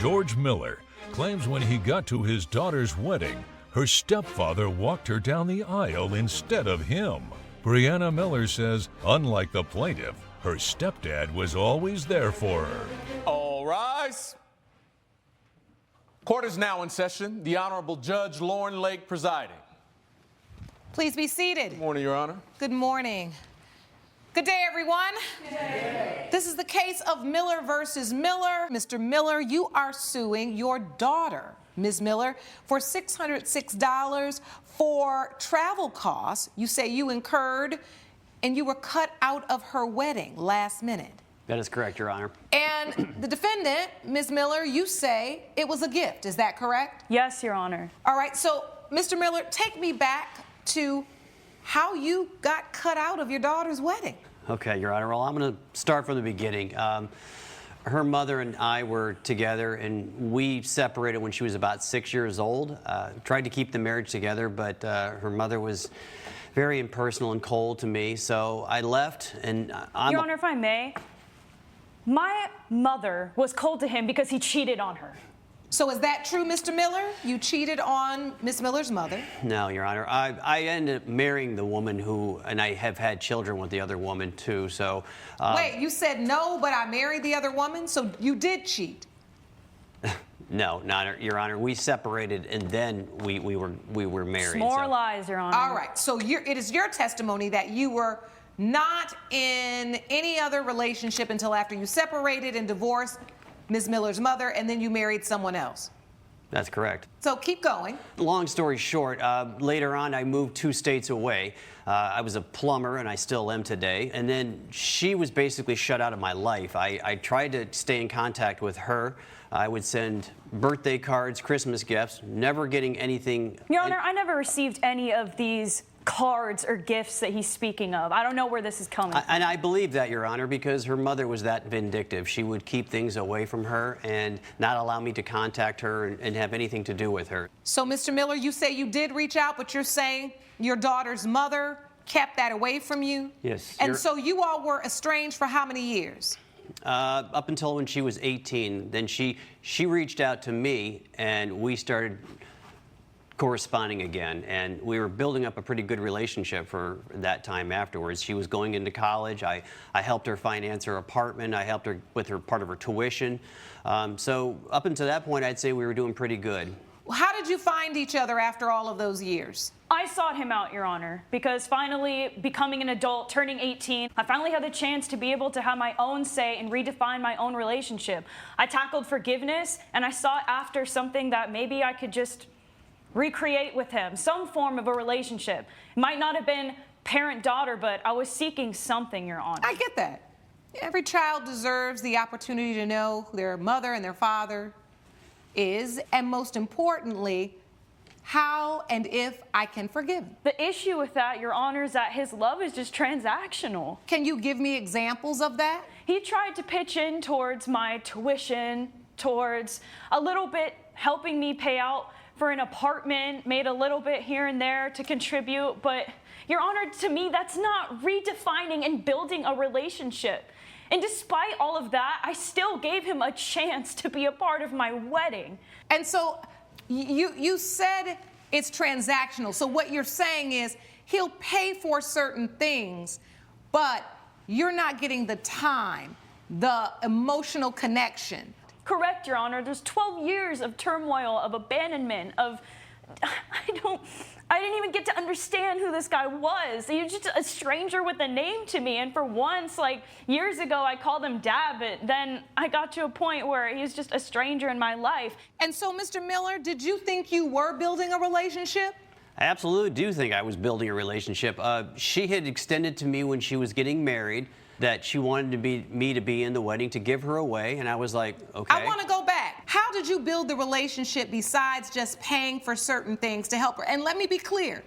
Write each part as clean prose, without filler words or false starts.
George Miller claims when he got to his daughter's wedding, her stepfather walked her down the aisle instead of him. Brianna Miller says, unlike the plaintiff, her stepdad was always there for her. All rise. Court is now in session. The Honorable Judge Lauren Lake presiding. Please be seated. Good morning, Your Honor. Good morning. Good day, everyone. Good day. This is the case of Miller versus Miller. Mr. Miller, you are suing your daughter, Ms. Miller, for $606 for travel costs you say you incurred and you were cut out of her wedding last minute. That is correct, Your Honor. And the defendant, Ms. Miller, you say it was a gift. Is that correct? Yes, Your Honor. All right, so Mr. Miller, take me back to how you got cut out of your daughter's wedding. Okay, Your Honor. Well, I'm going to start from the beginning. Her mother and I were together, and we separated when she was about 6 years old. Tried to keep the marriage together, but her mother was very impersonal and cold to me, so I left, and Your Honor, if I may, my mother was cold to him because he cheated on her. So is that true, Mr. Miller? You cheated on Miss Miller's mother? No, Your Honor. I ended up marrying the woman who, and I have had children with the other woman too, so... Wait, you said no, but I married the other woman? So you did cheat? No, not, Your Honor. We separated, and then we were married. More lies, Your Honor. All right, so it is your testimony that you were not in any other relationship until after you separated and divorced Ms. Miller's mother, and then you married someone else. That's correct. So keep going. Long story short, later on I moved 2 states away. I was a plumber, and I still am today. And then she was basically shut out of my life. I tried to stay in contact with her. I would send birthday cards, Christmas gifts, never getting anything. Your Honor, I never received any of these cards or gifts that he's speaking of. I don't know where this is coming from. And I believe that, Your Honor, because her mother was that vindictive. She would keep things away from her and not allow me to contact her and have anything to do with her. So, Mr. Miller, you say you did reach out, but you're saying your daughter's mother kept that away from you? Yes. And so you all were estranged for how many years? Up until when she was 18. Then she reached out to me, and we started corresponding again, and we were building up a pretty good relationship for that time afterwards. She was going into college. I helped her finance her apartment. I helped her with her part of her tuition. So up until that point, I'd say we were doing pretty good. How did you find each other after all of those years? I sought him out, Your Honor, because finally becoming an adult, turning 18, I finally had the chance to be able to have my own say and redefine my own relationship. I tackled forgiveness, and I sought after something that maybe I could just recreate with him, some form of a relationship. It might not have been parent-daughter, but I was seeking something, Your Honor. I get that. Every child deserves the opportunity to know who their mother and their father is, and most importantly, how and if I can forgive him. The issue with that, Your Honor, is that his love is just transactional. Can you give me examples of that? He tried to pitch in towards my tuition, towards a little bit helping me pay out for an apartment, made a little bit here and there to contribute, but Your Honor, to me, that's not redefining and building a relationship. And despite all of that, I still gave him a chance to be a part of my wedding. And so you said it's transactional. So what you're saying is he'll pay for certain things, but you're not getting the time, the emotional connection. Correct, Your Honor. There's 12 years of turmoil, of abandonment, of... I didn't even get to understand who this guy was. He was just a stranger with a name to me. And for once, like years ago, I called him Dad, but then I got to a point where he was just a stranger in my life. And so, Mr. Miller, did you think you were building a relationship? I absolutely do think I was building a relationship. She had extended to me when she was getting married that she wanted me to be in the wedding to give her away, and I was like, okay. I want to go back. How did you build the relationship besides just paying for certain things to help her? And let me be clear.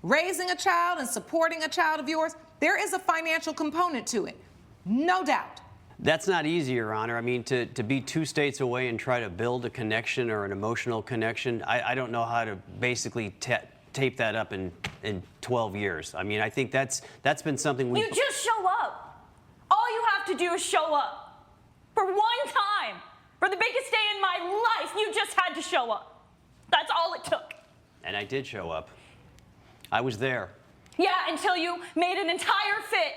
Raising a child and supporting a child of yours, there is a financial component to it, no doubt. That's not easy, Your Honor. I mean, to be 2 states away and try to build a connection or an emotional connection, I don't know how to basically tape that up in 12 years. I mean, I think that's been something we... You just show up. All you have to do is show up. For one time. For the biggest day in my life, you just had to show up. That's all it took. And I did show up. I was there. Yeah, until you made an entire fit.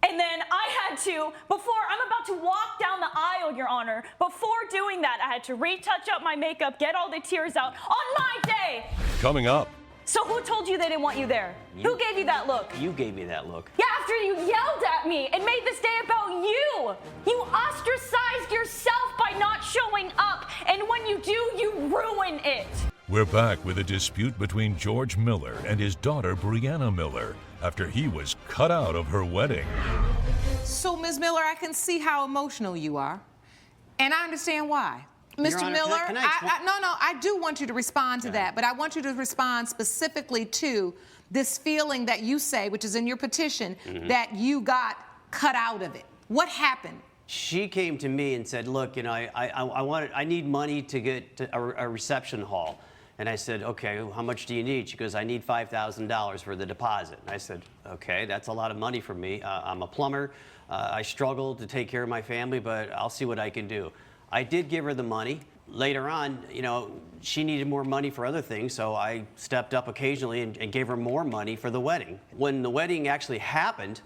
And then I had to, before I'm about to walk down the aisle, Your Honor, before doing that, I had to retouch up my makeup, get all the tears out on my day. Coming up. So who told you they didn't want you there? Who gave you that look? You gave me that look. Yeah, after you yelled at me and made this day about you. You ostracized yourself by not showing up. And when you do, you ruin it. We're back with a dispute between George Miller and his daughter Brianna Miller after he was cut out of her wedding. So, Ms. Miller, I can see how emotional you are, and I understand why. Mr. Honor, Miller, can I I do want you to respond to that, but I want you to respond specifically to this feeling that you say, which is in your petition, that you got cut out of it. What happened? She came to me and said, look, you know, I need money to get to a reception hall. And I said, okay, how much do you need? She goes, I need $5,000 for the deposit. And I said, okay, that's a lot of money for me. I'm a plumber. I struggle to take care of my family, but I'll see what I can do. I did give her the money. Later on, you know, she needed more money for other things, so I stepped up occasionally and gave her more money for the wedding. When the wedding actually happened,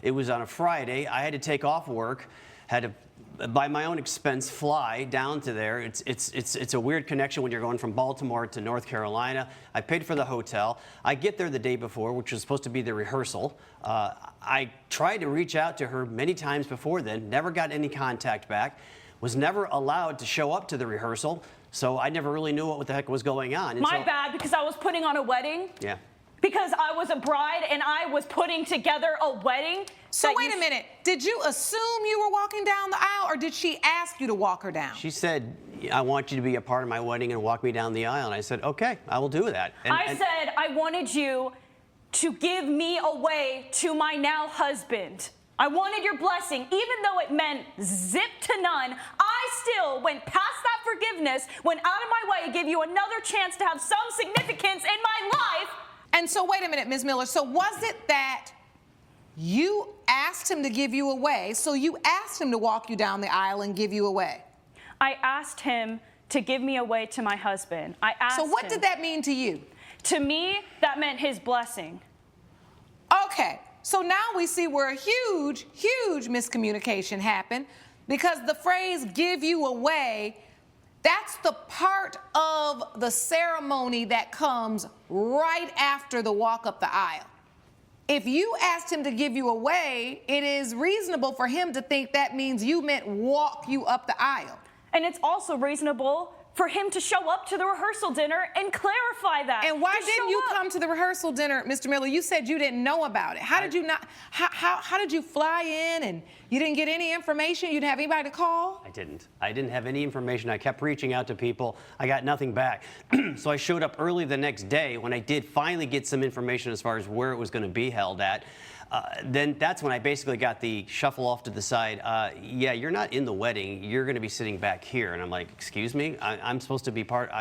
it was on a Friday. I had to take off work, had to, by my own expense, fly down to there. It's a weird connection when you're going from Baltimore to North Carolina. I paid for the hotel. I get there the day before, which was supposed to be the rehearsal. I tried to reach out to her many times before then, never got any contact back, was never allowed to show up to the rehearsal, so I never really knew what the heck was going on. And My bad, because I was putting on a wedding. Yeah. Because I was a bride and I was putting together a wedding. So wait a minute. Did you assume you were walking down the aisle, or did she ask you to walk her down? She said, I want you to be a part of my wedding and walk me down the aisle. And I said, okay, I will do that. I said I wanted you to give me away to my now husband. I wanted your blessing, even though it meant zip to none. I still went past that forgiveness, went out of my way to give you another chance to have some significance in my life. And so, wait a minute, Ms. Miller. So was it that you asked him to give you away, so you asked him to walk you down the aisle and give you away? I asked him to give me away to my husband. I asked So what him. did that mean to you? To me, that meant his blessing. Okay, so now we see where a huge, huge miscommunication happened, because the phrase give you away, that's the part of the ceremony that comes right after the walk up the aisle. If you asked him to give you away, it is reasonable for him to think that means you meant walk you up the aisle. And it's also reasonable for him to show up to the rehearsal dinner and clarify that. And why To didn't show you up. come to the rehearsal dinner, Mr. Miller? You said you didn't know about it. How did you not? How did you fly in and you didn't get any information? You didn't have anybody to call? I didn't have any information. I kept reaching out to people. I got nothing back. So I showed up early the next day when I did finally get some information as far as where it was going to be held at. Then that's when I basically got the shuffle off to the side. Yeah, you're not in the wedding. You're going to be sitting back here. And I'm like, excuse me? I'm supposed to be part.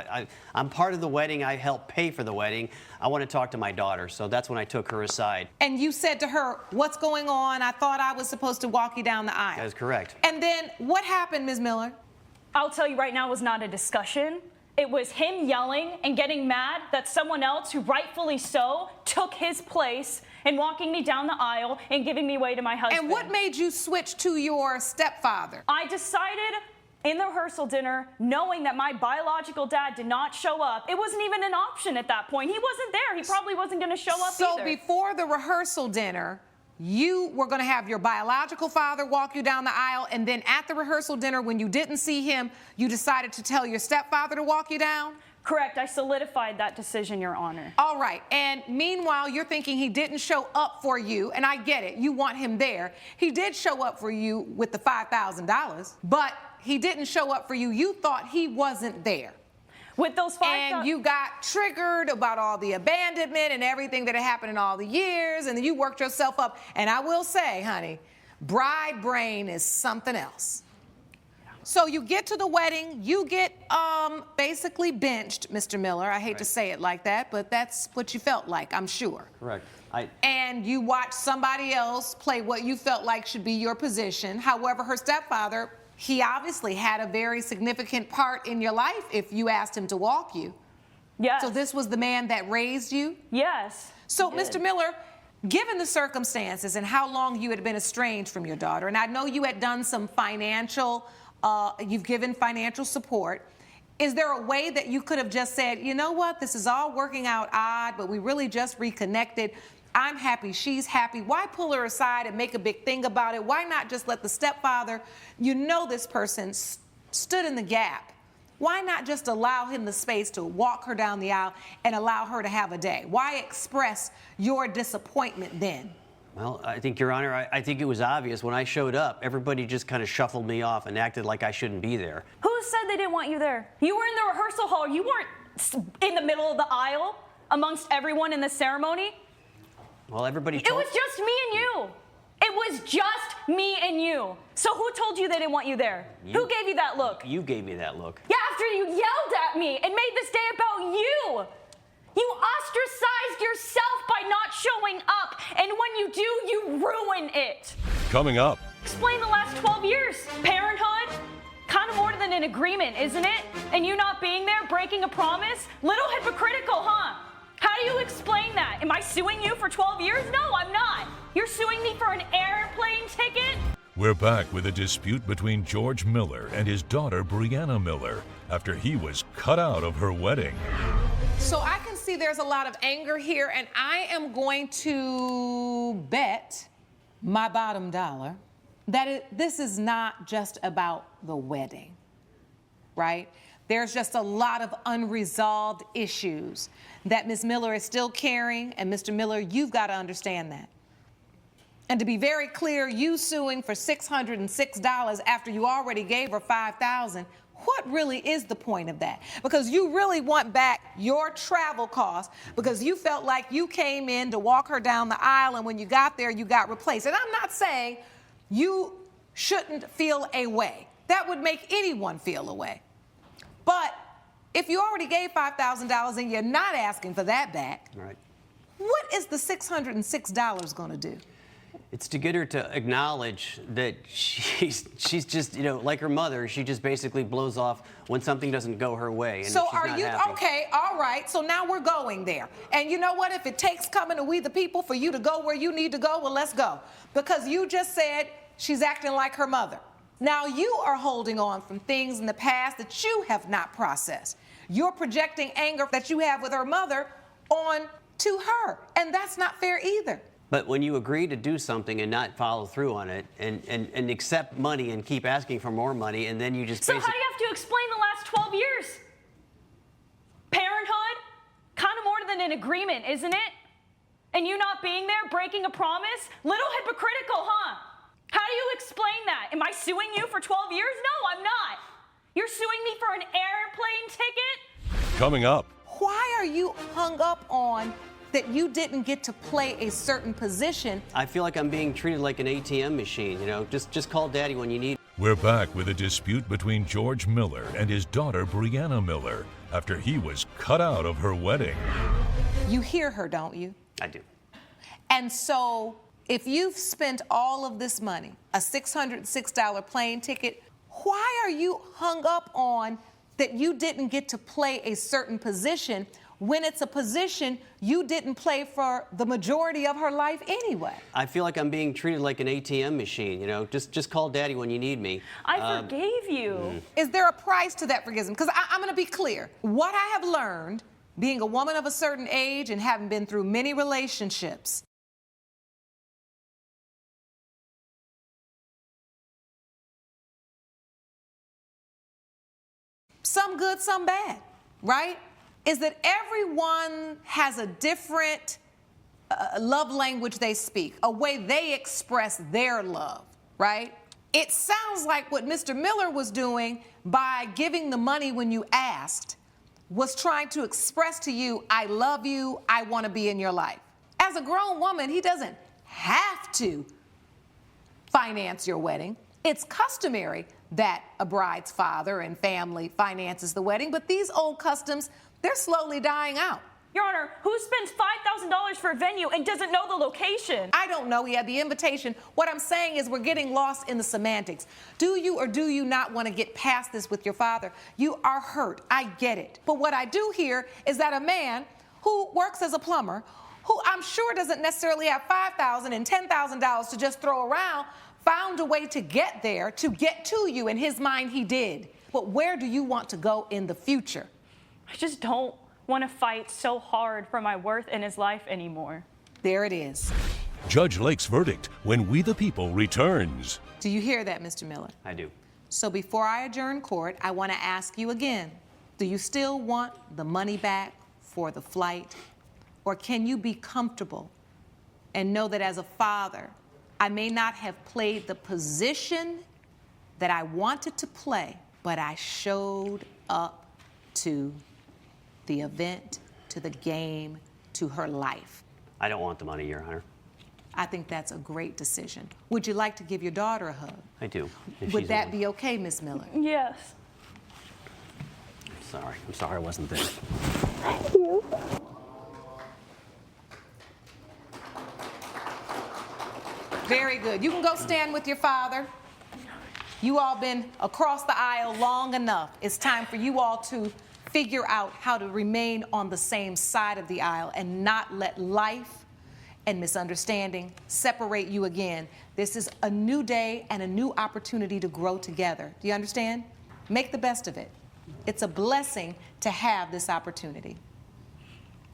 I'm part of the wedding. I helped pay for the wedding. I want to talk to my daughter. So that's when I took her aside. And you said to her, what's going on? I thought I was supposed to walk you down the aisle. That is correct. And then what happened, Ms. Miller? I'll tell you right now, it was not a discussion. It was him yelling and getting mad that someone else, who rightfully so, took his place and walking me down the aisle and giving me away to my husband. And what made you switch to your stepfather? I decided in the rehearsal dinner, knowing that my biological dad did not show up, it wasn't even an option at that point. He wasn't there. He probably wasn't going to show up either. So before the rehearsal dinner, you were going to have your biological father walk you down the aisle, and then at the rehearsal dinner, when you didn't see him, you decided to tell your stepfather to walk you down? Correct. I solidified that decision, Your Honor. All right. And meanwhile, you're thinking he didn't show up for you, and I get it. You want him there. He did show up for you with the $5,000, but he didn't show up for you. You thought he wasn't there. With those And you got triggered about all the abandonment and everything that had happened in all the years, and then you worked yourself up. And I will say, honey, bride brain is something else. So you get to the wedding, you get basically benched, Mr. Miller. I hate to say it like that, but that's what you felt like, I'm sure. Correct. And you watched somebody else play what you felt like should be your position. However, her stepfather, he obviously had a very significant part in your life if you asked him to walk you. Yes. So this was the man that raised you? Yes. So, he did. Mr. Miller, given the circumstances and how long you had been estranged from your daughter, and I know you had done some you've given financial support, is there a way that you could have just said, you know what, this is all working out odd, but we really just reconnected. I'm happy, she's happy. Why pull her aside and make a big thing about it? Why not just let the stepfather, you know this person stood in the gap. Why not just allow him the space to walk her down the aisle and allow her to have a day? Why express your disappointment then? Well, I think, Your Honor, I think it was obvious. When I showed up, everybody just kind of shuffled me off and acted like I shouldn't be there. Who said they didn't want you there? You were in the rehearsal hall. You weren't in the middle of the aisle amongst everyone in the ceremony. Well, everybody It was just me and you. It was just me and you. So who told you they didn't want you there? Who gave you that look? You gave me that look. Yeah, after you yelled at me and made this day about you. You ostracized yourself by not showing up, and when you do, you ruin it. Coming up, Explain the last 12 years. Parenthood? Kind of more than an agreement, isn't it? And you not being there, breaking a promise? Little hypocritical, huh? How do you explain that? Am I suing you for 12 years? No, I'm not. You're suing me for an airplane ticket? we're back with a dispute between George Miller and his daughter Brianna Miller after he was cut out of her wedding. So I can see there's a lot of anger here, and I am going to bet my bottom dollar that this is not just about the wedding, right? There's just a lot of unresolved issues that Ms. Miller is still carrying, and Mr. Miller, you've got to understand that. And to be very clear, you suing for $606 after you already gave her $5,000, what really is the point of that? Because you really want back your travel costs because you felt like you came in to walk her down the aisle, and when you got there, you got replaced. And I'm not saying you shouldn't feel a way. That would make anyone feel a way. But if you already gave $5,000 and you're not asking for that back, Right. what is the $606 going to do? It's to get her to acknowledge that she's just, you know, like her mother, she just basically blows off when something doesn't go her way. And So if she's are not you, happy, okay, all right, so now we're going there. And you know what, if it takes coming to We the People for you to go where you need to go, well, let's go. Because you just said she's acting like her mother. Now you are holding on from things in the past that you have not processed. You're projecting anger that you have with her mother on to her, and that's not fair either. But when you agree to do something and not follow through on it and accept money and keep asking for more money, and then you just So how do you have to explain the last 12 years? Parenthood? Kind of more than an agreement, isn't it? And you not being there, breaking a promise? Little hypocritical, huh? How do you explain that? Am I suing you for 12 years? No, I'm not. You're suing me for an airplane ticket? Coming up, Why are you hung up on that you didn't get to play a certain position? I feel like I'm being treated like an ATM machine, you know, just call daddy when you need. we're back with a dispute between George Miller and his daughter Brianna Miller after he was cut out of her wedding. You hear her, don't you? I do. And so if you've spent all of this money, a $606 plane ticket, why are you hung up on that you didn't get to play a certain position when it's a position you didn't play for the majority of her life anyway? I feel like I'm being treated like an ATM machine, you know, just call daddy when you need me. I forgave you. Is there a price to that forgiveness? Because I'm going to be clear. What I have learned, being a woman of a certain age and having been through many relationships, some good, some bad, right? Is that everyone has a different love language they speak, a way they express their love, right? It sounds like what Mr. Miller was doing by giving the money when you asked was trying to express to you, I love you, I want to be in your life. As a grown woman, he doesn't have to finance your wedding. It's customary that a bride's father and family finances the wedding, but these old customs, they're slowly dying out. Your Honor, who spends $5,000 for a venue and doesn't know the location? I don't know. He had the invitation. What I'm saying is we're getting lost in the semantics. Do you or do you not want to get past this with your father? You are hurt. I get it. But what I do hear is that a man who works as a plumber, who I'm sure doesn't necessarily have $5,000 and $10,000 to just throw around, found a way to get there, to get to you. In his mind, he did. But where do you want to go in the future? I just don't want to fight so hard for my worth in his life anymore. There it is. Judge Lake's verdict when We the People returns. Do you hear that, Mr. Miller? I do. So before I adjourn court, I want to ask you again, do you still want the money back for the flight? Or can you be comfortable and know that as a father, I may not have played the position that I wanted to play, but I showed up to the event, to the game, to her life? I don't want the money, Your Honor. I think that's a great decision. Would you like to give your daughter a hug? I do. if Would she's that willing. be okay, Miss Miller? Yes. I'm sorry I wasn't there. Very good. You can go stand with your father. You all been across the aisle long enough. It's time for you all to figure out how to remain on the same side of the aisle and not let life and misunderstanding separate you again. This is a new day and a new opportunity to grow together. Do you understand? Make the best of it. It's a blessing to have this opportunity.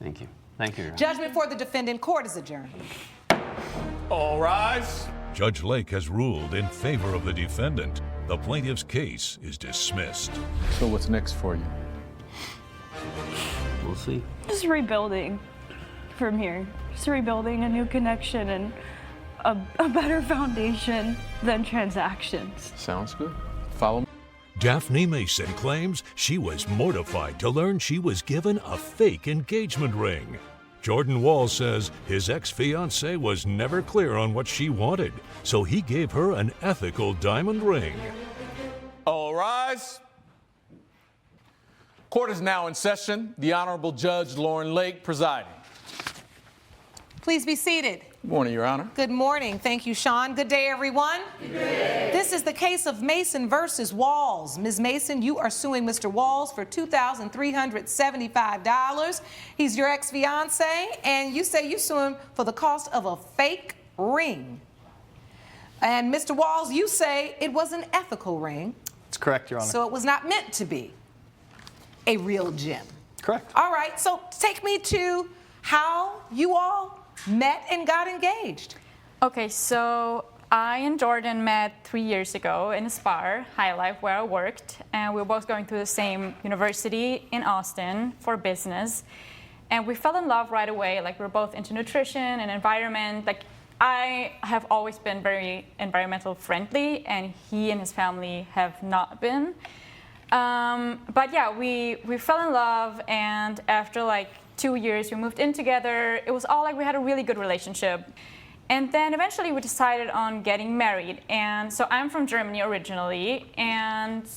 Thank you. Thank you, Your Honor. Judgment for the defendant. Court is adjourned. All rise. Judge Lake has ruled in favor of the defendant. The plaintiff's case is dismissed. So what's next for you? We'll see. Just rebuilding from here. Just rebuilding a new connection and a better foundation than transactions. Sounds good. Follow me. Daphne Mason claims she was mortified to learn she was given a fake engagement ring. Jordan Wall says his ex-fiancée was never clear on what she wanted, so he gave her an ethical diamond ring. All rise. Court is now in session. The Honorable Judge Lauren Lake presiding. Please be seated. Good morning, Your Honor. Good morning. Thank you, Sean. Good day, everyone. Good day. This is the case of Mason versus Walls. Ms. Mason, you are suing Mr. Walls for $2,375. He's your ex-fiancé, and you say you sue him for the cost of a fake ring. And Mr. Walls, you say it was an ethical ring. That's correct, Your Honor. So it was not meant to be a real gem. Correct. All right, so take me to how you all met and got engaged. Okay, so I and Jordan met 3 years ago in Aspire, High Life, where I worked, and we were both going to the same university in Austin for business. And we fell in love right away. Like, we were both into nutrition and environment. Like, I have always been very environmental friendly, and he and his family have not been. But yeah, we fell in love, and after like 2 years, we moved in together. It was all like we had a really good relationship. And then eventually we decided on getting married. And so I'm from Germany originally, and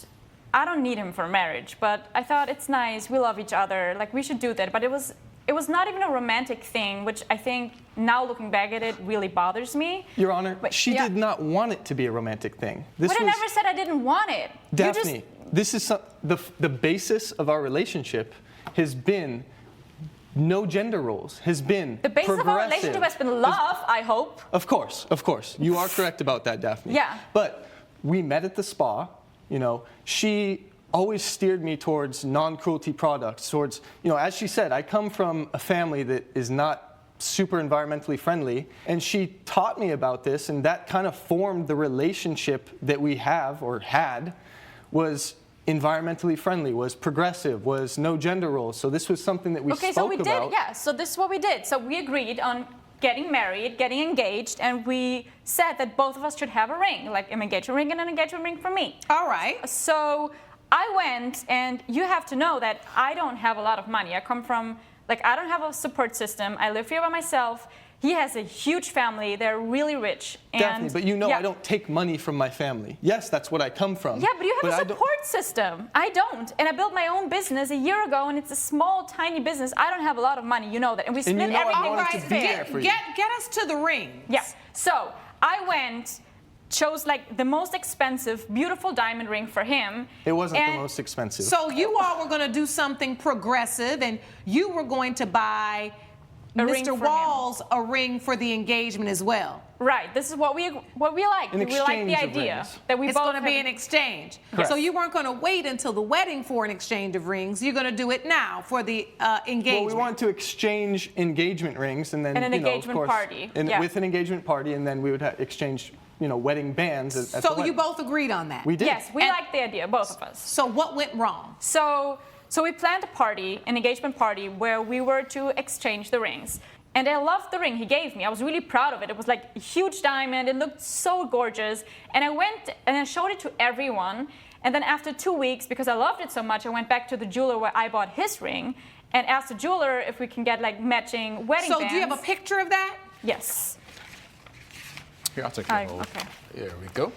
I don't need him for marriage, but I thought it's nice, we love each other, like we should do that. But it was not even a romantic thing, which I think now looking back at it really bothers me. Your Honor, But- she yeah. did not want it to be a romantic thing. But I never said I didn't want it. You Daphne, this is the basis of our relationship has been no gender roles, has been The basis of our progressive. relationship has been love, I hope. Of course. You are correct about that, Daphne. Yeah. But we met at the spa. You know, she always steered me towards non-cruelty products, towards, you know, as she said, I come from a family that is not super environmentally friendly, and she taught me about this, and that kind of formed the relationship that we have, or had, was environmentally friendly, was progressive, was no gender roles. So this was something that we spoke about. Okay, so we did, yeah. So this is what we did. So we agreed on getting married, getting engaged, and we said that both of us should have a ring, like an engagement ring and an engagement ring for me. All right. So I went, and you have to know that I don't have a lot of money. I come from, like, I don't have a support system. I live here by myself. He has a huge family. They're really rich. Daphne, but you know yeah. I don't take money from my family. Yes, that's what I come from. Yeah, but you have I a don't- support system. I don't. And I built my own business a year ago, and it's a small, tiny business. I don't have a lot of money. You know that. And we split you know I everything wanted with to be fair. there for you. Get us to the rings. Yeah. So I went, chose like the most expensive, beautiful diamond ring for him. It wasn't the and- most expensive. So you all were going to do something progressive, and you were going to buy A ring Mr. for Walls a ring for the engagement as well. Right. This is what we like. An We like the exchange of idea rings. that we It's both going to be have- an exchange. Correct. So you weren't going to wait until the wedding for an exchange of rings. You're going to do it now for the engagement. Well, we wanted to exchange engagement rings and then, And an you know, engagement of course, party, and yeah. with an engagement party, and then we would exchange, you know, wedding bands at the So you wedding. both agreed on that? We did. Yes, we And- like the idea, both of us. So what went wrong? So we planned a party, an engagement party, where we were to exchange the rings. And I loved the ring he gave me. I was really proud of it. It was like a huge diamond. It looked so gorgeous. And I went and I showed it to everyone. And then after 2 weeks, because I loved it so much, I went back to the jeweler where I bought his ring and asked the jeweler if we can get like matching wedding So bands. do you have a picture of that? Yes. Here, I'll take your hold. Okay. There we go.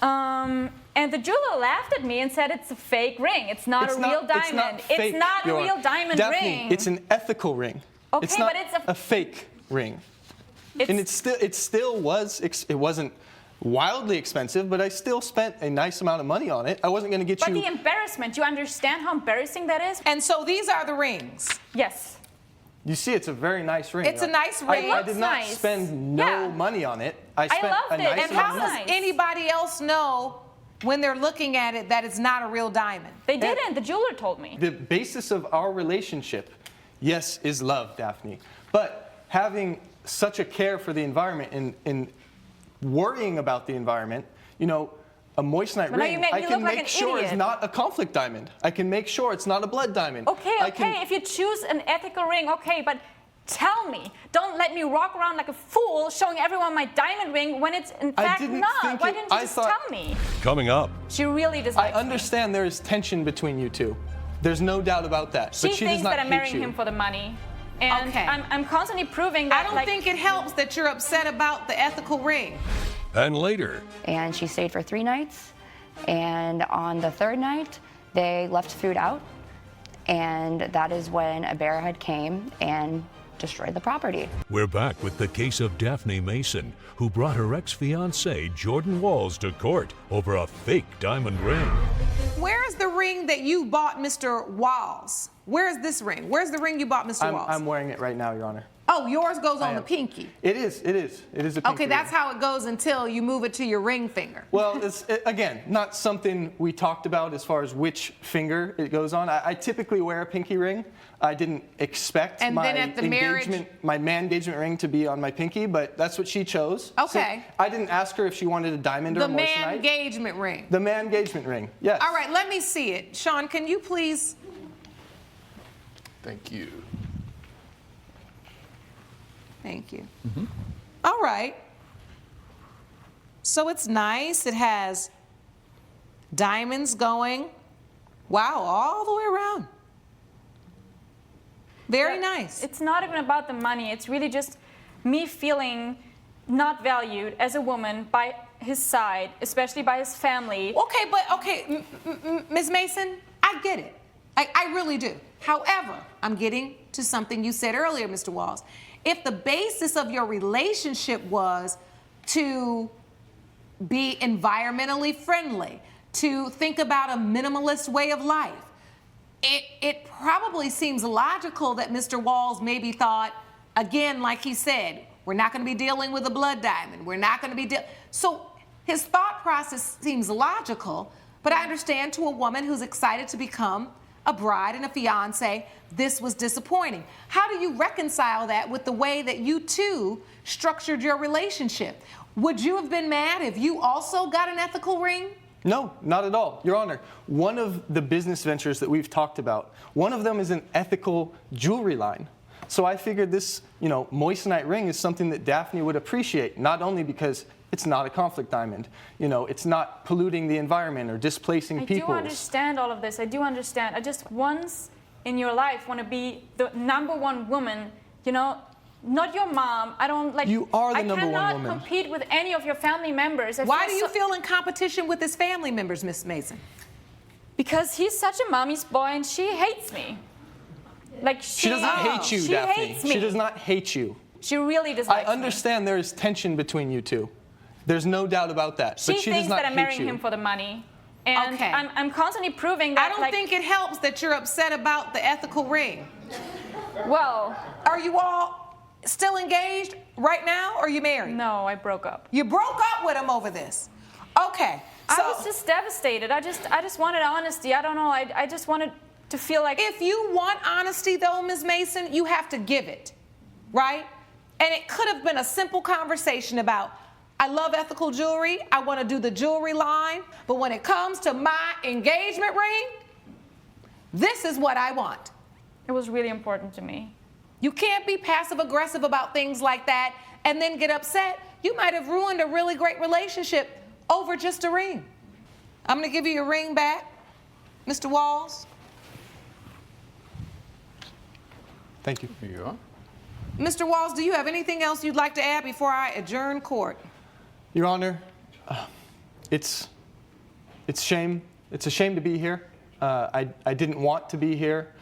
And the jeweler laughed at me and said it's a fake ring. It's not a real diamond. It's not, fake, a real diamond Daphne, ring. it's an ethical ring. Okay, it's not but it's a fake ring. And it still was. It wasn't wildly expensive, but I still spent a nice amount of money on it. I wasn't going to get But you. the embarrassment, you understand how embarrassing that is? And so these are the rings. Yes. You see, it's a very nice ring. It's a nice ring. I It did looks not nice. spend no Yeah. money on it. I spent loved a it. nice And amount How of does money. nice. anybody else know when they're looking at it that it's not a real diamond? They didn't. The jeweler told me. The basis of our relationship, yes, is love, Daphne. But having such a care for the environment and worrying about the environment, you know, a moissanite But now you ring, made I me can look like make an sure idiot. it's not a conflict diamond. I can make sure it's not a blood diamond. Okay, I okay. can- If you choose an ethical ring, okay, but tell me. Don't let me walk around like a fool showing everyone my diamond ring when it's in I fact didn't not. think Why it- didn't you I just thought- tell me? Coming up, She really I dislikes me. understand there is tension between you two. There's no doubt about that. She but she thinks does not that I'm hate marrying you. him for the money. And Okay. I'm constantly proving that I don't like, think it helps that you're upset about the ethical ring. and later, And she stayed for 3 nights. And on the 3rd night, they left food out. And that is when a bearhead came and destroyed the property. we're back with the case of Daphne Mason, who brought her ex-fiancé Jordan Walls to court over a fake diamond ring. Where is the ring that you bought Mr. Walls? Where is this ring? Where's the ring you bought Mr. Walls? I'm wearing it right now, Your Honor. Oh, yours goes on I the am. pinky. It is a pinky Okay, that's ring. how it goes until you move it to your ring finger. Well, again, not something we talked about as far as which finger it goes on. I typically wear a pinky ring. I didn't expect And my then at the marriage- my man engagement ring to be on my pinky, but that's what she chose. Okay. So I didn't ask her if she wanted a diamond or The a man moissanite. engagement ring. The man engagement ring, yes. All right, let me see it. Sean, can you please? Thank you. Thank you. All right. So it's nice. It has diamonds going. Wow, all the way around. Very nice. It's not even about the money. It's really just me feeling not valued as a woman by his side, especially by his family. Okay, Ms. Mason, I get it. I really do. However, I'm getting to something you said earlier, Mr. Walls. If the basis of your relationship was to be environmentally friendly, to think about a minimalist way of life, it probably seems logical that Mr. Walls maybe thought, again, like he said, we're not going to be dealing with a blood diamond. We're not going to be So his thought process seems logical, but I understand to a woman who's excited to become a bride and a fiance, this was disappointing. How do you reconcile that with the way that you two structured your relationship? Would you have been mad if you also got an ethical ring? No, not at all. Your Honor, one of the business ventures that we've talked about, one of them is an ethical jewelry line. So I figured this, moissanite ring is something that Daphne would appreciate, not only because it's not a conflict diamond, it's not polluting the environment or displacing I do peoples. understand all of this. I do understand. I just once in your life want to be the #1 woman, not your mom. I don't like. You are the number one I woman. cannot compete with any of your family members. Why do you feel in competition with his family members, Miss Mason? Because he's such a mommy's boy and she hates me. Like She doesn't hate you, she Daphne. hates me. She does not hate you. She really I dislikes me. understand there is tension between you two. There's no doubt about that. She but she thinks does not that I'm hate marrying you. him for the money. And Okay. I'm constantly proving that. I don't think it helps that you're upset about the ethical ring. Well, Are you all still engaged right now, or are you married? no, I broke up. You broke up with him over this. Okay. So I was just devastated. I just wanted honesty. I don't know. I just wanted to feel like. if you want honesty, though, Ms. Mason, you have to give it, right? And it could have been a simple conversation about, I love ethical jewelry. I want to do the jewelry line. But when it comes to my engagement ring, this is what I want. It was really important to me. You can't be passive aggressive about things like that and then get upset. You might have ruined a really great relationship over just a ring. I'm going to give you your ring back, Mr. Walls. Thank you. Here you are. Mr. Walls, do you have anything else you'd like to add before I adjourn court? Your Honor, it's a shame to be here. I didn't want to be here.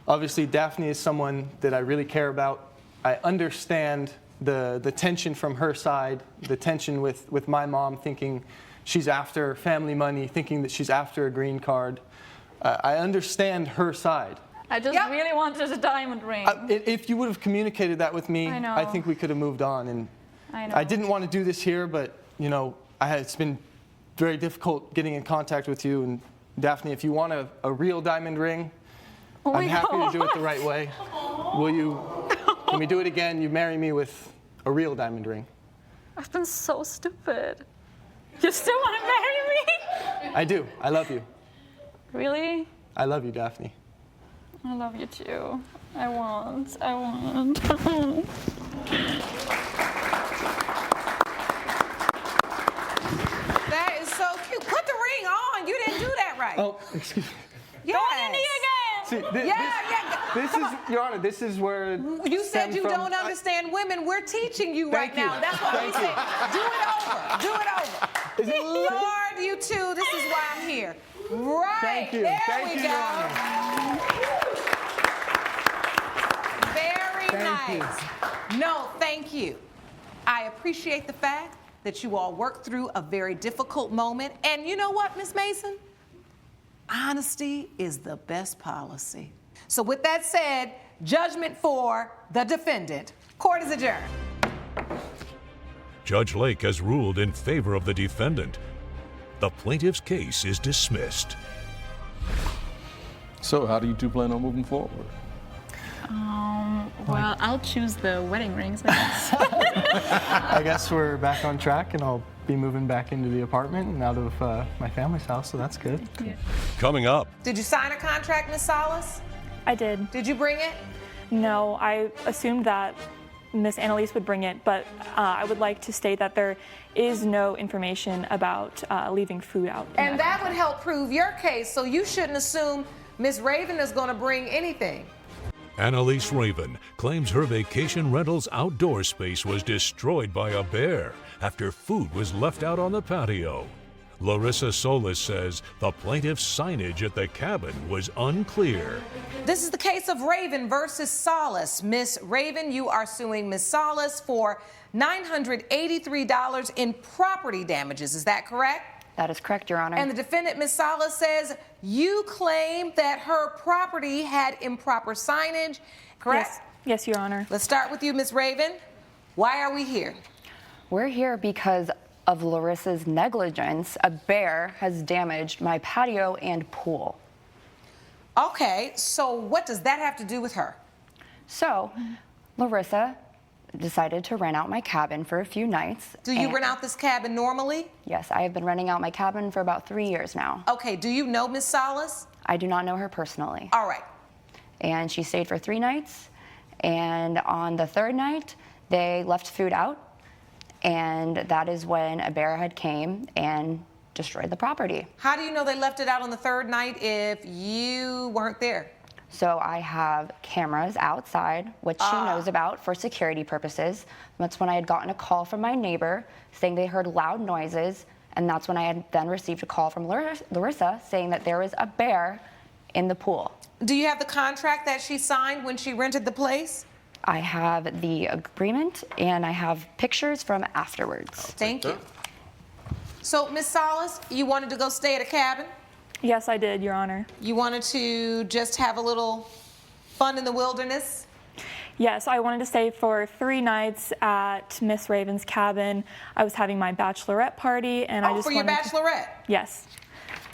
Obviously, Daphne is someone that I really care about. I understand the tension from her side, the tension with my mom thinking she's after family money, thinking that she's after a green card. I understand her side. I just really wanted a diamond ring. If you would have communicated that with me, I know. I think we could have moved on. And I know. I didn't want to do this here, but it's been very difficult getting in contact with you. And Daphne, if you want a real diamond ring, Oh I'm my happy to do it the God. right way. Can we do it again? You marry me with a real diamond ring. I've been so stupid. You still want to marry me? I do. I love you. Really? I love you, Daphne. I love you too. I want. That is so cute. Put the ring on. You didn't do that right. Oh, excuse me. yes. Go on your knee again. See, this is, Your Honor, this is where You said stemmed you from- don't understand women. We're teaching you right Thank you. now. That's what we Thank say. Do it over. Do it over. Lord, you two, this is why I'm here. Right. Thank you. There Thank we you, go. Your Honor. Very Thank you. nice. No, thank you. I appreciate the fact that you all worked through a very difficult moment. And you know what, Miss Mason? Honesty is the best policy. So with that said, judgment for the defendant. Court is adjourned. Judge Lake has ruled in favor of the defendant. The plaintiff's case is dismissed. So, how do you two plan on moving forward? Well, I'll choose the wedding rings, I guess. I guess we're back on track, and I'll be moving back into the apartment and out of my family's house, so that's good. Coming up, Did you sign a contract, Miss Salas? I did. Did you bring it? No, I assumed that Miss Annalise would bring it, but I would like to state that there is no information about leaving food out. And that would help prove your case, so you shouldn't assume Miss Raven is going to bring anything. Annalise Raven claims her vacation rental's outdoor space was destroyed by a bear after food was left out on the patio. Larissa Solis says the plaintiff's signage at the cabin was unclear. This is the case of Raven versus Salas. Miss Raven, you are suing Miss Salas for $983 in property damages. Is that correct? That is correct, Your Honor. And the defendant, Miss Salas, says you claim that her property had improper signage, correct? Yes, Your Honor. Let's start with you, Miss Raven. Why are we here? We're here because of Larissa's negligence. A bear has damaged my patio and pool. Okay, so what does that have to do with her? So, Larissa decided to rent out my cabin for a few nights. Do you and- rent out this cabin normally? Yes, I have been renting out my cabin for about 3 years now. Okay, do you know Miss Salas? I do not know her personally. All right. And she stayed for 3 nights. And on the 3rd night, they left food out. And that is when a bear had came and destroyed the property. How do you know they left it out on the 3rd night if you weren't there? So I have cameras outside, which she knows about for security purposes. That's when I had gotten a call from my neighbor saying they heard loud noises, and that's when I had then received a call from Larissa saying that there was a bear in the pool. Do you have the contract that she signed when she rented the place? I have the agreement, and I have pictures from afterwards. Thank you. So, Ms. Salas, you wanted to go stay at a cabin? Yes, I did, Your Honor. You wanted to just have a little fun in the wilderness? Yes, I wanted to stay for 3 nights at Miss Raven's cabin. I was having my bachelorette party, and I just for your bachelorette? Yes.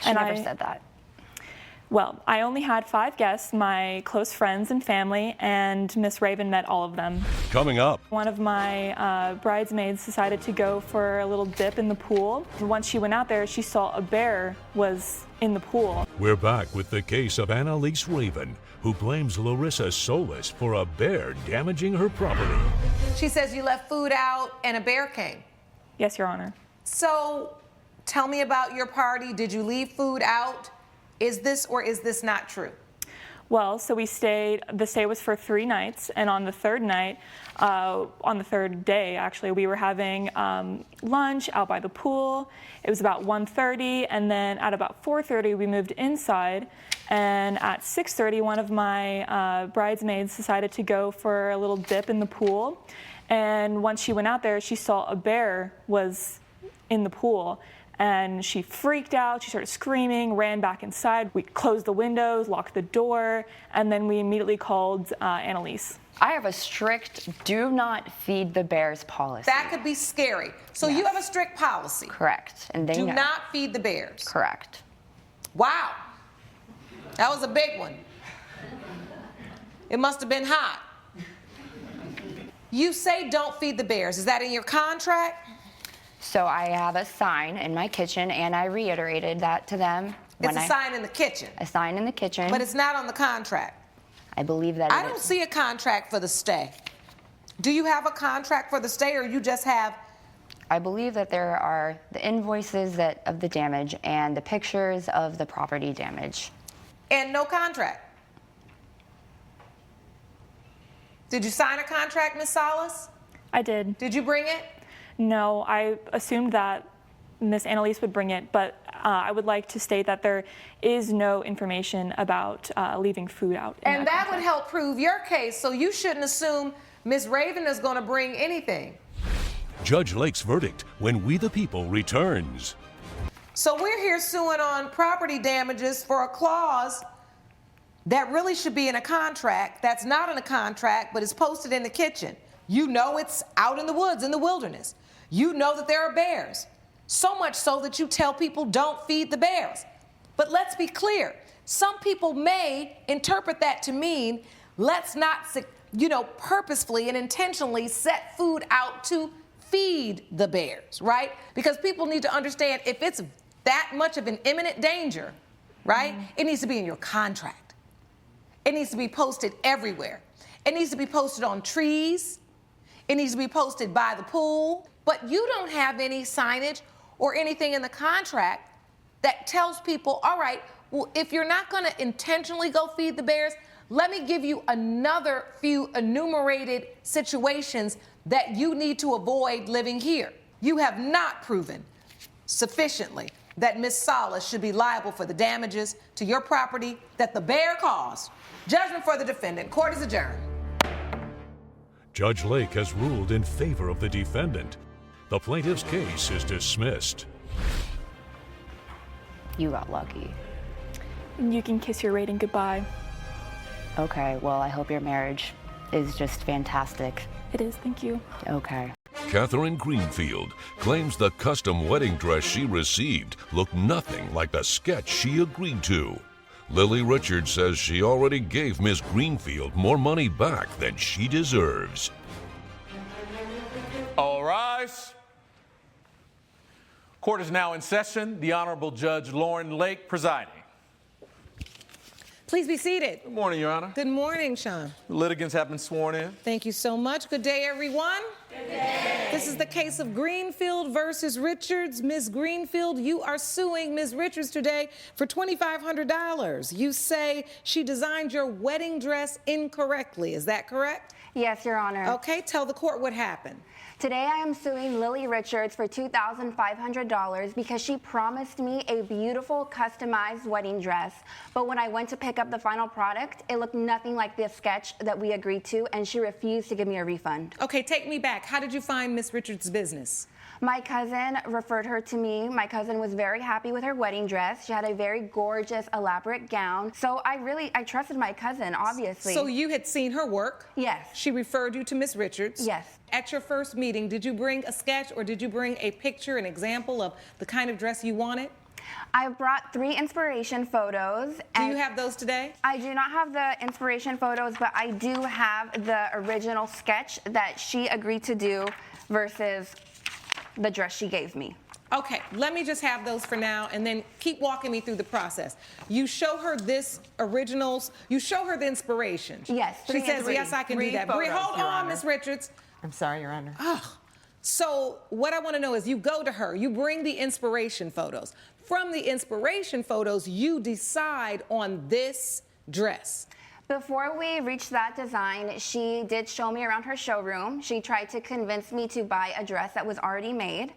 She never said that. Well, I only had 5 guests, my close friends and family, and Miss Raven met all of them. Coming up, One of my bridesmaids decided to go for a little dip in the pool. Once she went out there, she saw a bear was in the pool. we're back with the case of Annalise Raven, who blames Larissa Solis for a bear damaging her property. She says you left food out and a bear came. Yes, Your Honor. So, tell me about your party. Did you leave food out? Is this or is this not true? Well, so the stay was for 3 nights, and on the 3rd night, on the 3rd day, actually, we were having lunch out by the pool. It was about 1:30, and then at about 4:30, we moved inside, and at 6:30, one of my bridesmaids decided to go for a little dip in the pool, and once she went out there, she saw a bear was in the pool. And she freaked out, she started screaming, ran back inside. We closed the windows, locked the door, and then we immediately called Annalise. I have a strict do not feed the bears policy. That could be scary. So you have a strict policy. Correct. And they Do know. not feed the bears. Correct. Wow. That was a big one. It must have been hot. You say don't feed the bears. Is that in your contract? So I have a sign in my kitchen, and I reiterated that to them. It's a sign in the kitchen. A sign in the kitchen. But it's not on the contract. I believe that I it don't is. see a contract for the stay. Do you have a contract for the stay, or you just have? I believe that there are the invoices of the damage and the pictures of the property damage. And no contract. Did you sign a contract, Ms. Salas? I did. Did you bring it? No, I assumed that Miss Annalise would bring it, but I would like to state that there is no information about leaving food out. And that would help prove your case, so you shouldn't assume Ms. Raven is going to bring anything. Judge Lake's verdict when We the People returns. So we're here suing on property damages for a clause that really should be in a contract, that's not in a contract, but is posted in the kitchen. You know it's out in the woods, in the wilderness. You know that there are bears. So much so that you tell people don't feed the bears. But let's be clear. Some people may interpret that to mean let's not, purposefully and intentionally set food out to feed the bears, right? Because people need to understand if it's that much of an imminent danger, right? It needs to be in your contract. It needs to be posted everywhere. It needs to be posted on trees. It needs to be posted by the pool. But you don't have any signage or anything in the contract that tells people, all right, well, if you're not going to intentionally go feed the bears, let me give you another few enumerated situations that you need to avoid living here. You have not proven sufficiently that Ms. Salas should be liable for the damages to your property that the bear caused. Judgment for the defendant. Court is adjourned. Judge Lake has ruled in favor of the defendant. The plaintiff's case is dismissed. You got lucky. You can kiss your rating goodbye. Okay, well, I hope your marriage is just fantastic. It is, thank you. Okay. Catherine Greenfield claims the custom wedding dress she received looked nothing like the sketch she agreed to. Lily Richards says she already gave Miss Greenfield more money back than she deserves. All rise. Court is now in session. The Honorable Judge Lauren Lake presiding. Please be seated. Good morning, Your Honor. Good morning, Sean. The litigants have been sworn in. Thank you so much. Good day, everyone. This is the case of Greenfield versus Richards. Ms. Greenfield, you are suing Ms. Richards today for $2,500. You say she designed your wedding dress incorrectly. Is that correct? Yes, Your Honor. Okay, tell the court what happened. Today I am suing Lily Richards for $2,500 because she promised me a beautiful customized wedding dress. But when I went to pick up the final product, it looked nothing like the sketch that we agreed to, and she refused to give me a refund. Okay, take me back. How did you find Ms. Richards' business? My cousin referred her to me. My cousin was very happy with her wedding dress. She had a very gorgeous, elaborate gown. So I trusted my cousin, obviously. So you had seen her work? Yes. She referred you to Ms. Richards? Yes. At your first meeting, did you bring a sketch or did you bring a picture, an example of the kind of dress you wanted? I brought 3 inspiration photos. Do you have those today? I do not have the inspiration photos, but I do have the original sketch that she agreed to do versus the dress she gave me. Okay, let me just have those for now and then keep walking me through the process. You show her this originals, you show her the inspiration. Yes, She says, yes, I can do that. photos, Hold Your on, Honor. Ms. Richards. I'm sorry, Your Honor. So what I want to know is you go to her, you bring the inspiration photos. From the inspiration photos, you decide on this dress. Before we reached that design, she did show me around her showroom. She tried to convince me to buy a dress that was already made.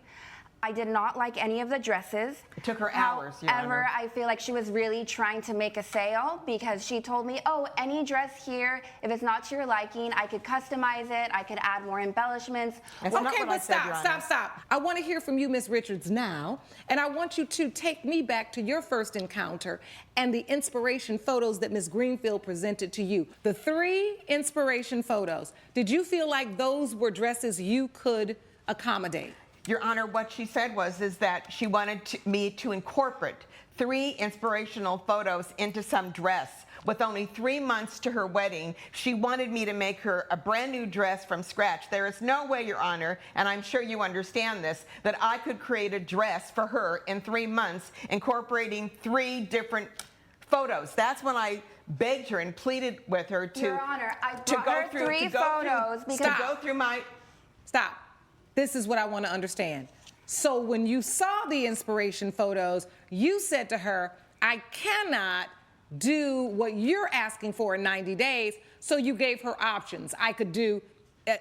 I did not like any of the dresses. It took her hours, Your However, Honor. I feel like she was really trying to make a sale because she told me, oh, any dress here, if it's not to your liking, I could customize it, I could add more embellishments. That's not Okay, what I but said, Your Honor. stop. I want to hear from you, Ms. Richards, now, and I want you to take me back to your first encounter and the inspiration photos that Ms. Greenfield presented to you. The 3 inspiration photos, did you feel like those were dresses you could accommodate? Your Honor, what she said is that she wanted me to incorporate 3 inspirational photos into some dress. With only 3 months to her wedding, she wanted me to make her a brand new dress from scratch. There is no way, Your Honor, and I'm sure you understand this, that I could create a dress for her in 3 months, incorporating 3 different photos. That's when I begged her and pleaded with her to Your Honor, I to brought go her through 3 to go photos through, because to go through my. Stop. This is what I want to understand. So when you saw the inspiration photos, you said to her, I cannot do what you're asking for in 90 days, so you gave her options. I could do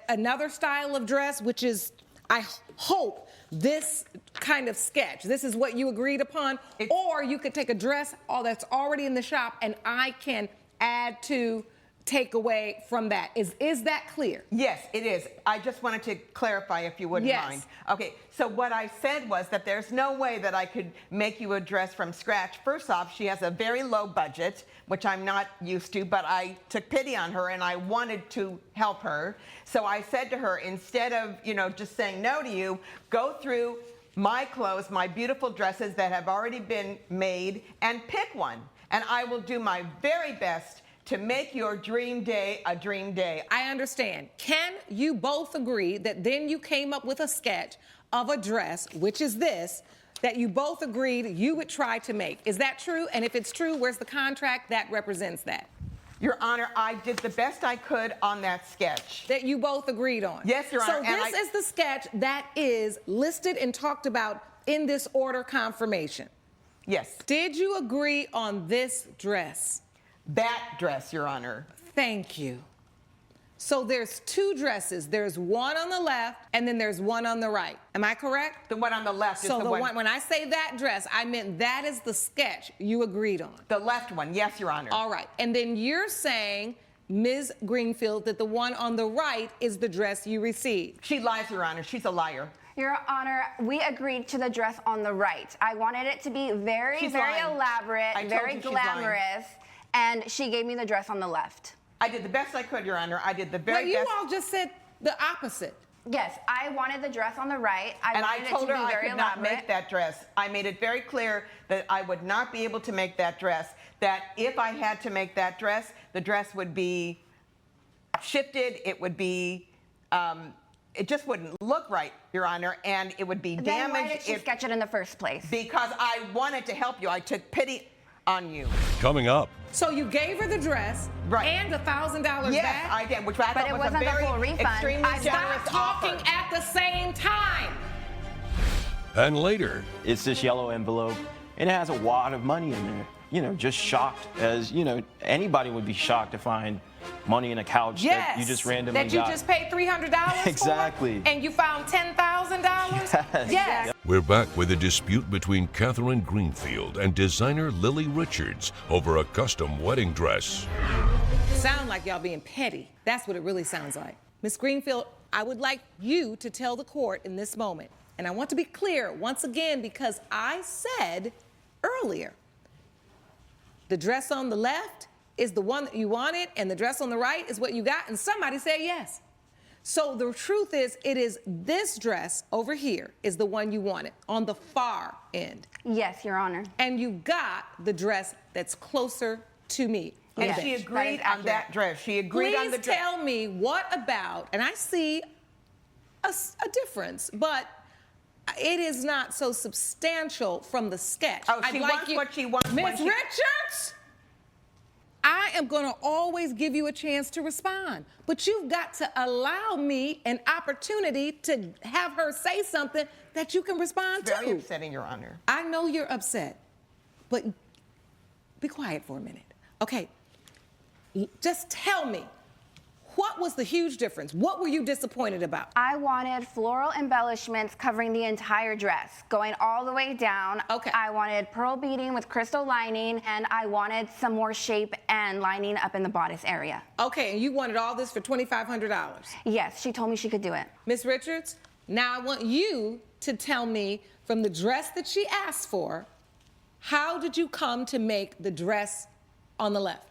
another style of dress, which is, I hope, this kind of sketch. This is what you agreed upon. Or you could take a dress that's already in the shop and I can add to, take away from that. Is that clear? Yes, it is. I just wanted to clarify if you wouldn't mind. Okay, so what I said was that there's no way that I could make you a dress from scratch. First off, she has a very low budget, which I'm not used to, but I took pity on her and I wanted to help her. So I said to her, instead of, just saying no to you, go through my clothes, my beautiful dresses that have already been made, and pick one. And I will do my very best to make your dream day a dream day. I understand. Can you both agree that then you came up with a sketch of a dress, which is this, that you both agreed you would try to make? Is that true? And if it's true, where's the contract that represents that? Your Honor, I did the best I could on that sketch. That you both agreed on? Yes, Your Honor. So this is the sketch that is listed and talked about in this order confirmation? Yes. Did you agree on this dress? That dress, Your Honor. Thank you. So there's 2 dresses. There's one on the left and then there's one on the right. Am I correct? The one on the left is so the one. When I say that dress, I meant that is the sketch you agreed on. The left one, yes, Your Honor. All right. And then you're saying, Ms. Greenfield, that the one on the right is the dress you received. She lies, Your Honor. She's a liar. Your Honor, we agreed to the dress on the right. I wanted it to be very lying. elaborate, I told very you she's lying. glamorous, and she gave me the dress on the left. I did the best I could, Your Honor. I did the very But best. you all just said the opposite. Yes, I wanted the dress on the right. I wanted told it to her be I very could not elaborate. make that dress. I made it very clear that I would not be able to make that dress, that if I had to make that dress, the dress would be shifted, it would be, it just wouldn't look right, Your Honor, and it would be damaged. Then why did she sketch it in the first place? Because I wanted to help you. I took pity on you. coming up. So you gave her the dress Right. and $1,000 Yes, back? I did, which I thought it was a wasn't the very full refund. extremely Stop generous talking offer. at the same time. And later, It's this yellow envelope, and it has a wad of money in there. You know, just shocked as, you know, anybody would be shocked to find money in a couch Yes. that you just randomly That you got. just paid $300 Exactly. for? And you found $10,000? Yes. we're back with a dispute between Catherine Greenfield and designer Lily Richards over a custom wedding dress. Sound like y'all being petty. That's what it really sounds like. Miss Greenfield, I would like you to tell the court in this moment, and I want to be clear once again because I said earlier, the dress on the left is the one that you wanted, and the dress on the right is what you got, and somebody said yes. So the truth is, it is this dress over here is the one you wanted on the far end. Yes, Your Honor. And you got the dress that's closer to me. And Yes, she that is agreed on accurate. that dress. She agreed on the Please dress. tell me what about, and I see a difference, but it is not so substantial from the sketch. Oh, I'd she like wants what she wants when Miss she- Richards, I am going to always give you a chance to respond, but you've got to allow me an opportunity to have her say something that you can respond Very to. upsetting, Your Honor. I know you're upset, but be quiet for a minute. Okay, just tell me, what was the huge difference? What were you disappointed about? I wanted floral embellishments covering the entire dress, going all the way down. Okay. I wanted pearl beading with crystal lining, and I wanted some more shape and lining up in the bodice area. Okay, and you wanted all this for $2,500. Yes, she told me she could do it. Miss Richards, now I want you to tell me from the dress that she asked for, how did you come to make the dress on the left?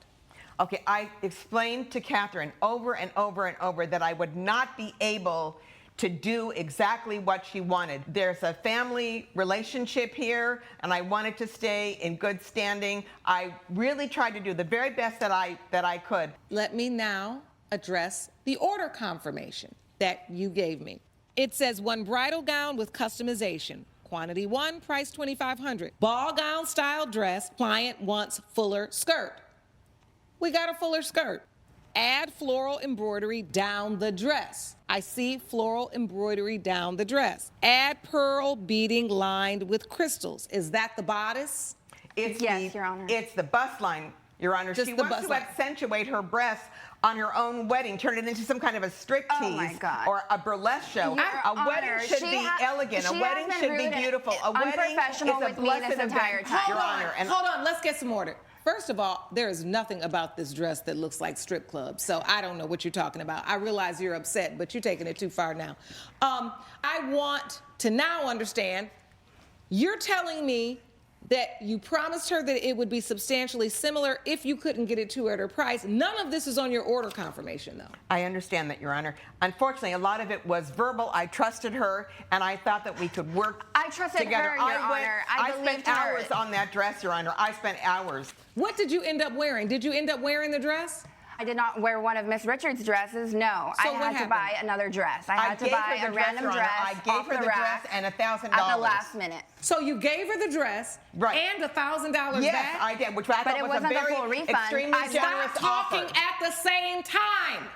Okay, I explained to Catherine over and over and over that I would not be able to do exactly what she wanted. There's a family relationship here, and I wanted to stay in good standing. I really tried to do the very best that I could. Let me now address the order confirmation that you gave me. It says one bridal gown with customization. Quantity 1, price $2,500. Ball gown style dress, client wants fuller skirt. We got a fuller skirt. Add floral embroidery down the dress. I see floral embroidery down the dress. Add pearl beading lined with crystals. Is that the bodice? Yes, Your Honor. It's the bust line, Your Honor. Just She the wants bust to line. accentuate her breasts on her own wedding, turn it into some kind of a striptease Oh, my God. or a burlesque show. Your A wedding Honor, should she be elegant. A she wedding has been should be rude and beautiful. A wedding is unprofessional a with me blessed this entire event, time. Your Honor. And Hold on, let's get some order. First of all, there is nothing about this dress that looks like strip club, so I don't know what you're talking about. I realize you're upset, but you're taking it too far now. I want to now understand, you're telling me that you promised her that it would be substantially similar if you couldn't get it to her at her price. None of this is on your order confirmation, though. I understand that, Your Honor. Unfortunately, a lot of it was verbal. I trusted her, and I thought that we could work I trusted together. her, Your Honor. I spent believed her. hours on that dress, Your Honor. I spent hours. What did you end up wearing? Did you end up wearing the dress? I did not wear one of Miss Richards' dresses, no. So I what had to happened? buy another dress. I had to gave buy her a the dress, random Your Honor. dress I gave off her the the dress rack and $1,000. at the last minute. So you gave her the dress Right. and $1,000 Yes, back? I did, which I But thought it was wasn't a the very full refund. extremely I generous Stop talking offer. at the same time.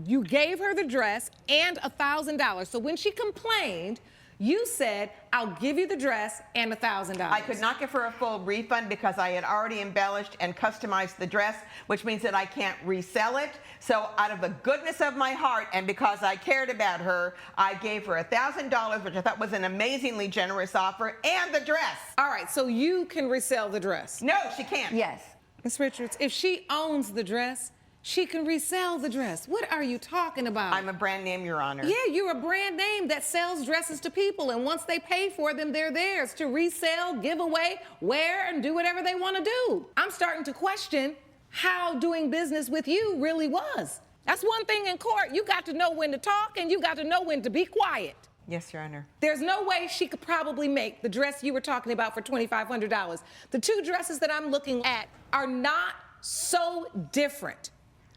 You gave her the dress and $1,000. So when she complained, you said, I'll give you the dress and $1,000. I could not give her a full refund because I had already embellished and customized the dress, which means that I can't resell it. So out of the goodness of my heart and because I cared about her, I gave her $1,000, which I thought was an amazingly generous offer, and the dress. All right, so you can resell the dress. No, she can't. Yes. Miss Richards, if she owns the dress, she can resell the dress. What are you talking about? I'm a brand name, Your Honor. Yeah, you're a brand name that sells dresses to people, and once they pay for them, they're theirs to resell, give away, wear, and do whatever they want to do. I'm starting to question how doing business with you really was. That's one thing in court. You got to know when to talk, and you got to know when to be quiet. Yes, Your Honor. There's no way she could probably make the dress you were talking about for $2,500. The two dresses that I'm looking at are not so different.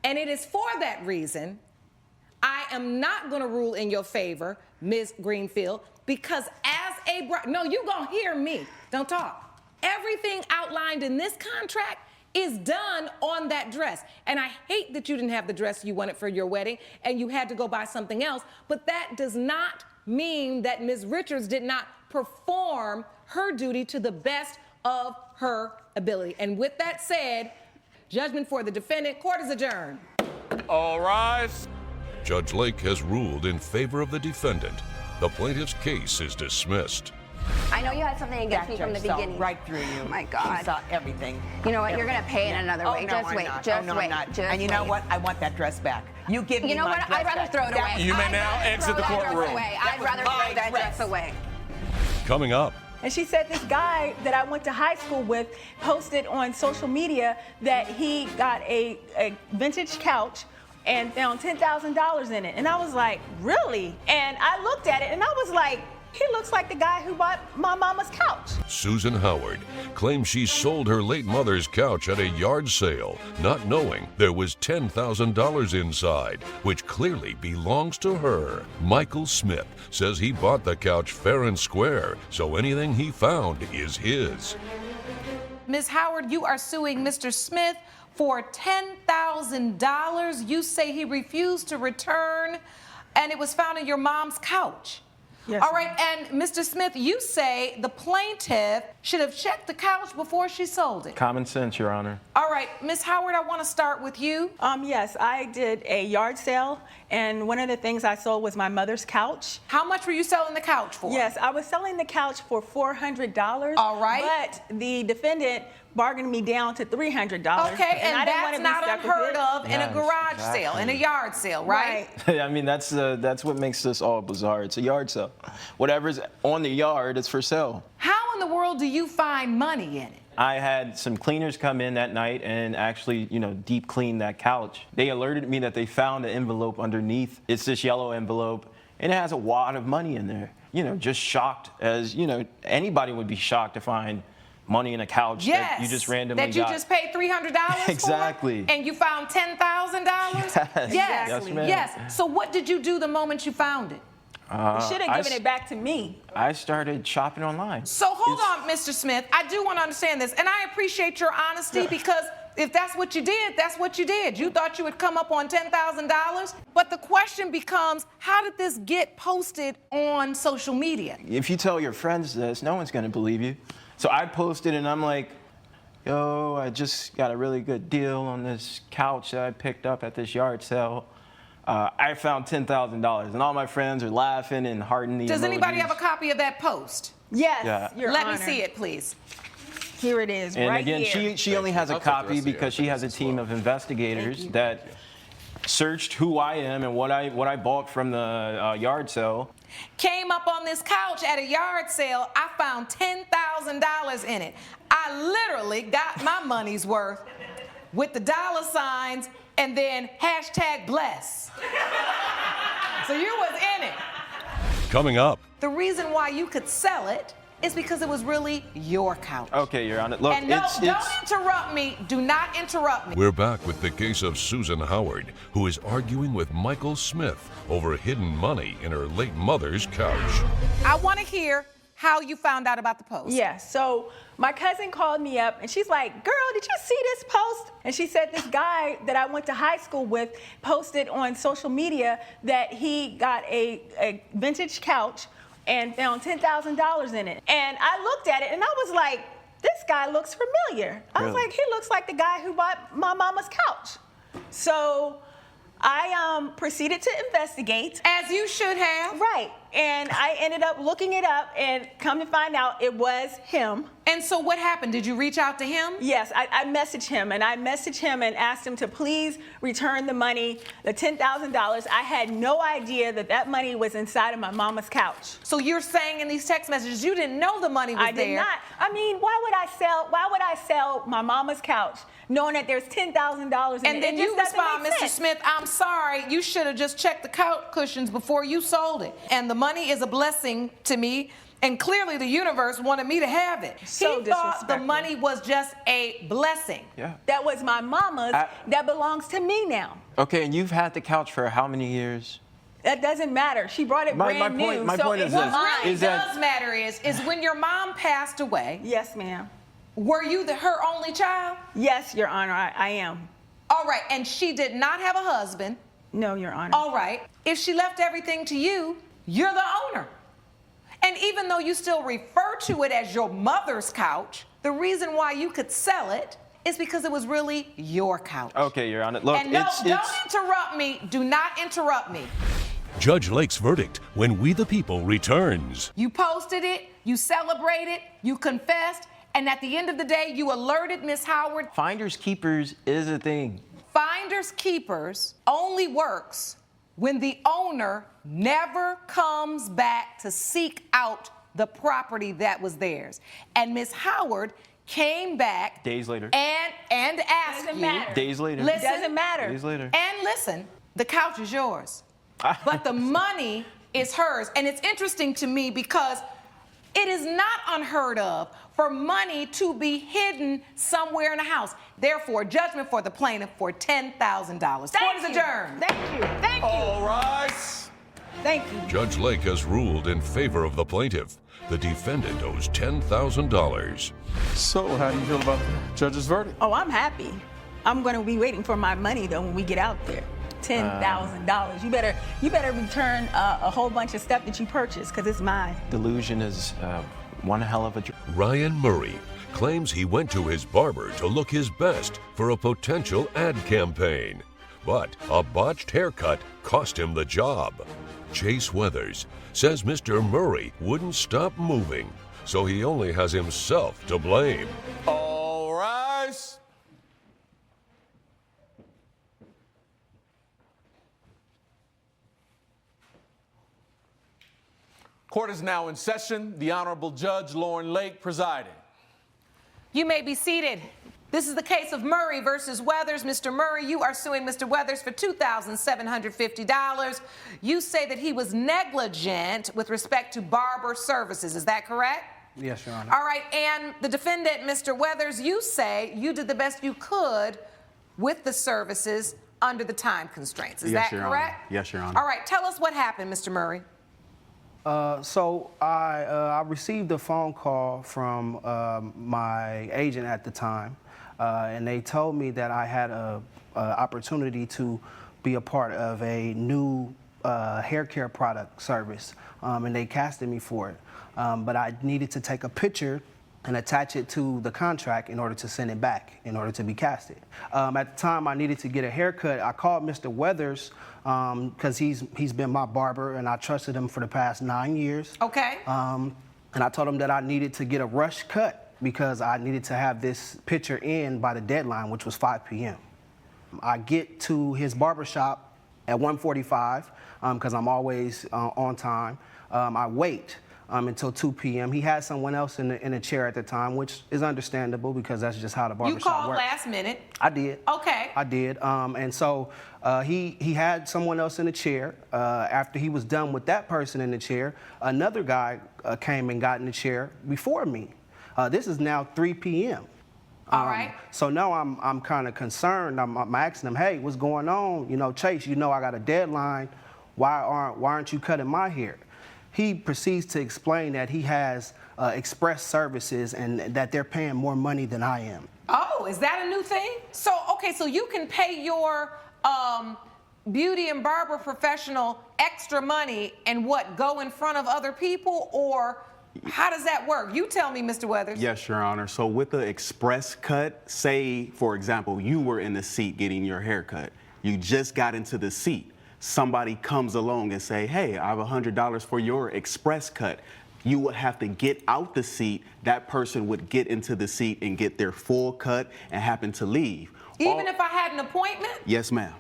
And it is for that reason I am not going to rule in your favor, Ms. Greenfield, because as a bride, no, you're going to hear me. Don't talk. Everything outlined in this contract is done on that dress. And I hate that you didn't have the dress you wanted for your wedding and you had to go buy something else, but that does not mean that Ms. Richards did not perform her duty to the best of her ability. And with that said, judgment for the defendant, court is adjourned. All rise. Judge Lake has ruled in favor of the defendant. The plaintiff's case is dismissed. I know you had something against me from the Saw beginning. right through you. Oh my God. She saw everything. You know what? You're going to pay in another way. No, Just I'm wait. not. Just no, wait. I'm not. Just and you know wait. what? I want that dress back. You give me You know my what? dress I'd rather back. throw it away. You may now exit the courtroom. I'd rather throw that dress away. Coming up, And she said this guy that I went to high school with posted on social media that he got a vintage couch and found $10,000 in it. And I was like, really? And I looked at it and I was like, he looks like the guy who bought my mama's couch. Susan Howard claims she sold her late mother's couch at a yard sale, not knowing there was $10,000 inside, which clearly belongs to her. Michael Smith says he bought the couch fair and square, so anything he found is his. Ms. Howard, you are suing Mr. Smith for $10,000. You say he refused to return, and it was found in your mom's couch. Yes, All right, and Mr. Smith, you say the plaintiff should have checked the couch before she sold it. Common sense, Your Honor. All right, Ms. Howard, I want to start with you. Yes, I did a yard sale, and one of the things I sold was my mother's couch. How much were you selling the couch for? Yes, I was selling the couch for $400. All right. But the defendant bargained me down to $300. Okay, and I didn't wanna that's be not stuck with unheard it. of in a Yes, garage sale, in a exactly. yard sale, right? I mean, that's what makes this all bizarre. It's a yard sale. Whatever's on the yard is for sale. How in the world do you find money in it? I had some cleaners come in that night and actually, deep clean that couch. They alerted me that they found an envelope underneath. It's this yellow envelope, and it has a wad of money in there. Just shocked as, anybody would be shocked to find money in a couch that you just randomly that you got. just paid $300 Exactly. for, and you found $10,000? Yes. Yes, ma'am. Yes. So what did you do the moment you found it? You should have given it back to me. I started shopping online. So hold on, Mr. Smith. I do want to understand this, and I appreciate your honesty because if that's what you did, that's what you did. You thought you would come up on $10,000, but the question becomes, how did this get posted on social media? If you tell your friends this, no one's gonna believe you. So I posted and I'm like, yo, I just got a really good deal on this couch that I picked up at this yard sale. I found $10,000, and all my friends are laughing and hearting the Does anybody emojis. have a copy of that post? Yes, Yeah. Your Let Honor. me see it, please. Here it is, And right again, here. she only has a I'll take the copy rest of the because she has a evidence as team well. of investigators that searched who I am and what I bought from the yard sale. Came up on this couch at a yard sale. I found $10,000 in it. I literally got my money's worth with the dollar signs and then #bless. So you was in it. Coming up, The reason why you could sell it is because it was really your couch. Okay, Your Honor. Look, And no, it's don't interrupt me. Do not interrupt me. we're back with the case of Susan Howard, who is arguing with Michael Smith over hidden money in her late mother's couch. I want to hear how you found out about the post. Yeah, so my cousin called me up and she's like, girl, did you see this post? And she said this guy that I went to high school with posted on social media that he got a vintage couch and found $10,000 in it. And I looked at it and I was like, this guy looks familiar. I was Really? like, he looks like the guy who bought my mama's couch. So I proceeded to investigate. As you should have. Right. And I ended up looking it up and come to find out it was him. And so what happened? Did you reach out to him? Yes, I messaged him and asked him to please return the money, the $10,000. I had no idea that money was inside of my mama's couch. So you're saying in these text messages you didn't know the money was there? I did not. I mean, why would I sell my mama's couch knowing that there's $10,000 in it? And then It you just doesn't respond, make Mr. sense. Smith, I'm sorry, you should have just checked the couch cushions before you sold it. And the money is a blessing to me, and clearly the universe wanted me to have it. So he thought the disrespectful. money was just a blessing. Yeah. That was my mama's. That belongs to me now. Okay, and you've had the couch for how many years? That doesn't matter. She brought it My brand point- new. my so point it's is What this. mine. really Is that- does matter is when your mom passed away, Yes, ma'am. Were you her only child? Yes, Your Honor, I am. All right, and she did not have a husband? No, Your Honor. All right. If she left everything to you, you're the owner. And even though you still refer to it as your mother's couch, the reason why you could sell it is because it was really your couch. Okay, Your Honor. Look, And no, don't interrupt me. Do not interrupt me. Judge Lake's verdict when We the People returns. You posted it, you celebrated, you confessed, and at the end of the day, you alerted Miss Howard. Finders keepers is a thing. Finders keepers only works when the owner never comes back to seek out the property that was theirs. And Miss Howard came back days later and asked Doesn't you. matter. Days later. Listen, Doesn't matter. Days later. And listen, the couch is yours, but the money is hers. And it's interesting to me because it is not unheard of for money to be hidden somewhere in a house. Therefore, judgment for the plaintiff for $10,000. Court is adjourned. Thank you. Thank you. All rise. Thank you. Judge Lake has ruled in favor of the plaintiff. The defendant owes $10,000. So, how do you feel about the judge's verdict? Oh, I'm happy. I'm going to be waiting for my money though when we get out there. $10,000. You better return a whole bunch of stuff that you purchased because it's mine. Delusion is one hell of a drug. Ryan Murray claims he went to his barber to look his best for a potential ad campaign. But a botched haircut cost him the job. Chase Weathers says Mr. Murray wouldn't stop moving, so he only has himself to blame. All rise. Court is now in session. The Honorable Judge Lauren Lake presiding. You may be seated. This is the case of Murray versus Weathers. Mr. Murray, you are suing Mr. Weathers for $2,750. You say that he was negligent with respect to barber services. Is that correct? Yes, Your Honor. All right, and the defendant, Mr. Weathers, you say you did the best you could with the services under the time constraints. Is that correct? Yes, Your Honor. All right, tell us what happened, Mr. Murray. So I received a phone call from my agent at the time, and they told me that I had a opportunity to be a part of a new hair care product service, and they casted me for it. But I needed to take a picture and attach it to the contract in order to send it back, in order to be casted. At the time, I needed to get a haircut. I called Mr. Weathers because he's been my barber, and I trusted him for the past 9 years. Okay. And I told him that I needed to get a rush cut because I needed to have this picture in by the deadline, which was 5 p.m. I get to his barbershop at 1:45 because I'm always on time. I wait until 2 p.m. He had someone else in the chair at the time, which is understandable because that's just how the barbershop works. You called last minute. I did. Okay. I did. And so he had someone else in the chair. After he was done with that person in the chair, another guy came and got in the chair before me. This is now 3 p.m. All right. So now I'm kind of concerned. I'm asking him, hey, what's going on? You know, Chase, you know I got a deadline. Why aren't you cutting my hair? He proceeds to explain that he has express services and that they're paying more money than I am. Oh, is that a new thing? So, okay, so you can pay your beauty and barber professional extra money and what, go in front of other people, or how does that work? You tell me, Mr. Weathers. Yes, Your Honor. So with the express cut, say, for example, you were in the seat getting your hair cut. You just got into the seat. Somebody comes along and say, hey, I have $100 for your express cut. You would have to get out the seat. That person would get into the seat and get their full cut and happen to leave. Even if I had an appointment? Yes, ma'am.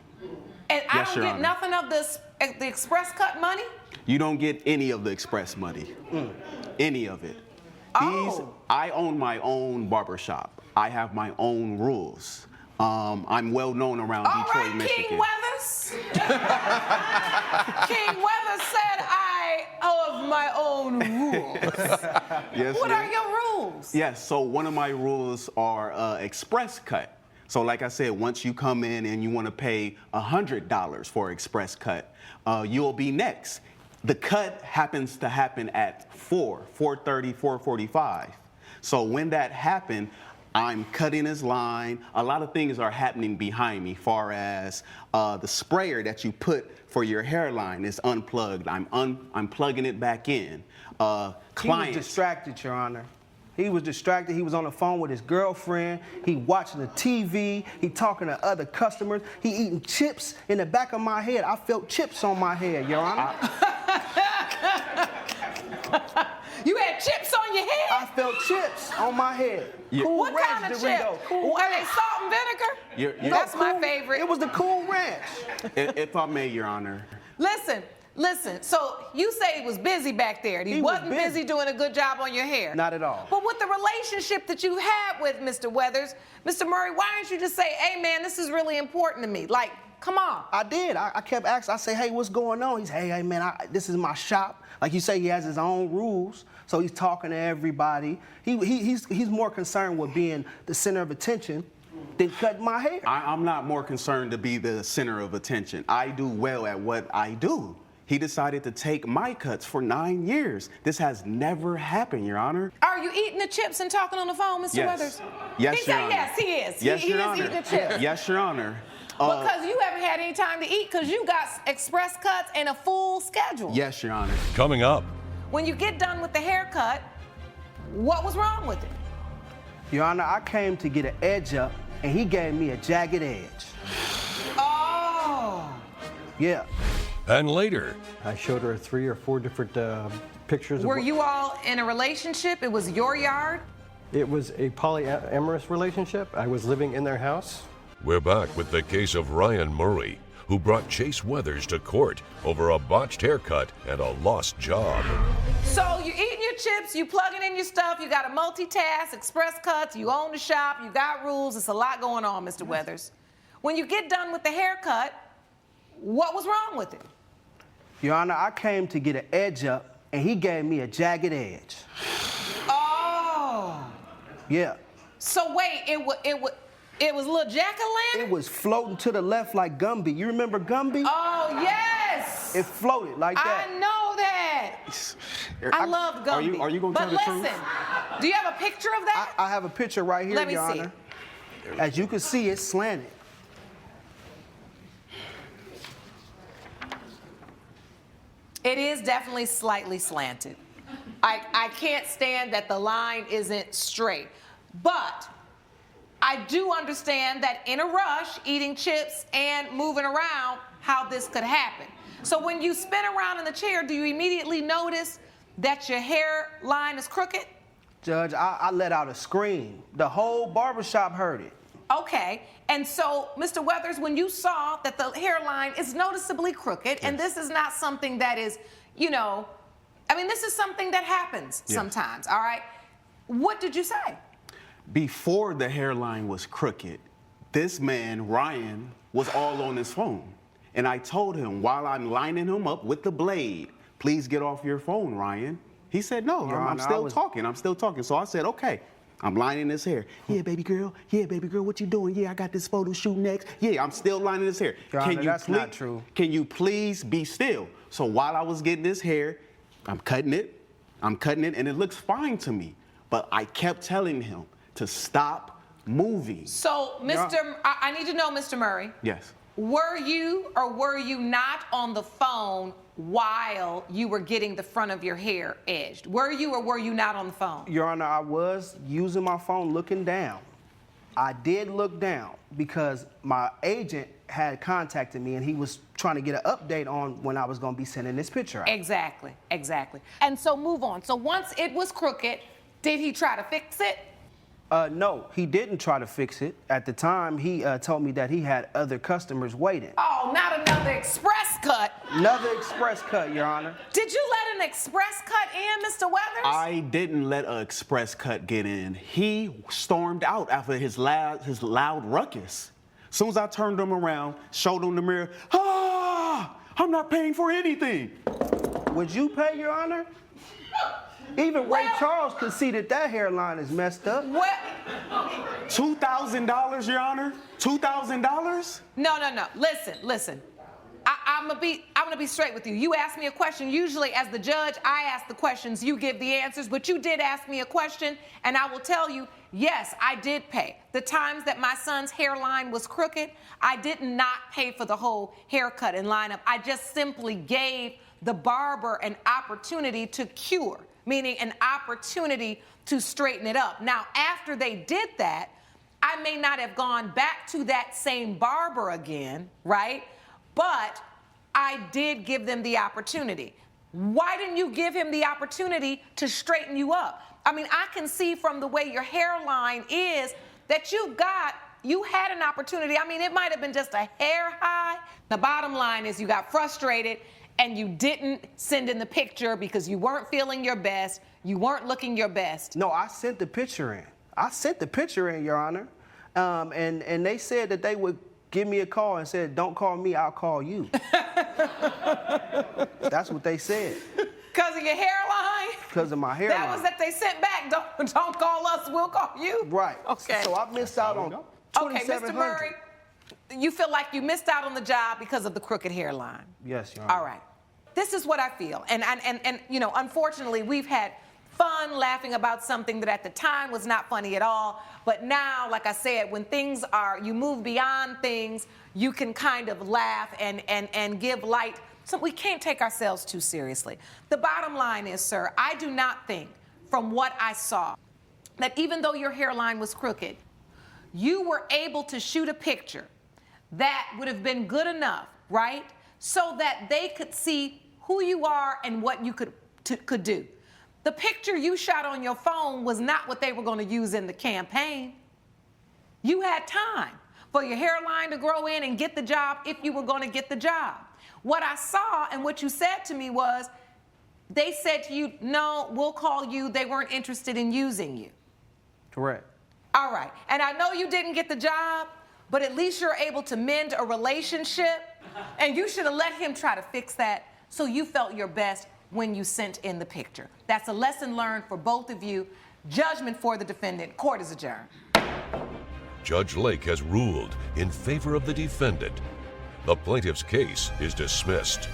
And Yes, I don't Your get Honor. nothing of the express cut money? You don't get any of the express money. Any of it. I own my own barbershop. I have my own rules. I'm well known around Detroit, Michigan. King Weathers. King Weathers said I have my own rules. Yes, What ma'am. are your rules? Yes, so one of my rules are express cut. So like I said, once you come in and you want to pay $100 for express cut, you'll be next. The cut happens to happen at 4:30, 4:45. So when that happened, I'm cutting his line. A lot of things are happening behind me, far as the sprayer that you put for your hairline is unplugged. I'm plugging it back in. He was distracted, Your Honor. He was distracted. He was on the phone with his girlfriend. He watching the TV. He talking to other customers. He eating chips in the back of my head. I felt chips on my head, Your Honor. You had chips on your head? I felt chips on my head. Yeah. Cool What Ranch kind of Dorito. chip? Cool Are they Ranch. salt and vinegar? That's my favorite. It was the Cool Ranch. If I may, Your Honor. Listen. So you say he was busy back there. He wasn't busy doing a good job on your hair. Not at all. But with the relationship that you had with Mr. Weathers, Mr. Murray, why didn't you just say, hey, man, this is really important to me? Like, come on. I did. I kept asking. I say, hey, what's going on? He said, hey, man, this is my shop. Like you say, he has his own rules. So he's talking to everybody. He's more concerned with being the center of attention than cutting my hair. I'm not more concerned to be the center of attention. I do well at what I do. He decided to take my cuts for 9 years. This has never happened, Your Honor. Are you eating the chips and talking on the phone, Mr. Yes. Weathers? Yes, he Your said Honor. yes, he is. Yes, he Your is Honor. eating the chips. Yes, Your Honor. Because you haven't had any time to eat because you got express cuts and a full schedule. Yes, Your Honor. Coming up, When you get done with the haircut, what was wrong with it? Your Honor, I came to get an edge up, and he gave me a jagged edge. Oh. Yeah. and later, I showed her 3 or 4 different pictures. Were you all in a relationship? It was your yard? It was a polyamorous relationship. I was living in their house. we're back with the case of Ryan Murray, who brought Chase Weathers to court over a botched haircut and a lost job. So you're eating your chips, you plugging in your stuff, you got to multitask, express cuts, you own the shop, you got rules. It's a lot going on, Mr. Weathers. When you get done with the haircut, what was wrong with it? Your Honor, I came to get an edge up, and he gave me a jagged edge. Oh. Yeah. So wait, it was little jack-o'-lantern? It was floating to the left like Gumby. You remember Gumby? Oh, yes. It floated like that. I know that. I love Gumby. Are you going to tell the truth? But listen, do you have a picture of that? I have a picture right here, Let me Your see Honor. As you can see, it's slanted. It is definitely slightly slanted. I can't stand that the line isn't straight. But I do understand that in a rush, eating chips and moving around, how this could happen. So when you spin around in the chair, do you immediately notice that your hairline is crooked? Judge, I let out a scream. The whole barbershop heard it. Okay, and so, Mr. Weathers, when you saw that the hairline is noticeably crooked, and this is not something that is, this is something that happens sometimes, all right? What did you say? Before the hairline was crooked, this man, Ryan, was all on his phone. And I told him while I'm lining him up with the blade, please get off your phone, Ryan. He said, no, I'm still talking. So I said, okay. I'm lining his hair. Yeah, baby girl, what you doing? Yeah, I got this photo shoot next. Yeah, I'm still lining his hair. Your Honor, that's not true. Can you please be still? So while I was getting his hair, I'm cutting it, and it looks fine to me. But I kept telling him to stop moving. So, I need to know, Mr. Murray. Yes. Were you or were you not on the phone while you were getting the front of your hair edged? Were you or were you not on the phone? Your Honor, I was using my phone looking down. I did look down because my agent had contacted me and he was trying to get an update on when I was going to be sending this picture out. Exactly. And so move on. So once it was crooked, did he try to fix it? No, he didn't try to fix it. At the time, he told me that he had other customers waiting. Oh, not another express cut. Another express cut, Your Honor. Did you let an express cut in, Mr. Weathers? I didn't let an express cut get in. He stormed out after his loud ruckus. As soon as I turned him around, showed him the mirror, I'm not paying for anything. Would you pay, Your Honor? Even Ray Charles could see that hairline is messed up. What? $2,000, Your Honor? $2,000? No. Listen. I I'm gonna be straight with you. You asked me a question. Usually, as the judge, I ask the questions, you give the answers. But you did ask me a question, and I will tell you, yes, I did pay. The times that my son's hairline was crooked, I did not pay for the whole haircut and lineup. I just simply gave the barber an opportunity to cure, meaning an opportunity to straighten it up. Now, after they did that, I may not have gone back to that same barber again, right? But I did give them the opportunity. Why didn't you give him the opportunity to straighten you up? I mean, I can see from the way your hairline is that you had an opportunity. I mean, it might have been just a hair high. The bottom line is you got frustrated and you didn't send in the picture because you weren't feeling your best. You weren't looking your best. No, I sent the picture in. I sent the picture in, Your Honor. And they said that they would give me a call and said, don't call me, I'll call you. That's what they said. Because of your hairline? Because of my hairline. That was that they sent back. Don't call us, we'll call you. Right. Okay. So I missed out on Okay, Mr. Murray, you feel like you missed out on the job because of the crooked hairline. Yes, Your Honor. All right. This is what I feel. And you know, unfortunately, we've had fun laughing about something that at the time was not funny at all. But now, like I said, when things are, you move beyond things, you can kind of laugh and give light. So we can't take ourselves too seriously. The bottom line is, sir, I do not think, from what I saw, that even though your hairline was crooked, you were able to shoot a picture that would have been good enough, right? So that they could see who you are and what you could do. The picture you shot on your phone was not what they were going to use in the campaign. You had time for your hairline to grow in and get the job if you were going to get the job. What I saw and what you said to me was, they said to you, no, we'll call you. They weren't interested in using you. Correct. All right. And I know you didn't get the job, but at least you're able to mend a relationship. And you should have let him try to fix that so you felt your best when you sent in the picture. That's a lesson learned for both of you. Judgment for the defendant. Court is adjourned. Judge Lake has ruled in favor of the defendant. The plaintiff's case is dismissed.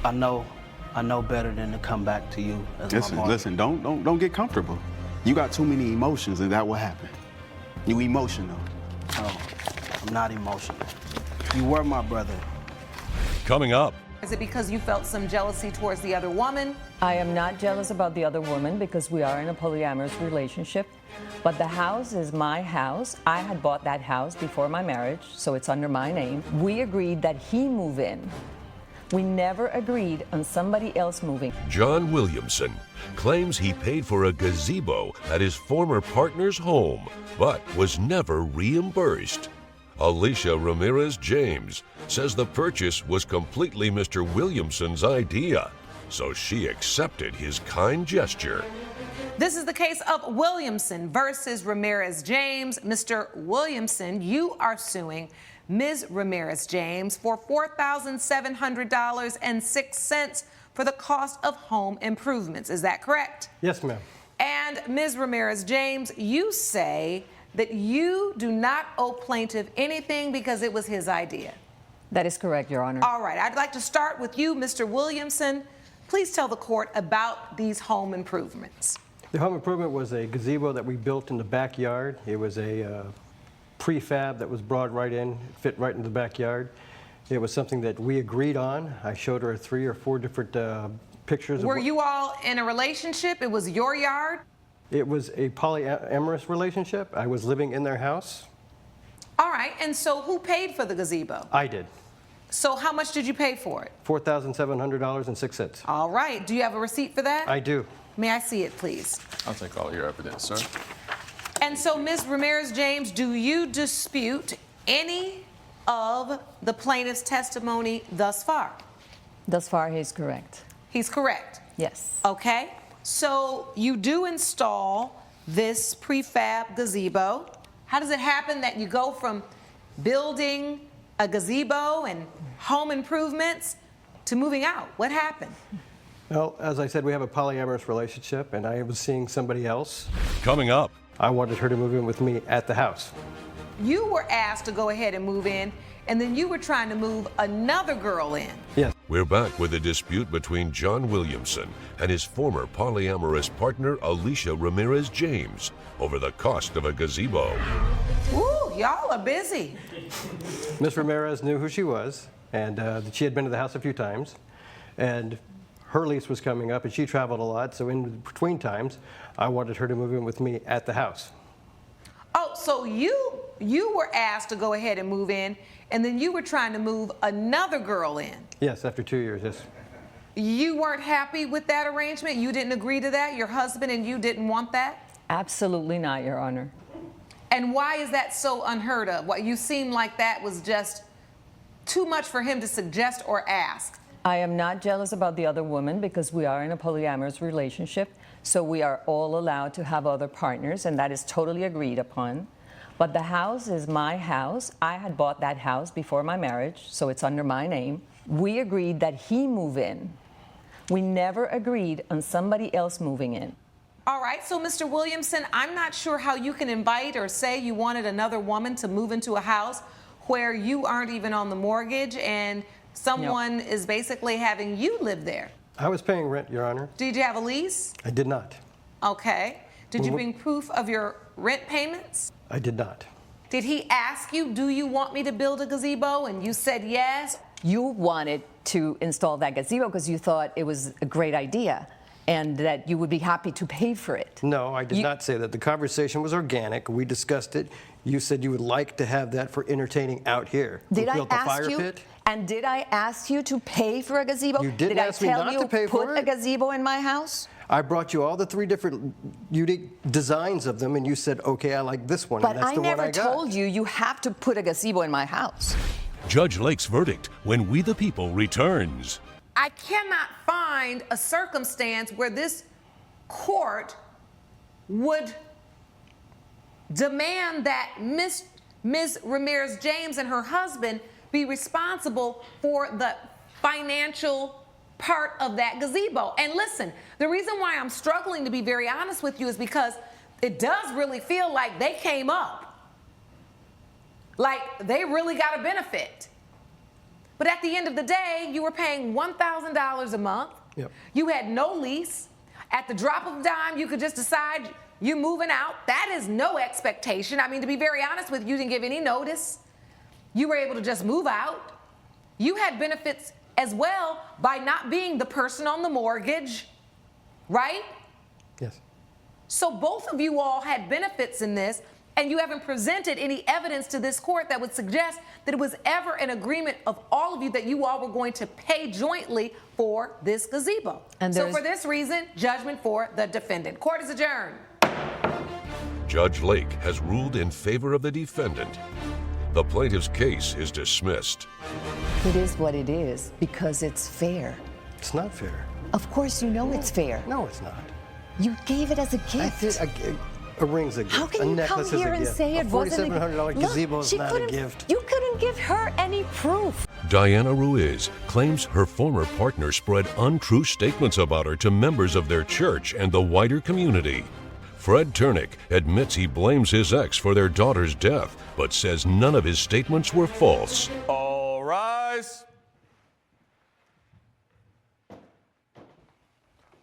I know better than to come back to you as my partner. Listen, don't get comfortable. You got too many emotions and that will happen. You emotional. No, I'm not emotional. You were my brother. Coming up. Is it because you felt some jealousy towards the other woman? I am not jealous about the other woman because we are in a polyamorous relationship. But the house is my house. I had bought that house before my marriage, so it's under my name. We agreed that he move in. We never agreed on somebody else moving. John Williamson claims he paid for a gazebo at his former partner's home, but was never reimbursed. Alicia Ramirez James says the purchase was completely Mr. Williamson's idea, so she accepted his kind gesture. This is the case of Williamson versus Ramirez James. Mr. Williamson, you are suing Ms. Ramirez James for $4,700.06 for the cost of home improvements. Is that correct? Yes, ma'am. And Ms. Ramirez James, you say that you do not owe plaintiff anything because it was his idea. That is correct, Your Honor. All right, I'd like to start with you, Mr. Williamson. Please tell the court about these home improvements. The home improvement was a gazebo that we built in the backyard. It was a prefab that was brought right in, fit right into the backyard. It was something that we agreed on. I showed her 3 or 4 different pictures. Were you all in a relationship? It was your yard? It was a polyamorous relationship. I was living in their house. All right, and so who paid for the gazebo? I did. So how much did you pay for it? $4,700.06. All right, do you have a receipt for that? I do. May I see it, please? I'll take all your evidence, sir. And so, Ms. Ramirez James, do you dispute any of the plaintiff's testimony thus far? Thus far, he's correct. He's correct? Yes. Okay. So you do install this prefab gazebo. How does it happen that you go from building a gazebo and home improvements to moving out? What happened? Well, as I said, we have a polyamorous relationship, and I was seeing somebody else. Coming up. I wanted her to move in with me at the house. You were asked to go ahead and move in and then you were trying to move another girl in. Yes. We're back with a dispute between John Williamson and his former polyamorous partner Alicia Ramirez James over the cost of a gazebo. Ooh, y'all are busy. Miss Ramirez knew who she was, and that she had been to the house a few times, and her lease was coming up, and she traveled a lot, so in between times, I wanted her to move in with me at the house. Oh, so you were asked to go ahead and move in, and then you were trying to move another girl in. Yes, after 2 years, yes. You weren't happy with that arrangement? You didn't agree to that? Your husband and you didn't want that? Absolutely not, Your Honor. And why is that so unheard of? What, you seem like that was just too much for him to suggest or ask. I am not jealous about the other woman because we are in a polyamorous relationship, so we are all allowed to have other partners, and that is totally agreed upon. But the house is my house. I had bought that house before my marriage, so it's under my name. We agreed that he move in. We never agreed on somebody else moving in. All right, so Mr. Williamson, I'm not sure how you can invite or say you wanted another woman to move into a house where you aren't even on the mortgage and someone is basically having you live there. I was paying rent, Your Honor. Did you have a lease? I did not. Okay. Did you bring proof of your rent payments? I did not. Did he ask you, do you want me to build a gazebo? And you said yes? You wanted to install that gazebo because you thought it was a great idea and that you would be happy to pay for it. No, I did not say that. The conversation was organic. We discussed it. You said you would like to have that for entertaining out here. Did we I built a ask fire you? pit. And did I ask you to pay for a gazebo? You didn't ask me not to pay for Did I tell you put a gazebo in my house? I brought you all the 3 different unique designs of them, and you said, okay, I like this one, But and that's I the one I never got. told you you have to put a gazebo in my house. Judge Lake's verdict when We the People returns. I cannot find a circumstance where this court would demand that Ms. Ramirez James and her husband be responsible for the financial part of that gazebo. And listen, the reason why I'm struggling, to be very honest with you, is because it does really feel like they came up. Like they really got a benefit. But at the end of the day, you were paying $1,000 a month. Yep. You had no lease. At the drop of a dime, you could just decide you're moving out. That is no expectation. I mean, to be very honest with you, you didn't give any notice. You were able to just move out. You had benefits as well by not being the person on the mortgage, right? Yes. So both of you all had benefits in this, and you haven't presented any evidence to this court that would suggest that it was ever an agreement of all of you that you all were going to pay jointly for this gazebo. And so for this reason, judgment for the defendant. Court is adjourned. Judge Lake has ruled in favor of the defendant. The plaintiff's case is dismissed. It is what it is because it's fair. It's not fair. Of course you know it's fair. No, it's not. You gave it as a gift. A ring's a gift. How can a you necklace come is here a and gift. say it wasn't a $4,700 gazebo is not a gift. You couldn't give her any proof. Diana Ruiz claims her former partner spread untrue statements about her to members of their church and the wider community. Fred Turnick admits he blames his ex for their daughter's death, but says none of his statements were false. All rise.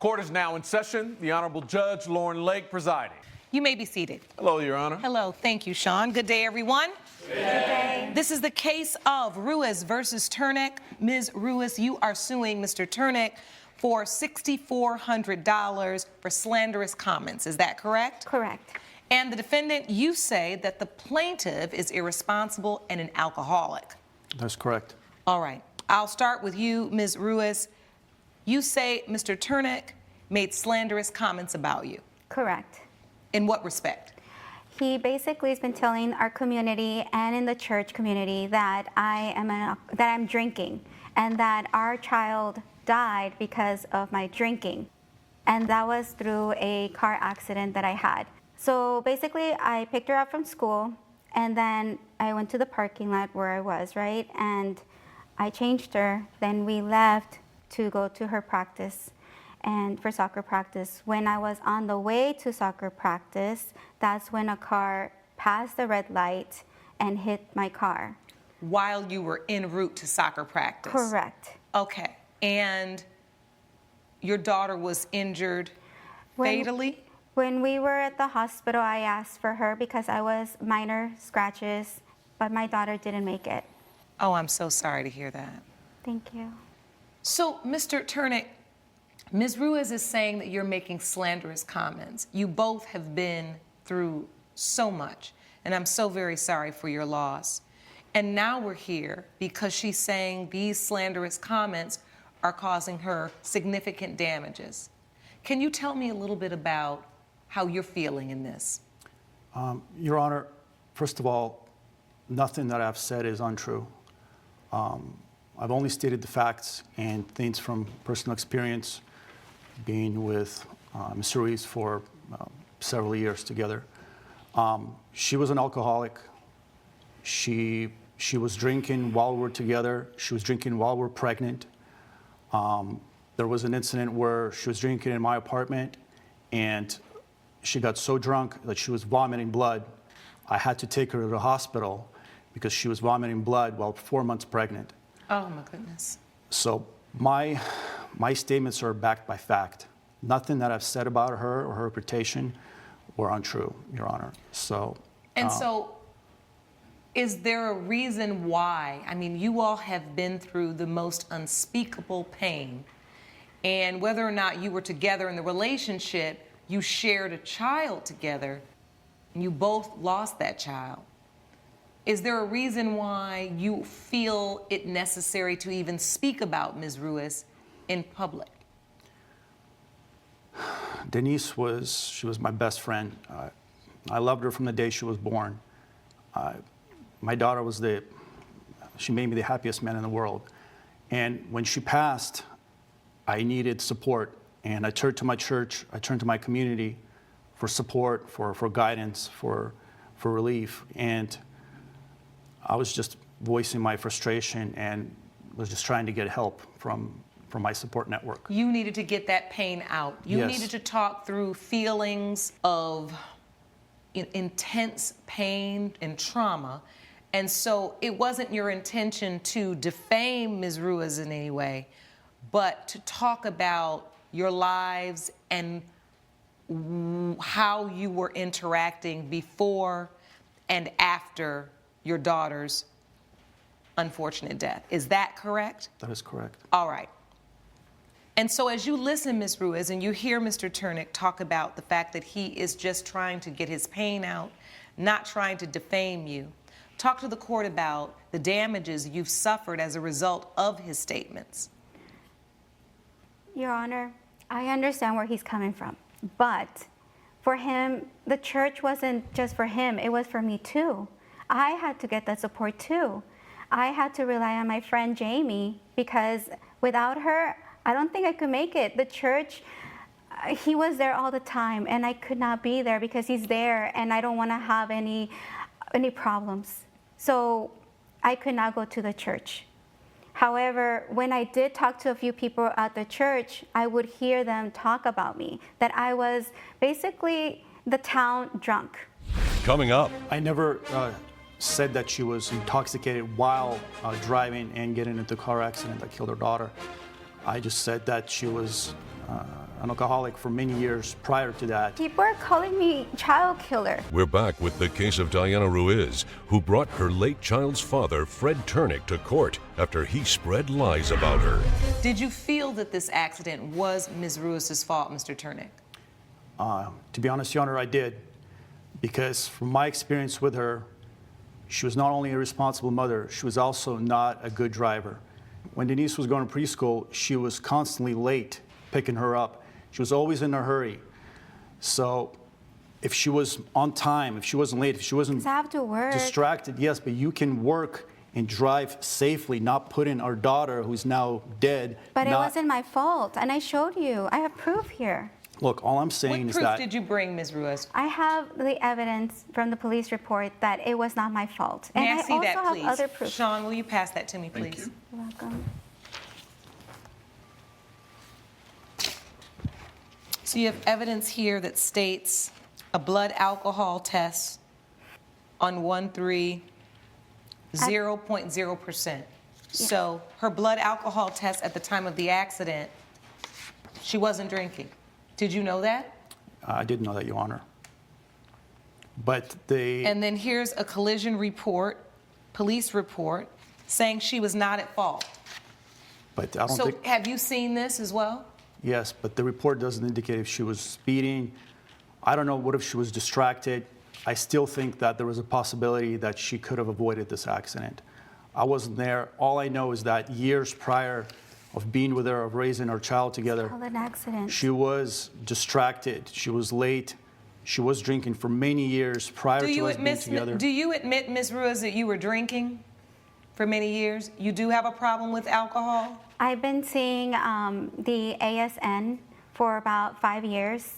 Court is now in session. The Honorable Judge Lauren Lake presiding. You may be seated. Hello, Your Honor. Hello. Thank you, Sean. Good day, everyone. Good day. This is the case of Ruiz versus Turnick. Ms. Ruiz, you are suing Mr. Turnick for $6,400 for slanderous comments. Is that correct? Correct. And the defendant, you say that the plaintiff is irresponsible and an alcoholic. That's correct. All right. I'll start with you, Ms. Ruiz. You say Mr. Turnick made slanderous comments about you. Correct. In what respect? He basically has been telling our community and in the church community that I'm drinking and that our child died because of my drinking. And that was through a car accident that I had. So basically, I picked her up from school, and then I went to the parking lot where I was, right? And I changed her. Then we left to go to her practice and for soccer practice. When I was on the way to soccer practice, that's when a car passed the red light and hit my car. while you were en route to soccer practice? Correct. Okay. And your daughter was injured fatally? When we were at the hospital, I asked for her because I was minor scratches, but my daughter didn't make it. Oh, I'm so sorry to hear that. Thank you. So, Mr. Turnick, Ms. Ruiz is saying that you're making slanderous comments. You both have been through so much, and I'm so very sorry for your loss. And now we're here because she's saying these slanderous comments are causing her significant damages. Can you tell me a little bit about how you're feeling in this? Your Honor, first of all, nothing that I've said is untrue. I've only stated the facts and things from personal experience, being with Ms. Ruiz for several years together. She was an alcoholic. She was drinking while we were together. She was drinking while we were pregnant. There was an incident where she was drinking in my apartment, and she got so drunk that she was vomiting blood. I had to take her to the hospital because she was vomiting blood while 4 months pregnant. Oh, my goodness. So my statements are backed by fact. Nothing that I've said about her or her reputation were untrue, Your Honor. So. So, is there a reason why? I mean, you all have been through the most unspeakable pain, and whether or not you were together in the relationship, you shared a child together, and you both lost that child. Is there a reason why you feel it necessary to even speak about Ms. Ruiz in public? Denise she was my best friend. I loved her from the day she was born. My daughter she made me the happiest man in the world. And when she passed, I needed support. And I turned to my church, I turned to my community for support, for guidance, for relief. And I was just voicing my frustration and was just trying to get help from my support network. You needed to get that pain out. You Yes. needed to talk through feelings of intense pain and trauma. And so it wasn't your intention to defame Ms. Ruiz in any way, but to talk about your lives and how you were interacting before and after your daughter's unfortunate death. Is that correct? That is correct. All right. And so as you listen, Ms. Ruiz, and you hear Mr. Turnick talk about the fact that he is just trying to get his pain out, not trying to defame you, talk to the court about the damages you've suffered as a result of his statements. Your Honor, I understand where he's coming from, but for him, the church wasn't just for him, it was for me too. I had to get that support too. I had to rely on my friend Jamie because without her, I don't think I could make it. The church, he was there all the time and I could not be there because he's there and I don't want to have any problems. So I could not go to the church. However, when I did talk to a few people at the church, I would hear them talk about me, that I was basically the town drunk. Coming up. I never said that she was intoxicated while driving and getting into a car accident that killed her daughter. I just said that she was an alcoholic for many years prior to that. People are calling me child killer. We're back with the case of Diana Ruiz, who brought her late child's father, Fred Turnick, to court after he spread lies about her. Did you feel that this accident was Ms. Ruiz's fault, Mr. Turnick? To be honest, Your Honor, I did. Because from my experience with her, she was not only a responsible mother, she was also not a good driver. When Denise was going to preschool, she was constantly late picking her up. She was always in a hurry. So if she was on time, if she wasn't late, if she wasn't I have to work. distracted, yes, but you can work and drive safely, not putting our daughter, who's now dead. But it wasn't my fault, and I showed you. I have proof here. Look, all I'm saying is that... What proof did you bring, Ms. Ruiz? I have the evidence from the police report that it was not my fault. May And I see also that, have please? other proof. Sean, will you pass that to me, please? Thank you. You're welcome. So you have evidence here that states a blood alcohol test on 1/3 0.0%. So her blood alcohol test at the time of the accident, she wasn't drinking. Did you know that? I didn't know that, Your Honor. But they... And then here's a collision report, police report, saying she was not at fault. But I don't So think... have you seen this as well? Yes, but the report doesn't indicate if she was speeding. I don't know what if she was distracted. I still think that there was a possibility that she could have avoided this accident. I wasn't there. All I know is that years prior of being with her, of raising our child together, An accident. she was distracted. She was late. She was drinking for many years prior to us being together. Do you admit, Ms. Ruiz, that you were drinking for many years? You do have a problem with alcohol? I've been seeing the ASN for about 5 years,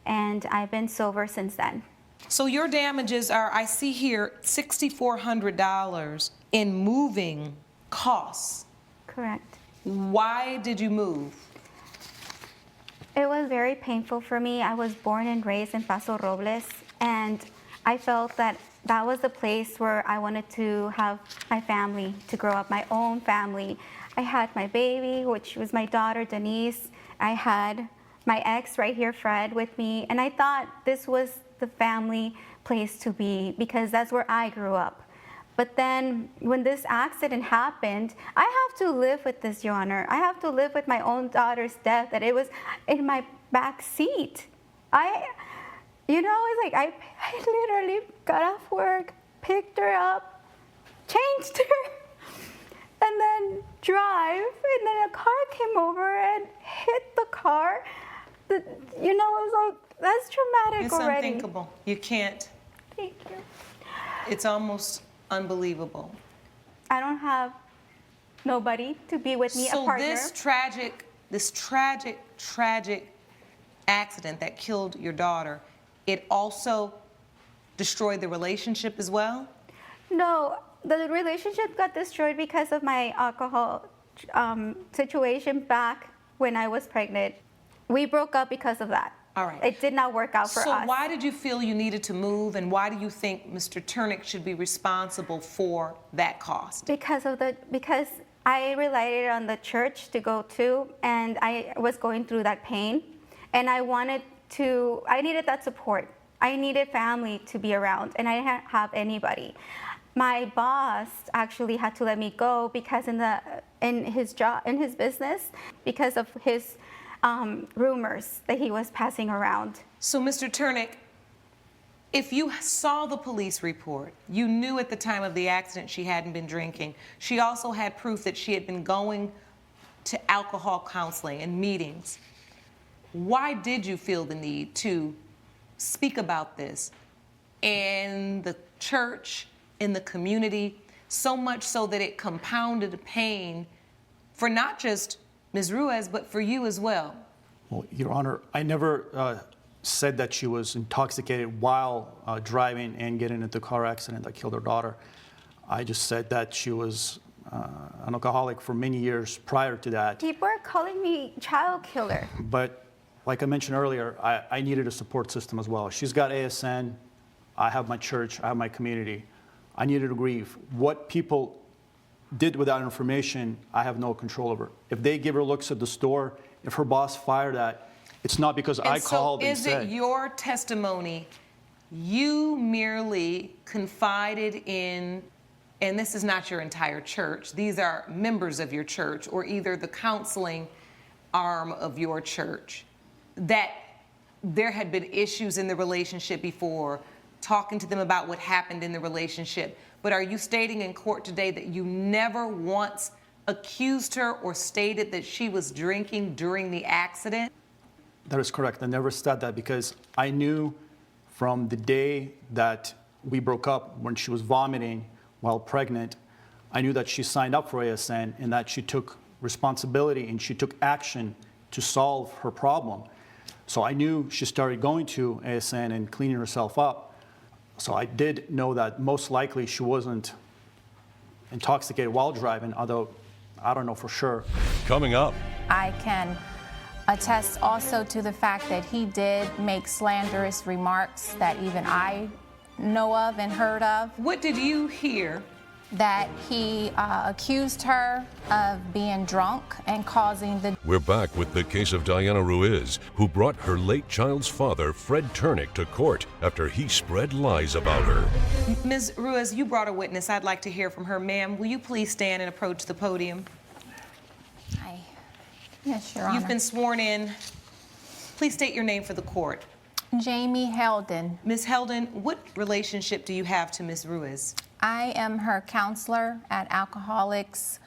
and I've been sober since then. So your damages are, I see here, $6,400 in moving costs. Correct. Why did you move? It was very painful for me. I was born and raised in Paso Robles, and I felt that that was the place where I wanted to have my family, to grow up, my own family. I had my baby, which was my daughter, Denise. I had my ex right here, Fred, with me, and I thought this was the family place to be because that's where I grew up. But then when this accident happened, I have to live with this, Your Honor. I have to live with my own daughter's death, that it was in my back seat. It's like I literally got off work, picked her up, changed her, and then drive, and then a car came over and hit the car. It was like, that's traumatic It's already. unthinkable. You can't. Thank you. It's almost unbelievable. I don't have nobody to be with me, a partner. So this tragic accident that killed your daughter, it also destroyed the relationship as well? No, the relationship got destroyed because of my alcohol situation back when I was pregnant. We broke up because of that. All right. It did not work out for us. So why did you feel you needed to move, and why do you think Mr. Turnick should be responsible for that cost? Because I relied on the church to go to, and I was going through that pain, and I needed that support. I needed family to be around, and I didn't have anybody. My boss actually had to let me go because in his business, because of his rumors that he was passing around. So, Mr. Turnick, if you saw the police report, you knew at the time of the accident she hadn't been drinking. She also had proof that she had been going to alcohol counseling and meetings. Why did you feel the need to speak about this in the church, in the community, so much so that it compounded pain for not just Ms. Ruiz, but for you as well? Well, Your Honor, I never said that she was intoxicated while driving and getting into a car accident that killed her daughter. I just said that she was an alcoholic for many years prior to that. People are calling me child killer. But like I mentioned earlier, I needed a support system as well. She's got ASN, I have my church, I have my community. I needed to grieve. What people did with that information, I have no control over. If they give her looks at the store, if her boss fired that, it's not because I called and said. So is it your testimony, you merely confided in, and this is not your entire church, these are members of your church or either the counseling arm of your church, that there had been issues in the relationship before, talking to them about what happened in the relationship. But are you stating in court today that you never once accused her or stated that she was drinking during the accident? That is correct. I never said that because I knew from the day that we broke up, when she was vomiting while pregnant, I knew that she signed up for ASN and that she took responsibility and she took action to solve her problem. So I knew she started going to ASN and cleaning herself up. So I did know that most likely she wasn't intoxicated while driving, although I don't know for sure. Coming up. I can attest also to the fact that he did make slanderous remarks that even I know of and heard of. What did you hear that he accused her of being drunk and causing the... We're back with the case of Diana Ruiz, who brought her late child's father, Fred Turnick, to court after he spread lies about her. Ms. Ruiz, you brought a witness. I'd like to hear from her. Ma'am, will you please stand and approach the podium? Hi. Yes, Your Honor. You've been sworn in. Please state your name for the court. Jamie Heldon. Ms. Heldon, what relationship do you have to Ms. Ruiz? I am her counselor at Alcoholics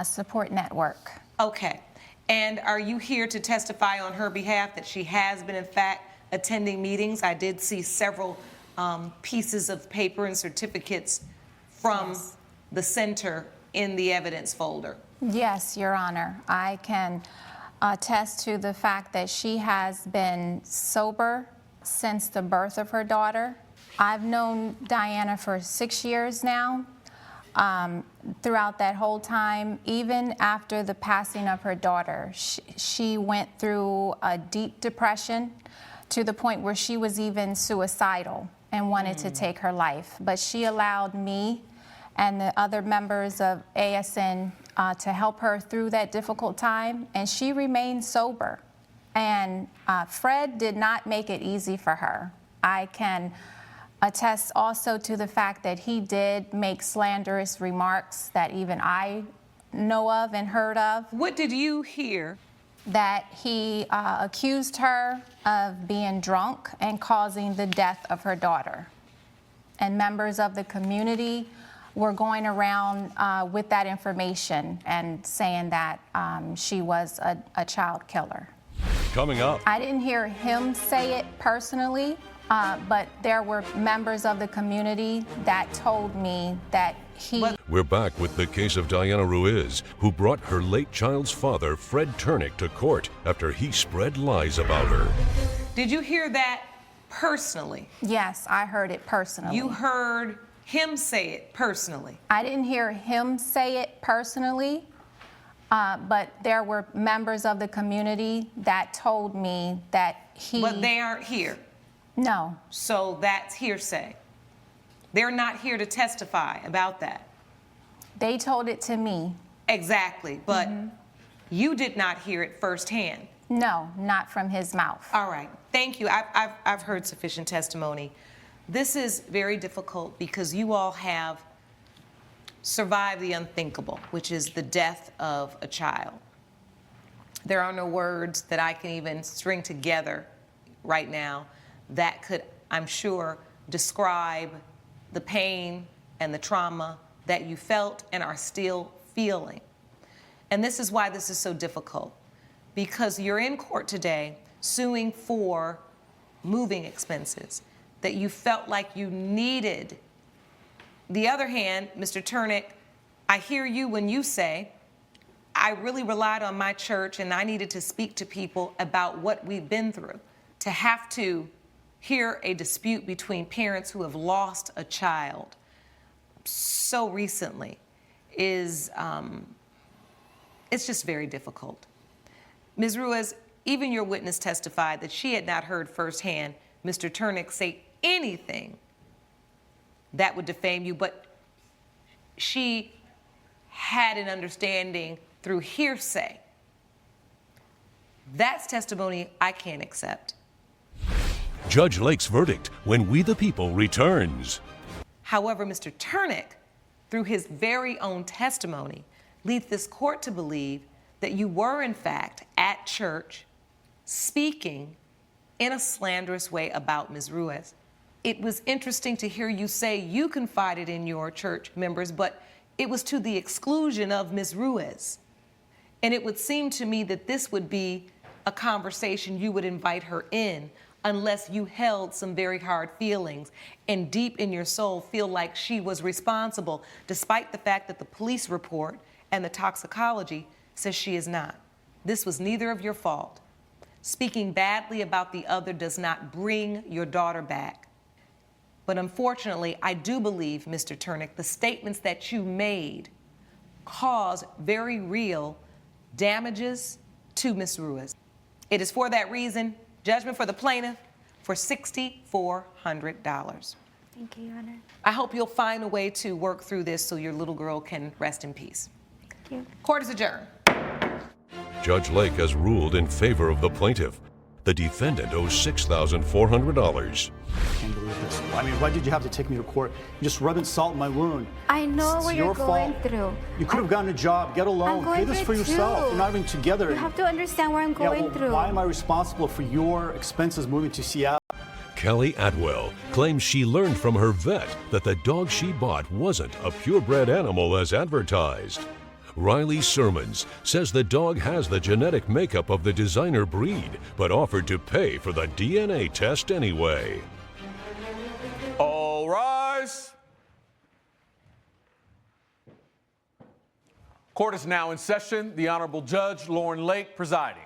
Support Network. Okay. And are you here to testify on her behalf that she has been, in fact, attending meetings? I did see several pieces of paper and certificates from the center in the evidence folder. Yes, Your Honor. I can attest to the fact that she has been sober since the birth of her daughter. I've known Diana for 6 years now. Throughout that whole time, even after the passing of her daughter, she went through a deep depression to the point where she was even suicidal and wanted to take her life. But she allowed me and the other members of ASN to help her through that difficult time, and she remained sober. And Fred did not make it easy for her. I can attest also to the fact that he did make slanderous remarks that even I know of and heard of. What did you hear? That he accused her of being drunk and causing the death of her daughter. And members of the community were going around with that information and saying that she was a child killer. Coming up. I didn't hear him say it personally, but there were members of the community that told me that he... We're back with the case of Diana Ruiz, who brought her late child's father, Fred Turnick, to court after he spread lies about her. Did you hear that personally? Yes, I heard it personally. You heard him say it personally? I didn't hear him say it personally, but there were members of the community that told me that he... But they aren't here? No. So that's hearsay? They're not here to testify about that? They told it to me. Exactly, but you did not hear it firsthand? No, not from his mouth. All right, thank you. I've heard sufficient testimony. This is very difficult because you all have survived the unthinkable, which is the death of a child. There are no words that I can even string together right now that could, I'm sure, describe the pain and the trauma that you felt and are still feeling. And this is why this is so difficult, because you're in court today suing for moving expenses that you felt like you needed. The other hand, Mr. Turnick, I hear you when you say, I really relied on my church and I needed to speak to people about what we've been through. To have to hear a dispute between parents who have lost a child so recently is, it's just very difficult. Ms. Ruiz, even your witness testified that she had not heard firsthand Mr. Turnick say anything that would defame you, but she had an understanding through hearsay. That's testimony I can't accept. Judge Lake's verdict when We the People returns. However, Mr. Turnick, through his very own testimony, leads this court to believe that you were, in fact, at church speaking in a slanderous way about Ms. Ruiz. It was interesting to hear you say you confided in your church members, but it was to the exclusion of Ms. Ruiz. And it would seem to me that this would be a conversation you would invite her in unless you held some very hard feelings and deep in your soul feel like she was responsible, despite the fact that the police report and the toxicology says she is not. This was neither of your fault. Speaking badly about the other does not bring your daughter back. But unfortunately, I do believe, Mr. Turnick, the statements that you made cause very real damages to Ms. Ruiz. It is for that reason, judgment for the plaintiff for $6,400. Thank you, Your Honor. I hope you'll find a way to work through this so your little girl can rest in peace. Thank you. Court is adjourned. Judge Lake has ruled in favor of the plaintiff. The defendant owes $6,400. I can't believe this. I mean, why did you have to take me to court? You're just rubbing salt in my wound. I know It's what your you're going fault. through. You could have gotten a job, get a loan, going pay this for through it yourself. too. We're not even together. You have to understand what I'm Yeah, going well, through. why am I responsible for your expenses moving to Seattle? Kelly Atwell claims she learned from her vet that the dog she bought wasn't a purebred animal as advertised. Riley Sermons says the dog has the genetic makeup of the designer breed, but offered to pay for the DNA test anyway. All rise. Court is now in session. The Honorable Judge Lauren Lake presiding.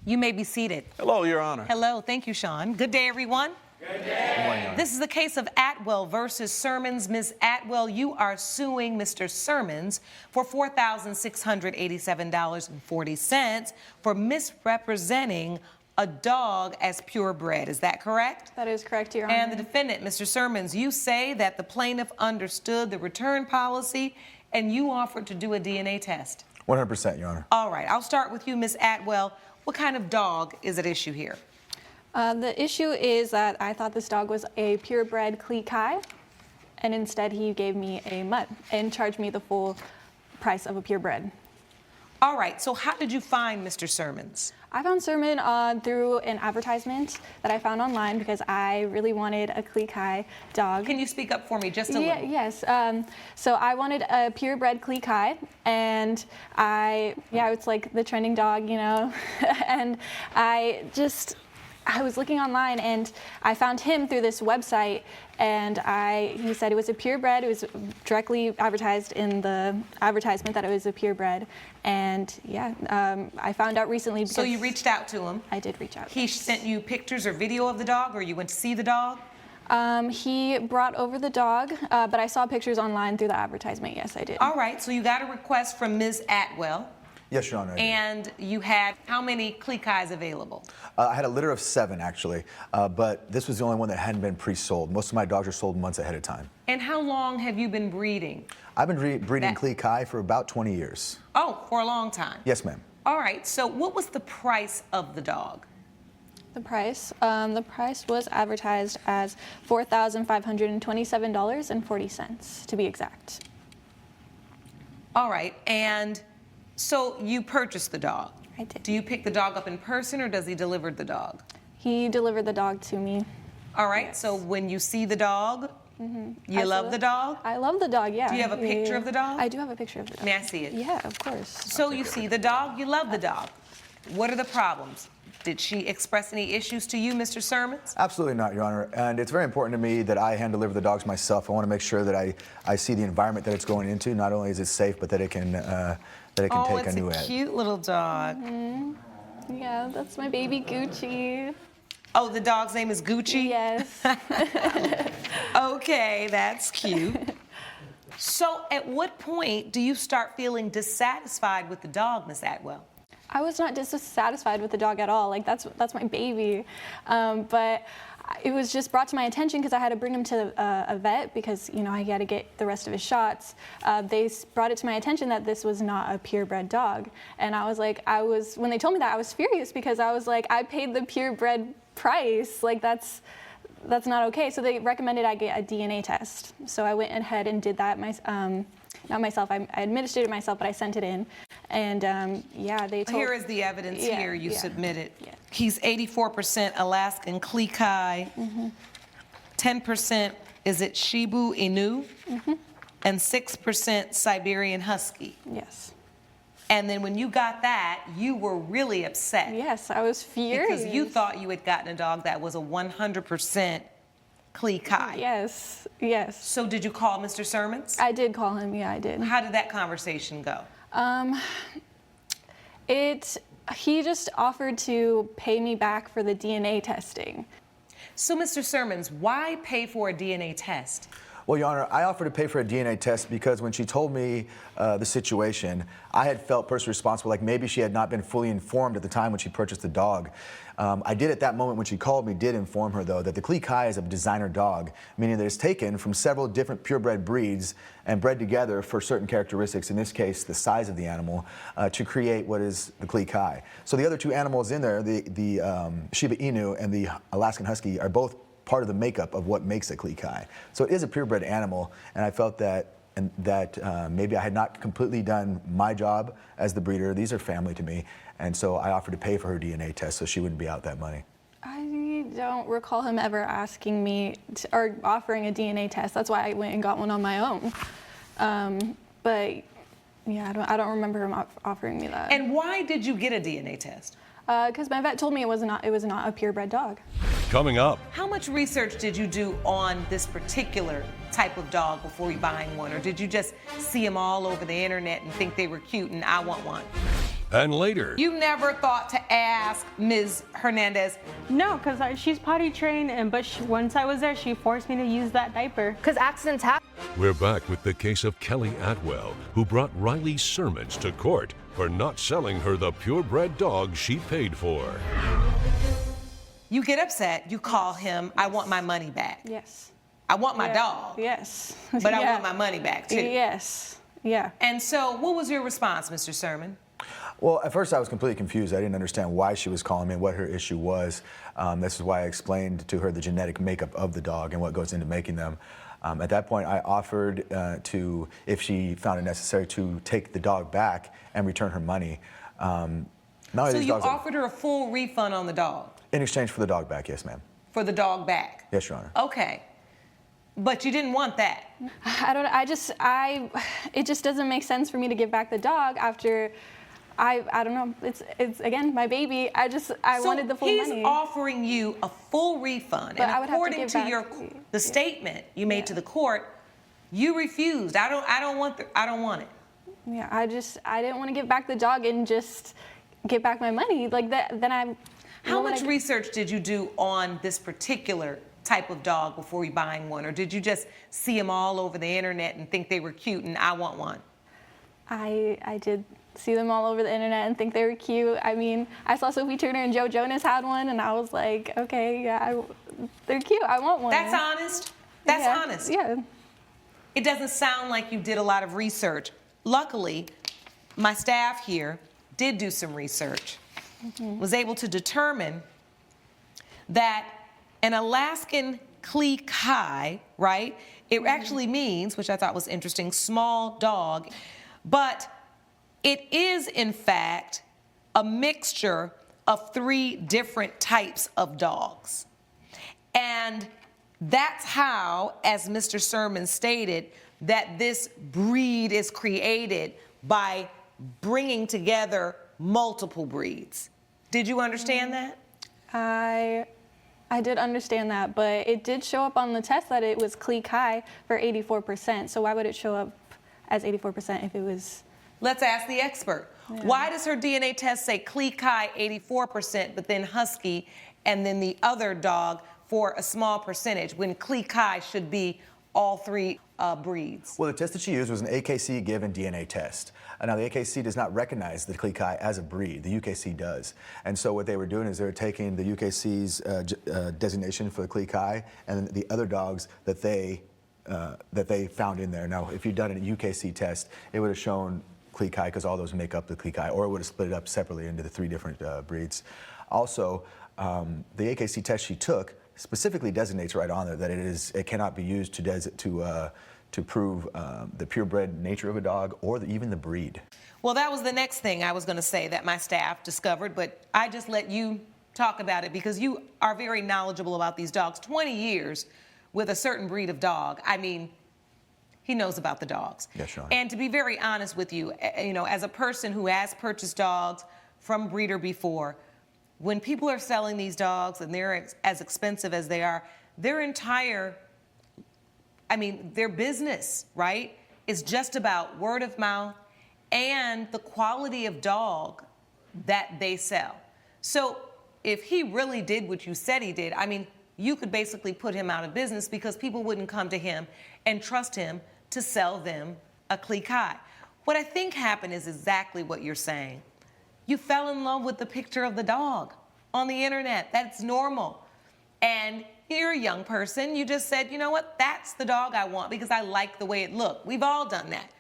You may be seated. Hello, Your Honor. Hello, thank you, Sean. Good day, everyone. Good day. This is the case of Atwell versus Sermons. Ms. Atwell, you are suing Mr. Sermons for $4,687.40 for misrepresenting a dog as purebred. Is that correct? That is correct, Your Honor. And the defendant, Mr. Sermons, you say that the plaintiff understood the return policy and you offered to do a DNA test. 100%, Your Honor. All right, I'll start with you, Ms. Atwell. What kind of dog is at issue here? The issue is that I thought this dog was a purebred Klee Kai, and instead he gave me a mutt and charged me the full price of a purebred. All right, so how did you find Mr. Sermons? I found Sermon through an advertisement that I found online because I really wanted a Klee Kai dog. Can you speak up for me just a little? Yes. So I wanted a purebred Klee Kai, and it's like the trending dog, you know, and I was looking online and I found him through this website, and he said it was a purebred. It was directly advertised in the advertisement that it was a purebred, and I found out recently. So you reached out to him? I did reach out. He sent you pictures or video of the dog, or you went to see the dog? He brought over the dog, but I saw pictures online through the advertisement. Yes, I did. All right, so you got a request from Ms. Atwell. Yes, Your Honor. And you had how many Klee Kais available? I had a litter of 7, actually, but this was the only one that hadn't been pre-sold. Most of my dogs are sold months ahead of time. And how long have you been breeding? I've been breeding Klee Kai for about 20 years. Oh, for a long time. Yes, ma'am. All right, so what was the price of the dog? The price was advertised as $4,527.40 to be exact. All right, and so you purchased the dog? I did. Do you pick the dog up in person or does he deliver the dog? He delivered the dog to me. All right, so when you see the dog, you love the dog? I love the dog, yeah. Do you have a picture of the dog? I do have a picture of the dog. May I see it? Yeah, of course. So you see the dog, you love the dog. What are the problems? Did she express any issues to you, Mr. Sermons? Absolutely not, Your Honor. And it's very important to me that I hand deliver the dogs myself. I want to make sure that I see the environment that it's going into. Not only is it safe, but that it can take a new Oh, it's a cute little dog. Yeah, that's my baby Gucci. Oh, the dog's name is Gucci? Yes. Okay, that's cute. So at what point do you start feeling dissatisfied with the dog, Miss Atwell? I was not dissatisfied with the dog at all. Like, that's my baby. But it was just brought to my attention because I had to bring him to a vet because, you know, I had to get the rest of his shots. They brought it to my attention that this was not a purebred dog. And I was like, when they told me that, I was furious because I was like, I paid the purebred price. Like, that's not okay. So they recommended I get a DNA test. So I went ahead and did that. Not myself, I administered it myself, but I sent it in. And they told... Here is the evidence here you submitted. Yeah. He's 84% Alaskan Klee Kai, 10% is it Shibu Inu, and 6% Siberian Husky. Yes. And then when you got that, you were really upset. Yes, I was furious. Because you thought you had gotten a dog that was a 100% Klee Kai. Yes. So did you call Mr. Sermons? I did call him, yeah, I did. How did that conversation go? He just offered to pay me back for the DNA testing. So, Mr. Sermons, why pay for a DNA test? Well, Your Honor, I offered to pay for a DNA test because when she told me the situation, I had felt personally responsible, like maybe she had not been fully informed at the time when she purchased the dog. I did at that moment when she called me, did inform her though that the Klee Kai is a designer dog, meaning that it's taken from several different purebred breeds and bred together for certain characteristics, in this case the size of the animal, to create what is the Klee Kai. So the other two animals in there, the Shiba Inu and the Alaskan Husky, are both part of the makeup of what makes a Klee Kai. So it is a purebred animal, and I felt that maybe I had not completely done my job as the breeder. These are family to me, and so I offered to pay for her DNA test so she wouldn't be out that money. I don't recall him ever asking me or offering a DNA test. That's why I went and got one on my own. But yeah, I don't remember him offering me that. And why did you get a DNA test? Because my vet told me it was not a purebred dog. Coming up. How much research did you do on this particular type of dog before you buying one? Or did you just see them all over the internet and think they were cute and I want one? And later. You never thought to ask Ms. Hernandez? No, because she's potty trained, but once I was there, she forced me to use that diaper. Because accidents happen. We're back with the case of Kelly Atwell, who brought Riley Sermons to court for not selling her the purebred dog she paid for. You get upset, you call him, I want my money back. Yes. I want my dog. Yes. But I want my money back too. Yes. Yeah. And so what was your response, Mr. Sermon? Well, at first I was completely confused. I didn't understand why she was calling me and what her issue was. This is why I explained to her the genetic makeup of the dog and what goes into making them. At that point, I offered to, if she found it necessary, to take the dog back and return her money. So you offered her a full refund on the dog? In exchange for the dog back, yes, ma'am. For the dog back? Yes, Your Honor. Okay. But you didn't want that? It just doesn't make sense for me to give back the dog after, I don't know, it's again, my baby. I wanted the full money. He's offering you a full refund, But and I would have to according give to back the statement you made to the court, you refused. I don't want it. Yeah, I didn't want to give back the dog and just get back my money like that. Then How much research did you do on this particular type of dog before you buying one, or did you just see them all over the internet and think they were cute and I want one? I did see them all over the internet and think they were cute. I mean, I saw Sophie Turner and Joe Jonas had one, and I was like, okay, yeah, they're cute. I want one. That's honest. That's honest. Yeah. It doesn't sound like you did a lot of research. Luckily, my staff here did do some research, was able to determine that an Alaskan Klee Kai, right? It actually means, which I thought was interesting, small dog, but it is in fact a mixture of 3 different types of dogs. And that's how, as Mr. Sermon stated, that this breed is created by bringing together multiple breeds. Did you understand that? I did understand that, but it did show up on the test that it was Klee Kai for 84%. So why would it show up as 84% if it was? Let's ask the expert. Yeah. Why does her DNA test say Klee Kai 84%, but then Husky, and then the other dog for a small percentage, when Klee Kai should be all 3 breeds? Well, the test that she used was an AKC given DNA test. Now, the AKC does not recognize the Klee Kai as a breed. The UKC does. And so what they were doing is they were taking the UKC's designation for the Klee Kai and the other dogs that they found in there. Now, if you'd done a UKC test, it would have shown Klee Kai because all those make up the Klee Kai, or it would have split it up separately into the 3 different breeds. Also, the AKC test she took specifically designates right on there that it cannot be used to prove the purebred nature of a dog or even the breed. Well, that was the next thing I was going to say that my staff discovered, but I just let you talk about it because you are very knowledgeable about these dogs. 20 years with a certain breed of dog. I mean, he knows about the dogs. Yes, Sean. And to be very honest with you, as a person who has purchased dogs from breeder before, when people are selling these dogs and they're as expensive as they are, their business, right, is just about word of mouth and the quality of dog that they sell. So if he really did what you said he did, you could basically put him out of business because people wouldn't come to him and trust him to sell them a cliquot. What I think happened is exactly what you're saying. You fell in love with the picture of the dog on the internet. That's normal. And you're a young person. You just said, you know what? That's the dog I want because I like the way it looked. We've all done that.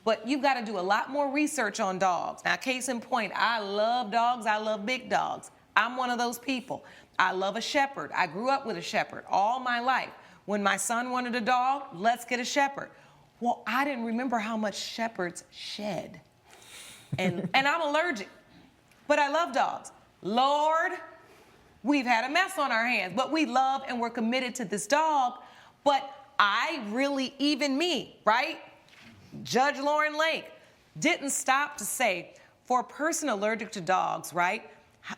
But you've got to do a lot more research on dogs. Now, case in point, I love dogs. I love big dogs. I'm one of those people. I love a shepherd. I grew up with a shepherd all my life. When my son wanted a dog, let's get a shepherd. Well, I didn't remember how much shepherds shed. And I'm allergic, but I love dogs. Lord, we've had a mess on our hands, but we love and we're committed to this dog. But I really, even me, right? Judge Lauren Lake didn't stop to say, for a person allergic to dogs, right?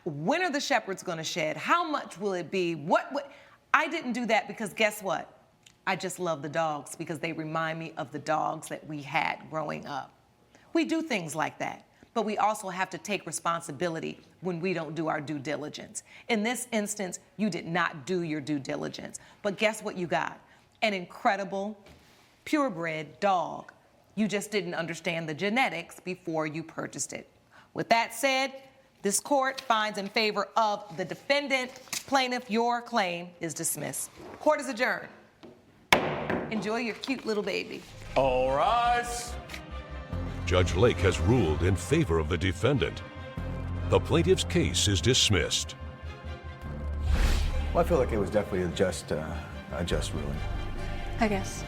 When are the shepherds going to shed? How much will it be? What? I didn't do that because guess what? I just love the dogs because they remind me of the dogs that we had growing up. We do things like that, but we also have to take responsibility when we don't do our due diligence. In this instance, you did not do your due diligence. But guess what you got? An incredible, purebred dog. You just didn't understand the genetics before you purchased it. With that said, this court finds in favor of the defendant. Plaintiff, your claim is dismissed. Court is adjourned. Enjoy your cute little baby. All rise. Judge Lake has ruled in favor of the defendant. The plaintiff's case is dismissed. Well, I feel like it was definitely a just ruling. I guess.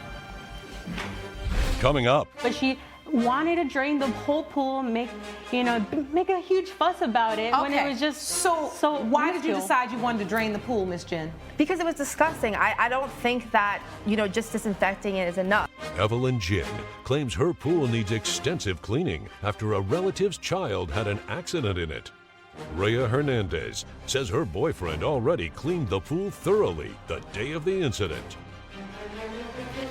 Coming up, But she wanted to drain the whole pool, make a huge fuss about it when it was just so why did you minuscule. decide you wanted to drain the pool, Miss Jen? Because it was disgusting. I don't think that, just disinfecting it is enough. Evelyn Jin claims her pool needs extensive cleaning after a relative's child had an accident in it. Rhea Hernandez says her boyfriend already cleaned the pool thoroughly the day of the incident.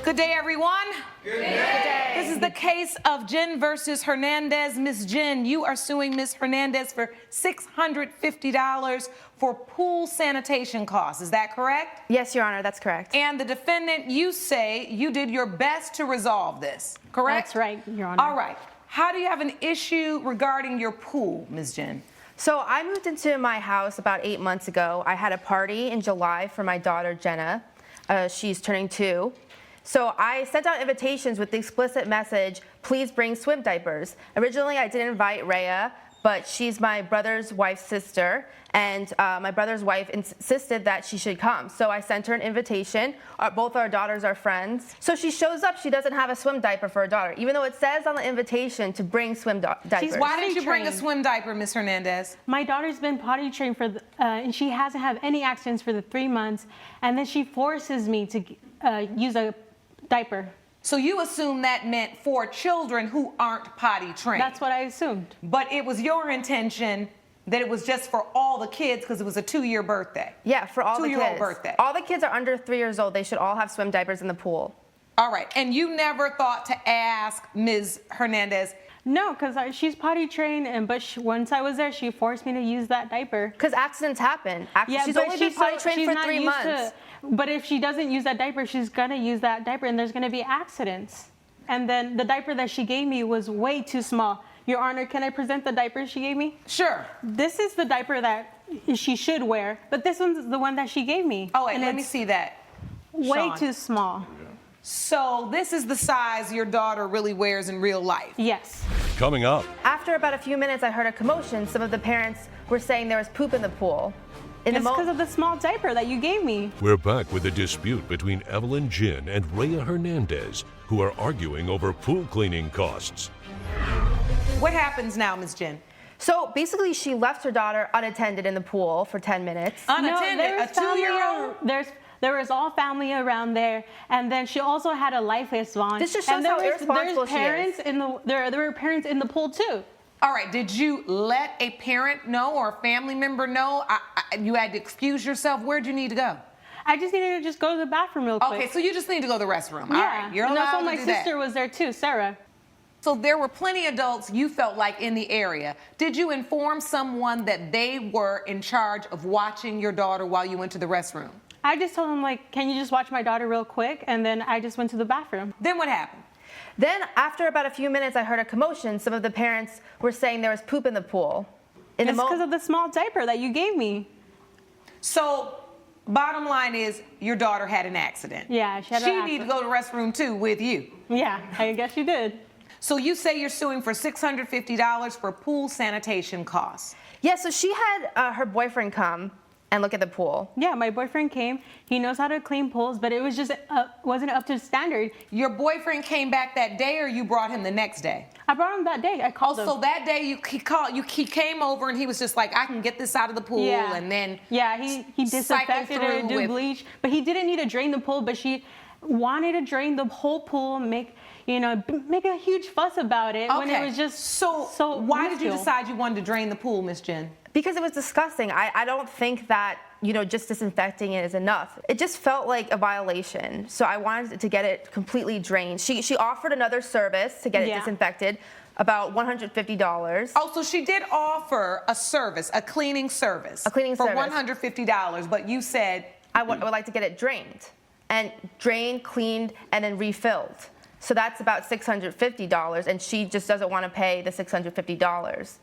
Good day, everyone. Good day. This is the case of Jen versus Hernandez. Miss Jen, you are suing Miss Hernandez for $650 for pool sanitation costs. Is that correct? Yes, Your Honor, that's correct. And the defendant, you say you did your best to resolve this, correct? That's right, Your Honor. All right. How do you have an issue regarding your pool, Ms. Jen? So I moved into my house about 8 months ago. I had a party in July for my daughter, Jenna. She's turning 2. So I sent out invitations with the explicit message, please bring swim diapers. Originally, I didn't invite Rhea, but she's my brother's wife's sister, and my brother's wife insisted that she should come. So I sent her an invitation. Both our daughters are friends. So she shows up, she doesn't have a swim diaper for her daughter, even though it says on the invitation to bring swim diapers. Why didn't you bring a swim diaper, Ms. Hernandez? My daughter's been potty trained and she hasn't had any accidents for the 3 months, and then she forces me to use a diaper. So you assume that meant for children who aren't potty trained? That's what I assumed. But it was your intention that it was just for all the kids because it was a 2-year birthday? Yeah, for all the kids. 2-year-old birthday. All the kids are under 3 years old. They should all have swim diapers in the pool. All right, and you never thought to ask Ms. Hernandez? No, because she's potty trained, but once I was there, she forced me to use that diaper. Because accidents happen. She's but only been potty trained for not 3 used months. But if she doesn't use that diaper, she's gonna use that diaper, and there's gonna be accidents. And then the diaper that she gave me was way too small. Your Honor, can I present the diaper she gave me? Sure. This is the diaper that she should wear, but this one's the one that she gave me. Oh, wait, and let me see that. Way Sean. too small. So this is the size your daughter really wears in real life? Yes. Coming up, After about a few minutes, I heard a commotion. Some of the parents were saying there was poop in the pool. It's because of the small diaper that you gave me. we're back with a dispute between Evelyn Jin and Rhea Hernandez, who are arguing over pool cleaning costs. What happens now, Ms. Jen? So basically, she left her daughter unattended in the pool for 10 minutes. Unattended? A 2-year-old? There was all family around there, and then she also had a life vest on. This just shows how irresponsible she is. There were parents in the pool too. All right, did you let a parent know or a family member know you had to excuse yourself? Where'd you need to go? I just needed to just go to the bathroom real quick. Okay, so you just need to go to the restroom. Yeah. All right, you're and allowed also to my do that. sister was there too, Sarah. So there were plenty of adults you felt like in the area. Did you inform someone that they were in charge of watching your daughter while you went to the restroom? I just told him, like, can you just watch my daughter real quick? And then I just went to the bathroom. Then what happened? Then after about a few minutes, I heard a commotion. Some of the parents were saying there was poop in the pool. It's because of the small diaper that you gave me. So, bottom line is, your daughter had an accident. Yeah, she had an accident. She needed to go to the restroom too with you. Yeah, I guess you did. So you say you're suing for $650 for pool sanitation costs. Yeah, so she had her boyfriend come and look at the pool. Yeah, my boyfriend came. He knows how to clean pools, but it was just wasn't up to standard. Your boyfriend came back that day, or you brought him the next day? I brought him that day. I called him. So that day he came over and he was just like, I can get this out of the pool, yeah. And then he disinfected it, do bleach, but he didn't need to drain the pool. But she wanted to drain the whole pool, make a huge fuss about it when it was just so why did you decide you wanted to drain the pool, Miss Jen? Because it was disgusting. I don't think that, just disinfecting it is enough. It just felt like a violation. So I wanted to get it completely drained. She offered another service to get it disinfected, about $150. Oh, so she did offer a service, a cleaning service. A cleaning service. For $150, but you said... I would like to get it drained. And drained, cleaned, and then refilled. So that's about $650, and she just doesn't want to pay the $650.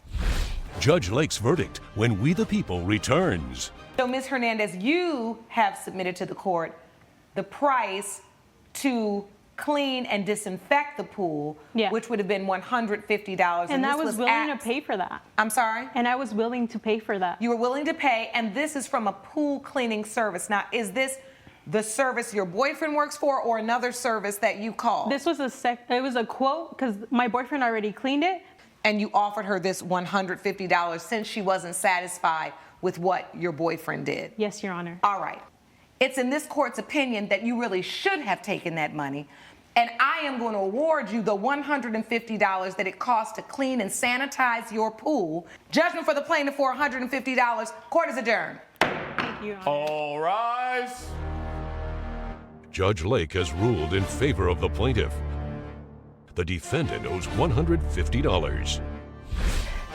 Judge Lake's verdict when We the People returns. So, Ms. Hernandez, you have submitted to the court the price to clean and disinfect the pool, which would have been $150. And I was willing to pay for that. I'm sorry? And I was willing to pay for that. You were willing to pay, and this is from a pool cleaning service. Now, is this the service your boyfriend works for, or another service that you called? This was it was a quote because my boyfriend already cleaned it. And you offered her this $150 since she wasn't satisfied with what your boyfriend did? Yes, Your Honor. All right. It's in this court's opinion that you really should have taken that money, and I am going to award you the $150 that it costs to clean and sanitize your pool. Judgment for the plaintiff for $150. Court is adjourned. Thank you, Your Honor. All rise. Judge Lake has ruled in favor of the plaintiff. The defendant owes $150.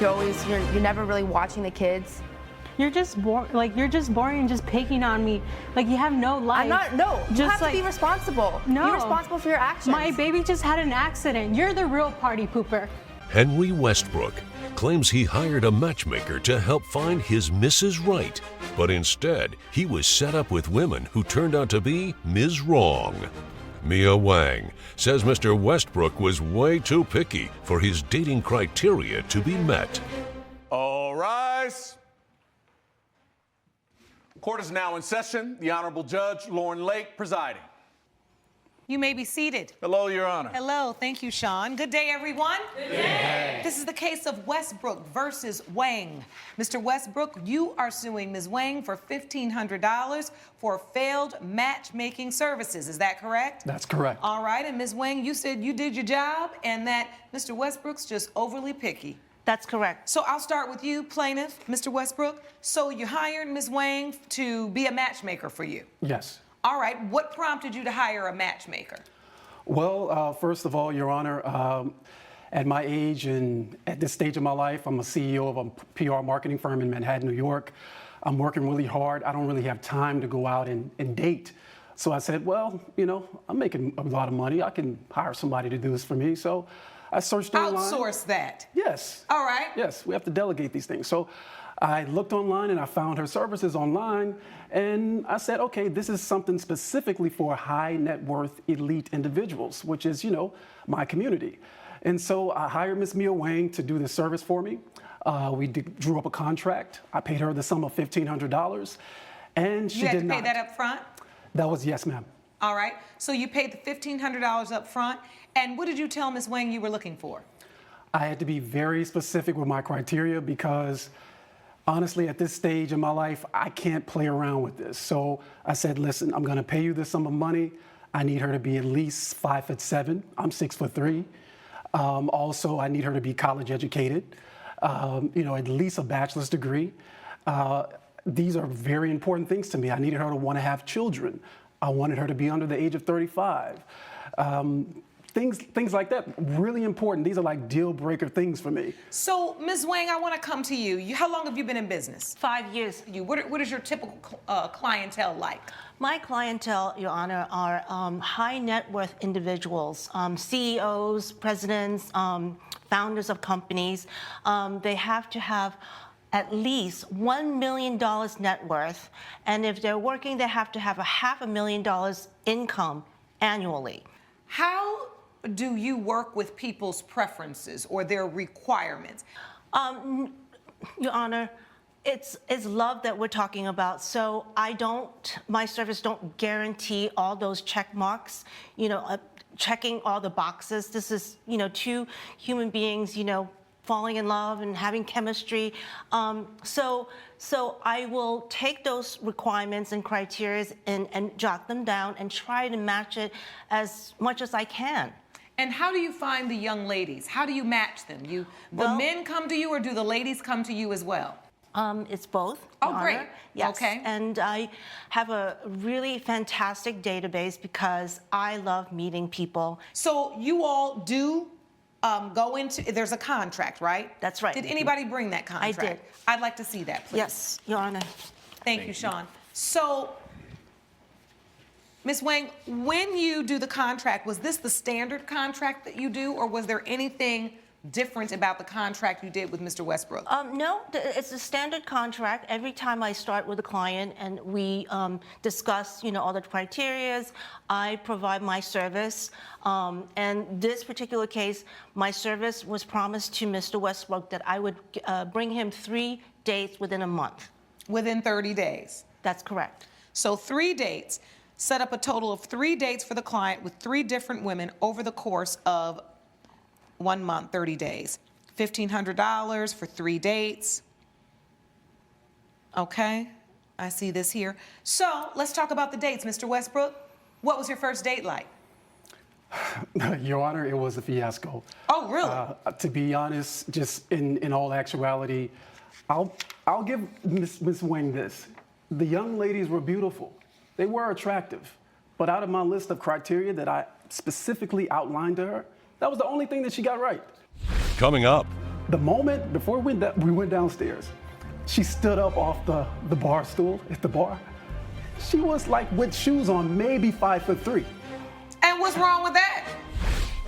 You're never really watching the kids. You're just boring. You're just boring and just picking on me. Like you have no life. I'm not. No. You have to be responsible. No. You're responsible for your actions. My baby just had an accident. You're the real party pooper. Henry Westbrook claims he hired a matchmaker to help find his Mrs. Right, but instead he was set up with women who turned out to be Ms. Wrong. Mia Wang says Mr. Westbrook was way too picky for his dating criteria to be met. All rise. Court is now in session. The Honorable Judge Lauren Lake presiding. You may be seated. Hello, Your Honor. Hello. Thank you, Sean. Good day, everyone. Good day. This is the case of Westbrook versus Wang. Mr. Westbrook, you are suing Ms. Wang for $1,500 for failed matchmaking services. Is that correct? That's correct. All right. And Ms. Wang, you said you did your job and that Mr. Westbrook's just overly picky. That's correct. So I'll start with you, plaintiff, Mr. Westbrook. So you hired Ms. Wang to be a matchmaker for you? Yes. All right. What prompted you to hire a matchmaker? Well, first of all, Your Honor, at my age and at this stage of my life, I'm a CEO of a PR marketing firm in Manhattan, New York. I'm working really hard. I don't really have time to go out and date. So I said, well, I'm making a lot of money. I can hire somebody to do this for me. So I searched online. Outsource that. Yes. All right. Yes, we have to delegate these things. So I looked online and I found her services online, and I said, okay, this is something specifically for high net worth elite individuals, which is, my community. And so I hired Miss Mia Wang to do this service for me. We drew up a contract. I paid her the sum of $1,500, and she did not. You had to pay that up front? That was, yes, ma'am. All right. So you paid the $1,500 up front, and what did you tell Ms. Wang you were looking for? I had to be very specific with my criteria because honestly, at this stage in my life, I can't play around with this. So I said, listen, I'm going to pay you this sum of money. I need her to be at least 5'7". I'm 6'3". Also, I need her to be college educated, at least a bachelor's degree. These are very important things to me. I needed her to want to have children. I wanted her to be under the age of 35. things like that, really important. These are like deal breaker things for me. So, Ms. Wang, I want to come to you. How long have you been in business? 5 years. What is your typical clientele like? My clientele, Your Honor, are high net worth individuals, CEOs, presidents, founders of companies. They have to have at least $1 million net worth, and if they're working, they have to have a $500,000 income annually. How do you work with people's preferences or their requirements? Your Honor, it's love that we're talking about. So my service don't guarantee all those check marks, checking all the boxes. This is, two human beings, falling in love and having chemistry. So I will take those requirements and criteria and jot them down and try to match it as much as I can. And how do you find the young ladies? How do you match them? The men come to you, or do the ladies come to you as well? It's both. Oh, great. Yes. Okay. And I have a really fantastic database because I love meeting people. So you all do go into, there's a contract, right? That's right. Did anybody bring that contract? I did. I'd like to see that, please. Yes, Your Honor. Thank you, Sean. So, Ms. Wang, when you do the contract, was this the standard contract that you do, or was there anything different about the contract you did with Mr. Westbrook? No, it's a standard contract. Every time I start with a client and we discuss, all the criterias, I provide my service. And this particular case, my service was promised to Mr. Westbrook that I would bring him 3 dates within a month. Within 30 days? That's correct. So 3 dates. Set up a total of 3 dates for the client with 3 different women over the course of 1 month, 30 days. $1,500 for 3 dates. Okay, I see this here. So let's talk about the dates, Mr. Westbrook. What was your first date like? Your Honor, it was a fiasco. Oh, really? To be honest, just in all actuality, I'll give Ms. Wang this. The young ladies were beautiful. They were attractive. But out of my list of criteria that I specifically outlined to her, that was the only thing that she got right. Coming up. The moment before we went downstairs, she stood up off the bar stool at the bar. She was like with shoes on, maybe 5'3". And what's wrong with that?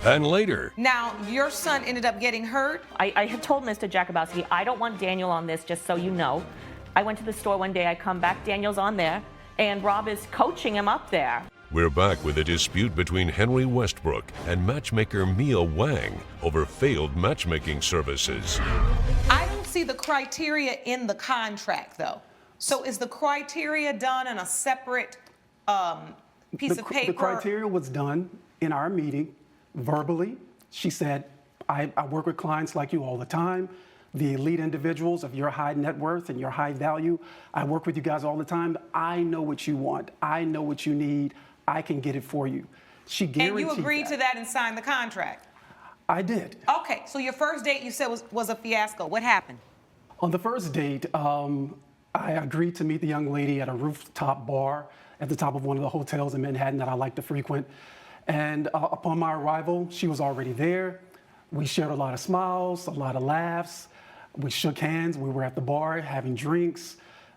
And later. Now, your son ended up getting hurt. I had told Mr. Jakubowski, I don't want Daniel on this, just so you know. I went to the store one day, I come back, Daniel's on there, and Rob is coaching him up there. We're back with a dispute between Henry Westbrook and matchmaker Mia Wang over failed matchmaking services. I don't see the criteria in the contract, though. So is the criteria done in a separate piece of paper? The criteria was done in our meeting, verbally. She said, I work with clients like you all the time. The elite individuals of your high net worth and your high value, I work with you guys all the time. I know what you want. I know what you need. I can get it for you. She guaranteed And you agreed to that and signed the contract? I did. Okay, so your first date you said was a fiasco. What happened? On the first date, I agreed to meet the young lady at a rooftop bar at the top of one of the hotels in Manhattan that I like to frequent. And upon my arrival, she was already there. We shared a lot of smiles, a lot of laughs. We shook hands. We were at the bar having drinks.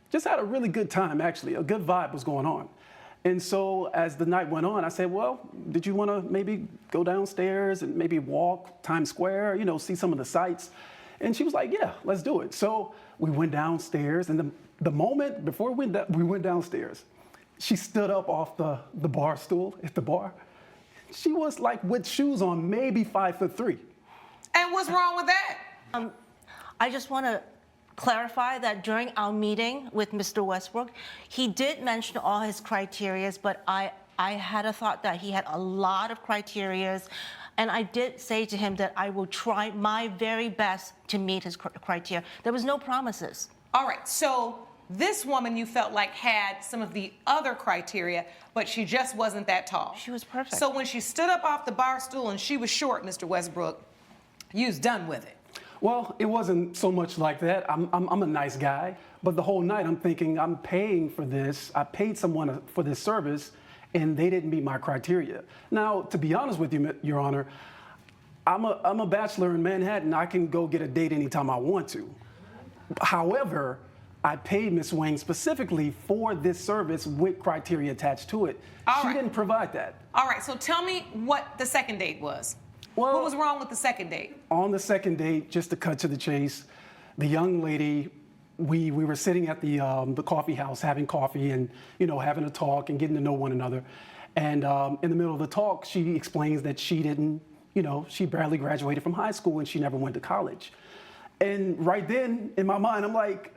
Just had a really good time, actually. A good vibe was going on. And so as the night went on, I said, well, did you want to maybe go downstairs and maybe walk Times Square, see some of the sights? And she was like, yeah, let's do it. So we went downstairs, and the moment before we went downstairs, she stood up off the bar stool at the bar. She was like with shoes on, maybe 5'3". And what's wrong with that? I just want to clarify that during our meeting with Mr. Westbrook, he did mention all his criterias, but I had a thought that he had a lot of criterias, and I did say to him that I will try my very best to meet his criteria. There was no promises. All right, so this woman you felt like had some of the other criteria, but she just wasn't that tall. She was perfect. So when she stood up off the bar stool and she was short, Mr. Westbrook, you was done with it. Well, it wasn't so much like that. I'm a nice guy, but the whole night I'm thinking I'm paying for this. I paid someone for this service, and they didn't meet my criteria. Now, to be honest with you, Your Honor, I'm a bachelor in Manhattan. I can go get a date anytime I want to. However, I paid Ms. Wang specifically for this service with criteria attached to it. She didn't provide that. All right, so tell me what the second date was. What was wrong with the second date? On the second date, just to cut to the chase, the young lady, we were sitting at the coffee house having coffee and, having a talk and getting to know one another. And in the middle of the talk, she explains that she didn't, she barely graduated from high school and she never went to college. And right then, in my mind, I'm like,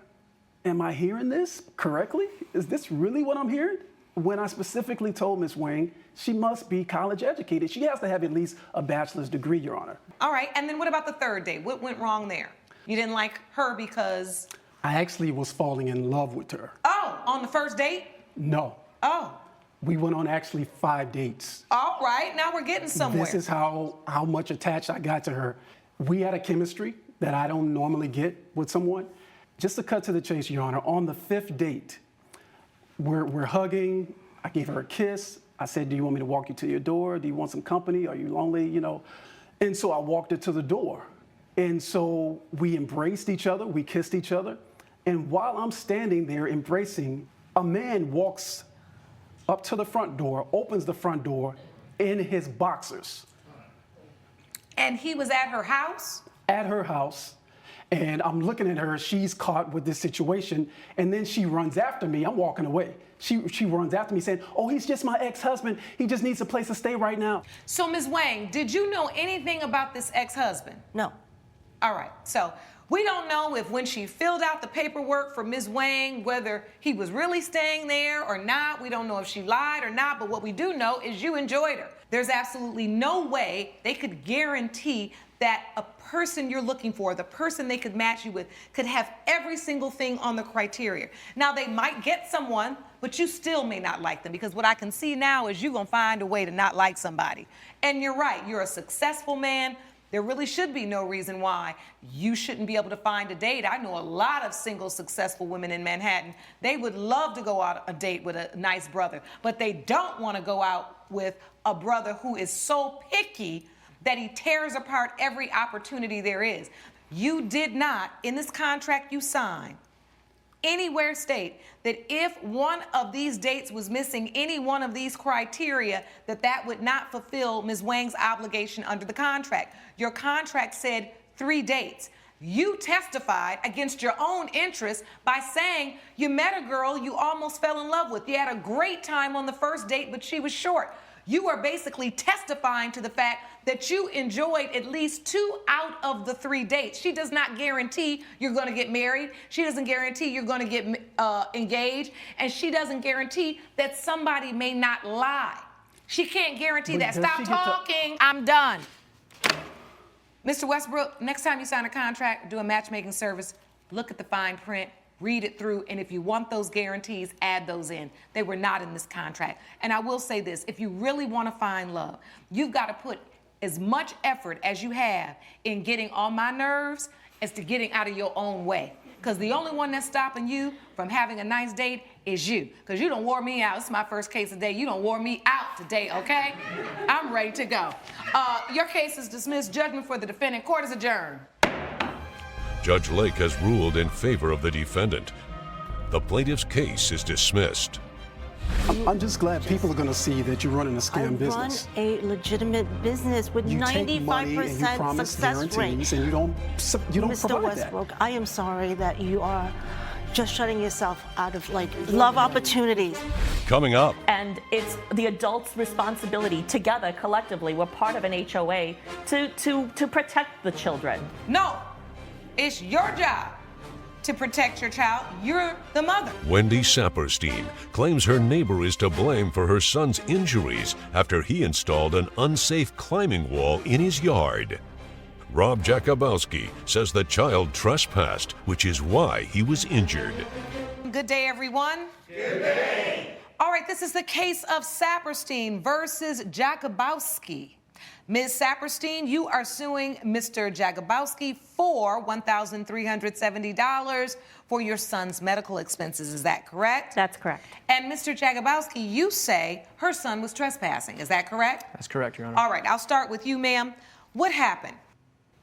am I hearing this correctly? Is this really what I'm hearing? When I specifically told Ms. Wang she must be college educated. She has to have at least a bachelor's degree, Your Honor. All right, and then what about the third date? What went wrong there? You didn't like her because... I actually was falling in love with her. Oh, on the first date? No. Oh. We went on actually 5 dates. All right, now we're getting somewhere. This is how much attached I got to her. We had a chemistry that I don't normally get with someone. Just to cut to the chase, Your Honor, on the 5th date, we're hugging. I gave her a kiss. I said, do you want me to walk you to your door? Do you want some company? Are you lonely? And so I walked her to the door. And so we embraced each other. We kissed each other. And while I'm standing there embracing, a man walks up to the front door, opens the front door in his boxers. And he was at her house? At her house. And I'm looking at her, she's caught with this situation, and then she runs after me. I'm walking away. She runs after me saying, oh, he's just my ex-husband. He just needs a place to stay right now. So, Ms. Wang, did you know anything about this ex-husband? No. All right, so we don't know if when she filled out the paperwork for Ms. Wang, whether he was really staying there or not. We don't know if she lied or not, but what we do know is you enjoyed her. There's absolutely no way they could guarantee that a person you're looking for, the person they could match you with, could have every single thing on the criteria. Now, they might get someone, but you still may not like them, because what I can see now is you're gonna find a way to not like somebody. And you're right, you're a successful man. There really should be no reason why you shouldn't be able to find a date. I know a lot of single, successful women in Manhattan. They would love to go out on a date with a nice brother, but they don't want to go out with a brother who is so picky that he tears apart every opportunity there is. You did not, in this contract you signed, anywhere state that if one of these dates was missing any one of these criteria, that would not fulfill Ms. Wang's obligation under the contract. Your contract said 3 dates. You testified against your own interest by saying you met a girl you almost fell in love with. You had a great time on the first date, but she was short. You are basically testifying to the fact that you enjoyed at least 2 out of the 3 dates. She does not guarantee you're going to get married. She doesn't guarantee you're going to get engaged. And she doesn't guarantee that somebody may not lie. She can't guarantee that. Stop talking. I'm done. Mr. Westbrook, next time you sign a contract, do a matchmaking service, look at the fine print, read it through, and if you want those guarantees, add those in. They were not in this contract. And I will say this, if you really want to find love, you've got to put as much effort as you have in getting on my nerves as to getting out of your own way. Because the only one that's stopping you from having a nice date is you. Because you done wore me out. This is my first case today. You done wore me out today, okay? I'm ready to go. Your case is dismissed. Judgment for the defendant. Court is adjourned. Judge Lake has ruled in favor of the defendant. The plaintiff's case is dismissed. I'm just glad people are going to see that you're running a scam business. I run a legitimate business with 95% success rate. And you don't Mr. provide Westbrook, that. I am sorry that you are just shutting yourself out of love opportunities. Coming up. And it's the adult's responsibility together, collectively, we're part of an HOA, to protect the children. No, it's your job to protect your child. You're the mother. Wendy Saperstein claims her neighbor is to blame for her son's injuries after he installed an unsafe climbing wall in his yard. Rob Jakubowski says the child trespassed, which is why he was injured. Good day, everyone. Good day. All right, this is the case of Saperstein versus Jakubowski. Ms. Saperstein, you are suing Mr. Jagabowski for $1,370 for your son's medical expenses. Is that correct? That's correct. And Mr. Jagabowski, you say her son was trespassing. Is that correct? That's correct, Your Honor. All right, I'll start with you, ma'am. What happened?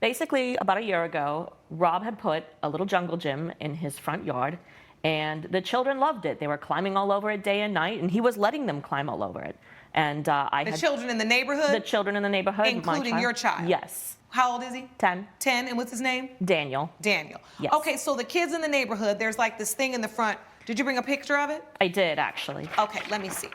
Basically, about a year ago, Rob had put a little jungle gym in his front yard, and the children loved it. They were climbing all over it day and night, and he was letting them climb all over it. And The children in the neighborhood? The children in the neighborhood. Including your child? Yes. How old is he? 10. 10, and what's his name? Daniel. Daniel. Yes. Okay, so the kids in the neighborhood, there's like this thing in the front. Did you bring a picture of it? I did, actually. Okay, let me see.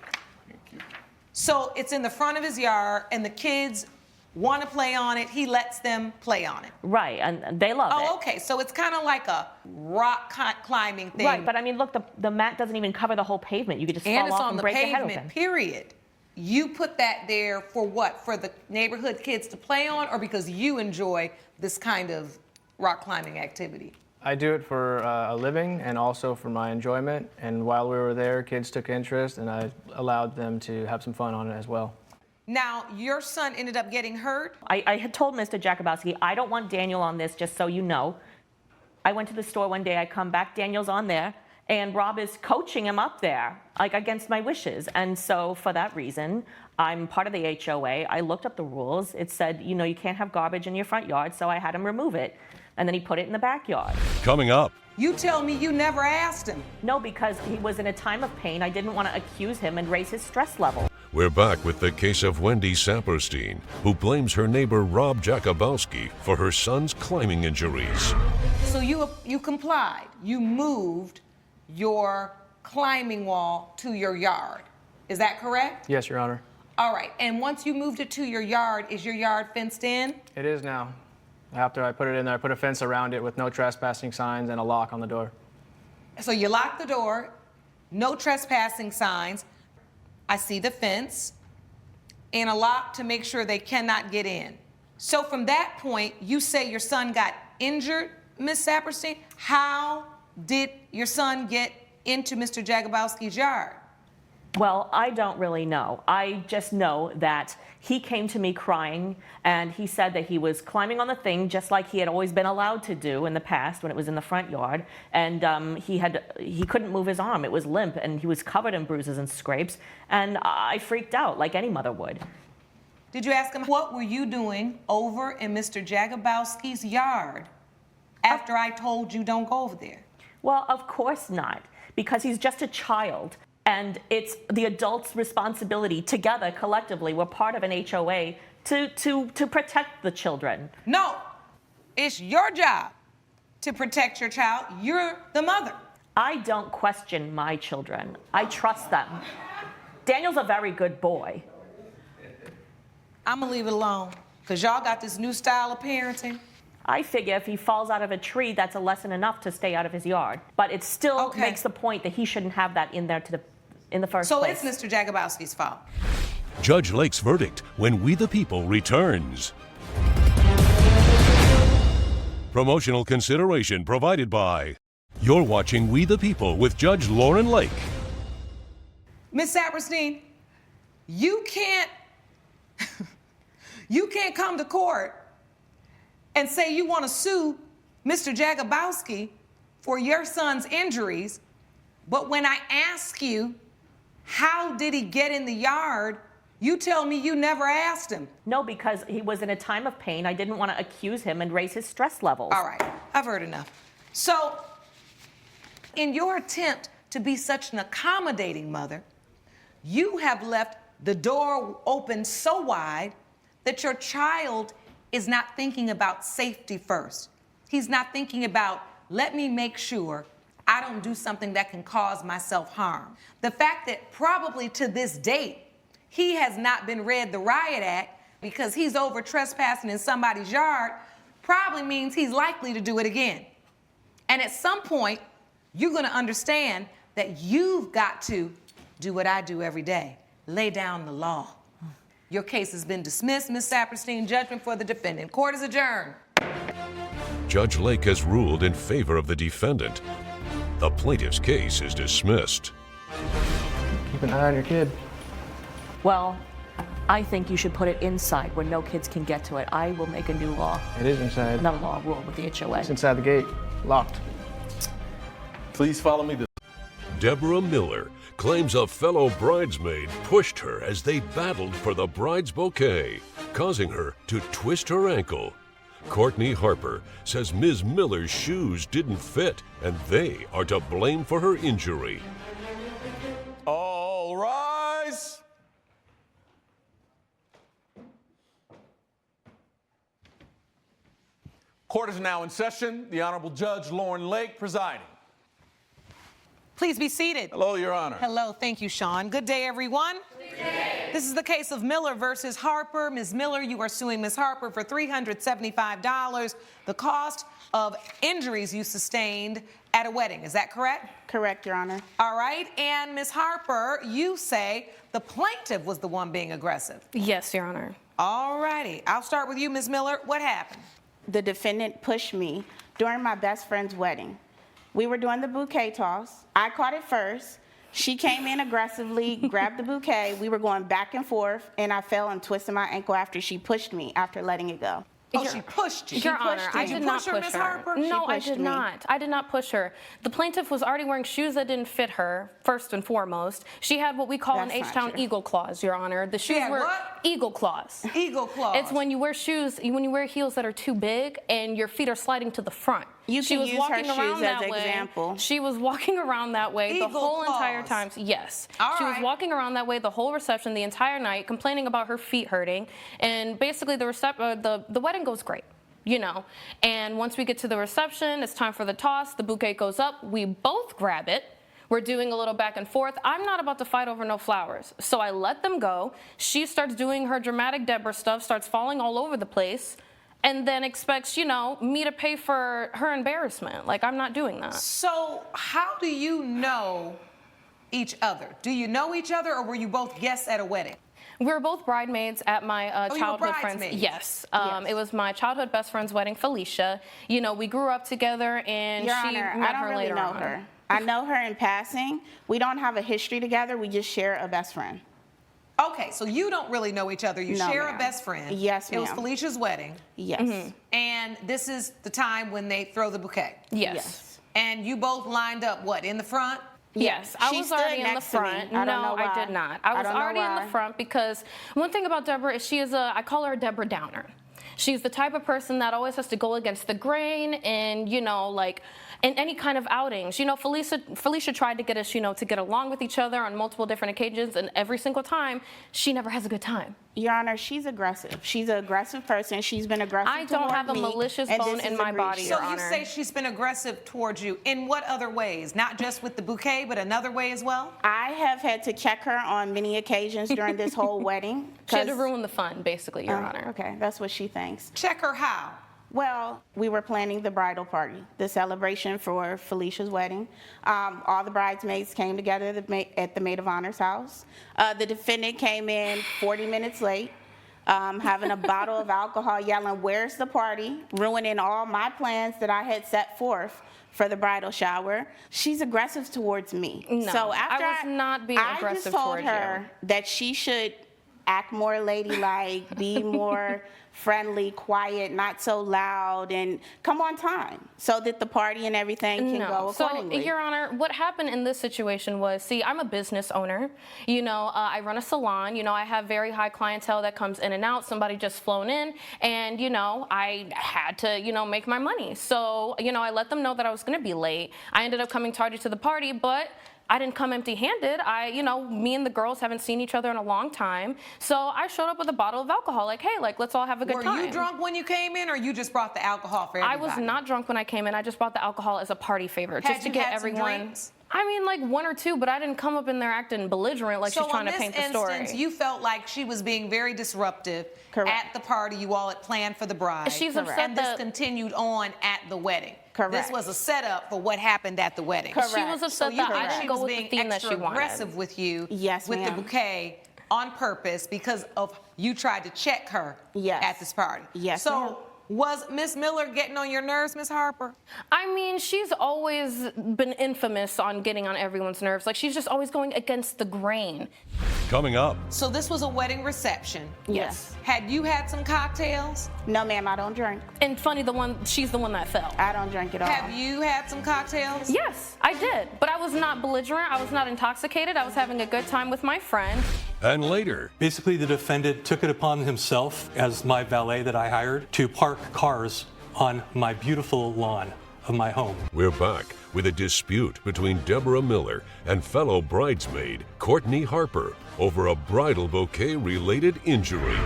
So it's in the front of his yard, and the kids want to play on it. He lets them play on it. Right, and they love it. Oh, okay, so it's kind of like a rock climbing thing. Right, but I mean, look, the mat doesn't even cover the whole pavement. You could just And fall it's off on and the break your head pavement, open. period. You put that there for what? For the neighborhood kids to play on, or because you enjoy this kind of rock climbing activity? I do it for a living and also for my enjoyment. And while we were there, kids took interest, and I allowed them to have some fun on it as well. Now, your son ended up getting hurt? I had told Mr. Jacobowski, I don't want Daniel on this, just so you know. I went to the store one day, I come back, Daniel's on there, and Rob is coaching him up there, like against my wishes. And so for that reason, I'm part of the HOA. I looked up the rules. It said, you know, you can't have garbage in your front yard, so I had him remove it. And then he put it in the backyard. Coming up. You tell me you never asked him. No, because he was in a time of pain. I didn't want to accuse him and raise his stress level. We're back with the case of Wendy Saperstein, who blames her neighbor Rob Jacobowski for her son's climbing injuries. So you complied. You moved your climbing wall to your yard. Is that correct? Yes, Your Honor. All right, and once you moved it to your yard, is your yard fenced in? It is now. After I put it in there, I put a fence around it with no trespassing signs and a lock on the door. So you lock the door, no trespassing signs. I see the fence and a lock to make sure they cannot get in. So from that point, you say your son got injured, Ms. Saperstein. How did your son get into Mr. Jagabowski's yard? Well, I don't really know. I just know that he came to me crying, and he said that he was climbing on the thing just like he had always been allowed to do in the past when it was in the front yard, and he couldn't move his arm. It was limp, and he was covered in bruises and scrapes, and I freaked out like any mother would. Did you ask him, what were you doing over in Mr. Jagabowski's yard after I told you don't go over there? Well, of course not, because he's just a child. And it's the adults' responsibility together, collectively, we're part of an HOA, to protect the children. No, it's your job to protect your child. You're the mother. I don't question my children. I trust them. Daniel's a very good boy. I'm gonna leave it alone, because y'all got this new style of parenting. I figure if he falls out of a tree, that's a lesson enough to stay out of his yard. But it still makes the point that he shouldn't have that in there in the first place. So it's Mr. Jagabowski's fault. Judge Lake's verdict when We the People returns. Promotional consideration provided by. You're watching We the People with Judge Lauren Lake. Ms. Saperstein, you can't come to court and say you want to sue Mr. Jagabowski for your son's injuries, but when I ask you, how did he get in the yard, you tell me you never asked him. No, because he was in a time of pain. I didn't want to accuse him and raise his stress levels. All right, I've heard enough. So, in your attempt to be such an accommodating mother, you have left the door open so wide that your child is not thinking about safety first. He's not thinking about, let me make sure I don't do something that can cause myself harm. The fact that probably to this date, he has not been read the Riot Act because he's over trespassing in somebody's yard probably means he's likely to do it again. And at some point, you're gonna understand that you've got to do what I do every day, lay down the law. Your case has been dismissed, Ms. Saperstein. Judgment for the defendant. Court is adjourned. Judge Lake has ruled in favor of the defendant. The plaintiff's case is dismissed. Keep an eye on your kid. Well, I think you should put it inside where no kids can get to it. I will make a new law. It is inside. Not a law, a rule with the HOA. It's inside the gate, locked. Please follow me. Deborah Miller claims a fellow bridesmaid pushed her as they battled for the bride's bouquet, causing her to twist her ankle. Courtney Harper says Ms. Miller's shoes didn't fit and they are to blame for her injury. All rise. Court is now in session. The Honorable Judge Lauren Lake presiding. Please be seated. Hello, Your Honor. Hello, thank you, Sean. Good day, everyone. Good day. This is the case of Miller versus Harper. Ms. Miller, you are suing Ms. Harper for $375, the cost of injuries you sustained at a wedding. Is that correct? Correct, Your Honor. All right. And Ms. Harper, you say the plaintiff was the one being aggressive. Yes, Your Honor. All righty. I'll start with you, Ms. Miller. What happened? The defendant pushed me during my best friend's wedding. We were doing the bouquet toss. I caught it first. She came in aggressively, grabbed the bouquet. We were going back and forth, and I fell and twisted my ankle after she pushed me after letting it go. Oh, she pushed you. Your Honor, I did not push Ms. her. Harper? No, I pushed did me. not. I did not push her. The plaintiff was already wearing shoes that didn't fit her, first and foremost. She had what we call That's an not H-Town true. Eagle claws, Your Honor. The shoes had were what? Eagle claws. Eagle claws. It's when you wear shoes, when you wear heels that are too big and your feet are sliding to the front. You She can was use walking her around shoes that as way. example. She was walking around that way Eagle the whole entire claws. time. Yes. All She was right. walking around that way the whole reception, the entire night, complaining about her feet hurting. And basically the wedding goes great. You know, and once we get to the reception, it's time for the toss. The bouquet goes up. We both grab it. We're doing a little back and forth. I'm not about to fight over no flowers. So I let them go. She starts doing her dramatic Deborah stuff, starts falling all over the place, and then expects, you know, me to pay for her embarrassment. Like, I'm not doing that. So how do you know each other? Do you know each other, or were you both guests at a wedding? We were both bridesmaids at my you were childhood friend's. bridesmaids? Yes. Yes. It was my childhood best friend's wedding, Felicia. You know, we grew up together, and Your she Honor, met I don't her really later know on. her. I know her in passing. We don't have a history together. We just share a best friend. Okay, so you don't really know each other. You No, share a ma'am. best friend. Yes, It was ma'am. Felicia's wedding. Yes. And this is the time when they throw the bouquet. Yes. And you both lined up, what, in the front? Yes, I She was stood already in the next to me. front. I don't know I why. did not. I was don't know already in why. the front because one thing about Deborah is she is I call her a Deborah Downer. She's the type of person that always has to go against the grain and, you know, like in any kind of outings. You know, Felicia tried to get us, you know, to get along with each other on multiple different occasions, and every single time, she never has a good time. Your Honor, she's aggressive. She's an aggressive person. She's been aggressive I don't toward have a me, malicious and bone this in is my egregious. body, So Your you Honor. say she's been aggressive towards you. In what other ways? Not just with the bouquet, but another way as well? I have had to check her on many occasions during this whole wedding. She had to 'cause- ruin the fun, basically, Your Honor. Okay, that's what she thinks. Check her how? Well, we were planning the bridal party, the celebration for Felicia's wedding. All the bridesmaids came together at the maid of honor's house. The defendant came in 40 minutes late, having a bottle of alcohol, yelling, "Where's the party?" ruining all my plans that I had set forth for the bridal shower. She's aggressive towards me. No, so after I was not being I aggressive just told towards her that she should act more ladylike, be more friendly, quiet, not so loud, and come on time so that the party and everything can go accordingly. So, Your Honor, what happened in this situation was, see, I'm a business owner. You know, I run a salon. You know, I have very high clientele that comes in and out. Somebody just flown in, and, you know, I had to, you know, make my money. So, you know, I let them know that I was going to be late. I ended up coming tardy to the party, but I didn't come empty-handed. You know, me and the girls haven't seen each other in a long time. So I showed up with a bottle of alcohol, like, hey, like, let's all have a good time. Were you drunk when you came in, or you just brought the alcohol for everybody? I was not drunk when I came in. I just brought the alcohol as a party favor, Had just to you get had some everyone. drinks? I mean, like one or two, but I didn't come up in there acting belligerent like she's trying to paint the story. So in this instance, you felt like she was being very disruptive at the party you all had planned for the bride. She's upset and this that- continued on at the wedding. Correct. This was a setup for what happened at the wedding. Correct. She was upset So that you I think didn't she go was with the being theme that she extra wanted. aggressive with you Yes, with the ma'am. bouquet on purpose because of you tried to check her Yes. at this party. Yes, So ma'am. Was Miss Miller getting on your nerves, Miss Harper? I mean, she's always been infamous on getting on everyone's nerves. Like, she's just always going against the grain. Coming up. So this was a wedding reception. Yes. Had you had some cocktails? No, ma'am, I don't drink. And funny, she's the one that fell. I don't drink at all. Have you had some cocktails? Yes, I did. But I was not belligerent. I was not intoxicated. I was having a good time with my friend. And later. Basically, the defendant took it upon himself, as my valet that I hired, to park cars on my beautiful lawn of my home. We're back with a dispute between Deborah Miller and fellow bridesmaid Courtney Harper over a bridal bouquet-related injury.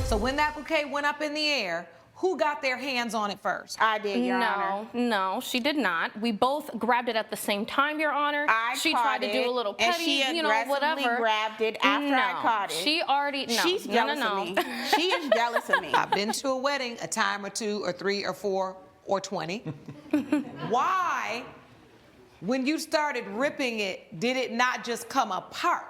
So when that bouquet went up in the air, who got their hands on it first? I did, Your Honor. No, she did not. We both grabbed it at the same time, Your Honor. She tried to do a little petty, and she whatever. aggressively grabbed it after I caught it. She already, She's jealous of me. She is jealous of me. I've been to a wedding a time or 2 or 3 or 4 or 20. Why, when you started ripping it, did it not just come apart?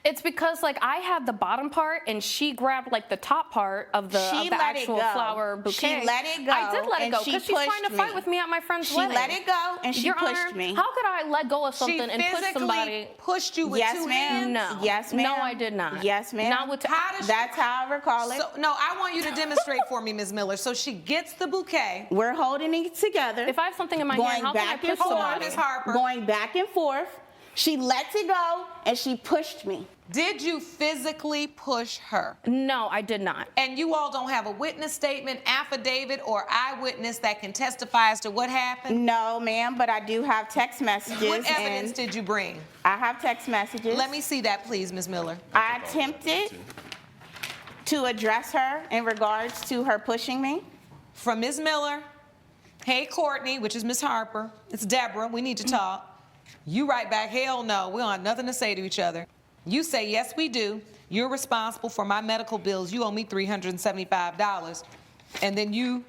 It's because, like, I had the bottom part and she grabbed, like, the top part of the actual flower bouquet. She let it go. I did let it go because she's trying to fight me. with me at my friend's She wedding. let it go and she Your pushed Honor, me. How could I let go of something and push somebody? She pushed you with Yes, 2 ma'am. hands? No. Yes, ma'am. No, I did not. Yes, ma'am. Not with That's how I recall it. So, no, I want you to demonstrate for me, Ms. Miller. So she gets the bouquet. We're holding it together. If I have something in my hand, how can I push Hold on, somebody? Ms. Harper. Going back and forth. She lets it go and she pushed me. Did you physically push her? No, I did not. And you all don't have a witness statement, affidavit, or eyewitness that can testify as to what happened? No, ma'am, but I do have text messages. What evidence did you bring? I have text messages. Let me see that, please, Ms. Miller. I attempted to address her in regards to her pushing me. From Ms. Miller, hey, Courtney, which is Ms. Harper. It's Deborah. We need to talk. You write back, hell no. We don't have nothing to say to each other. You say, yes, we do. You're responsible for my medical bills. You owe me $375. And then you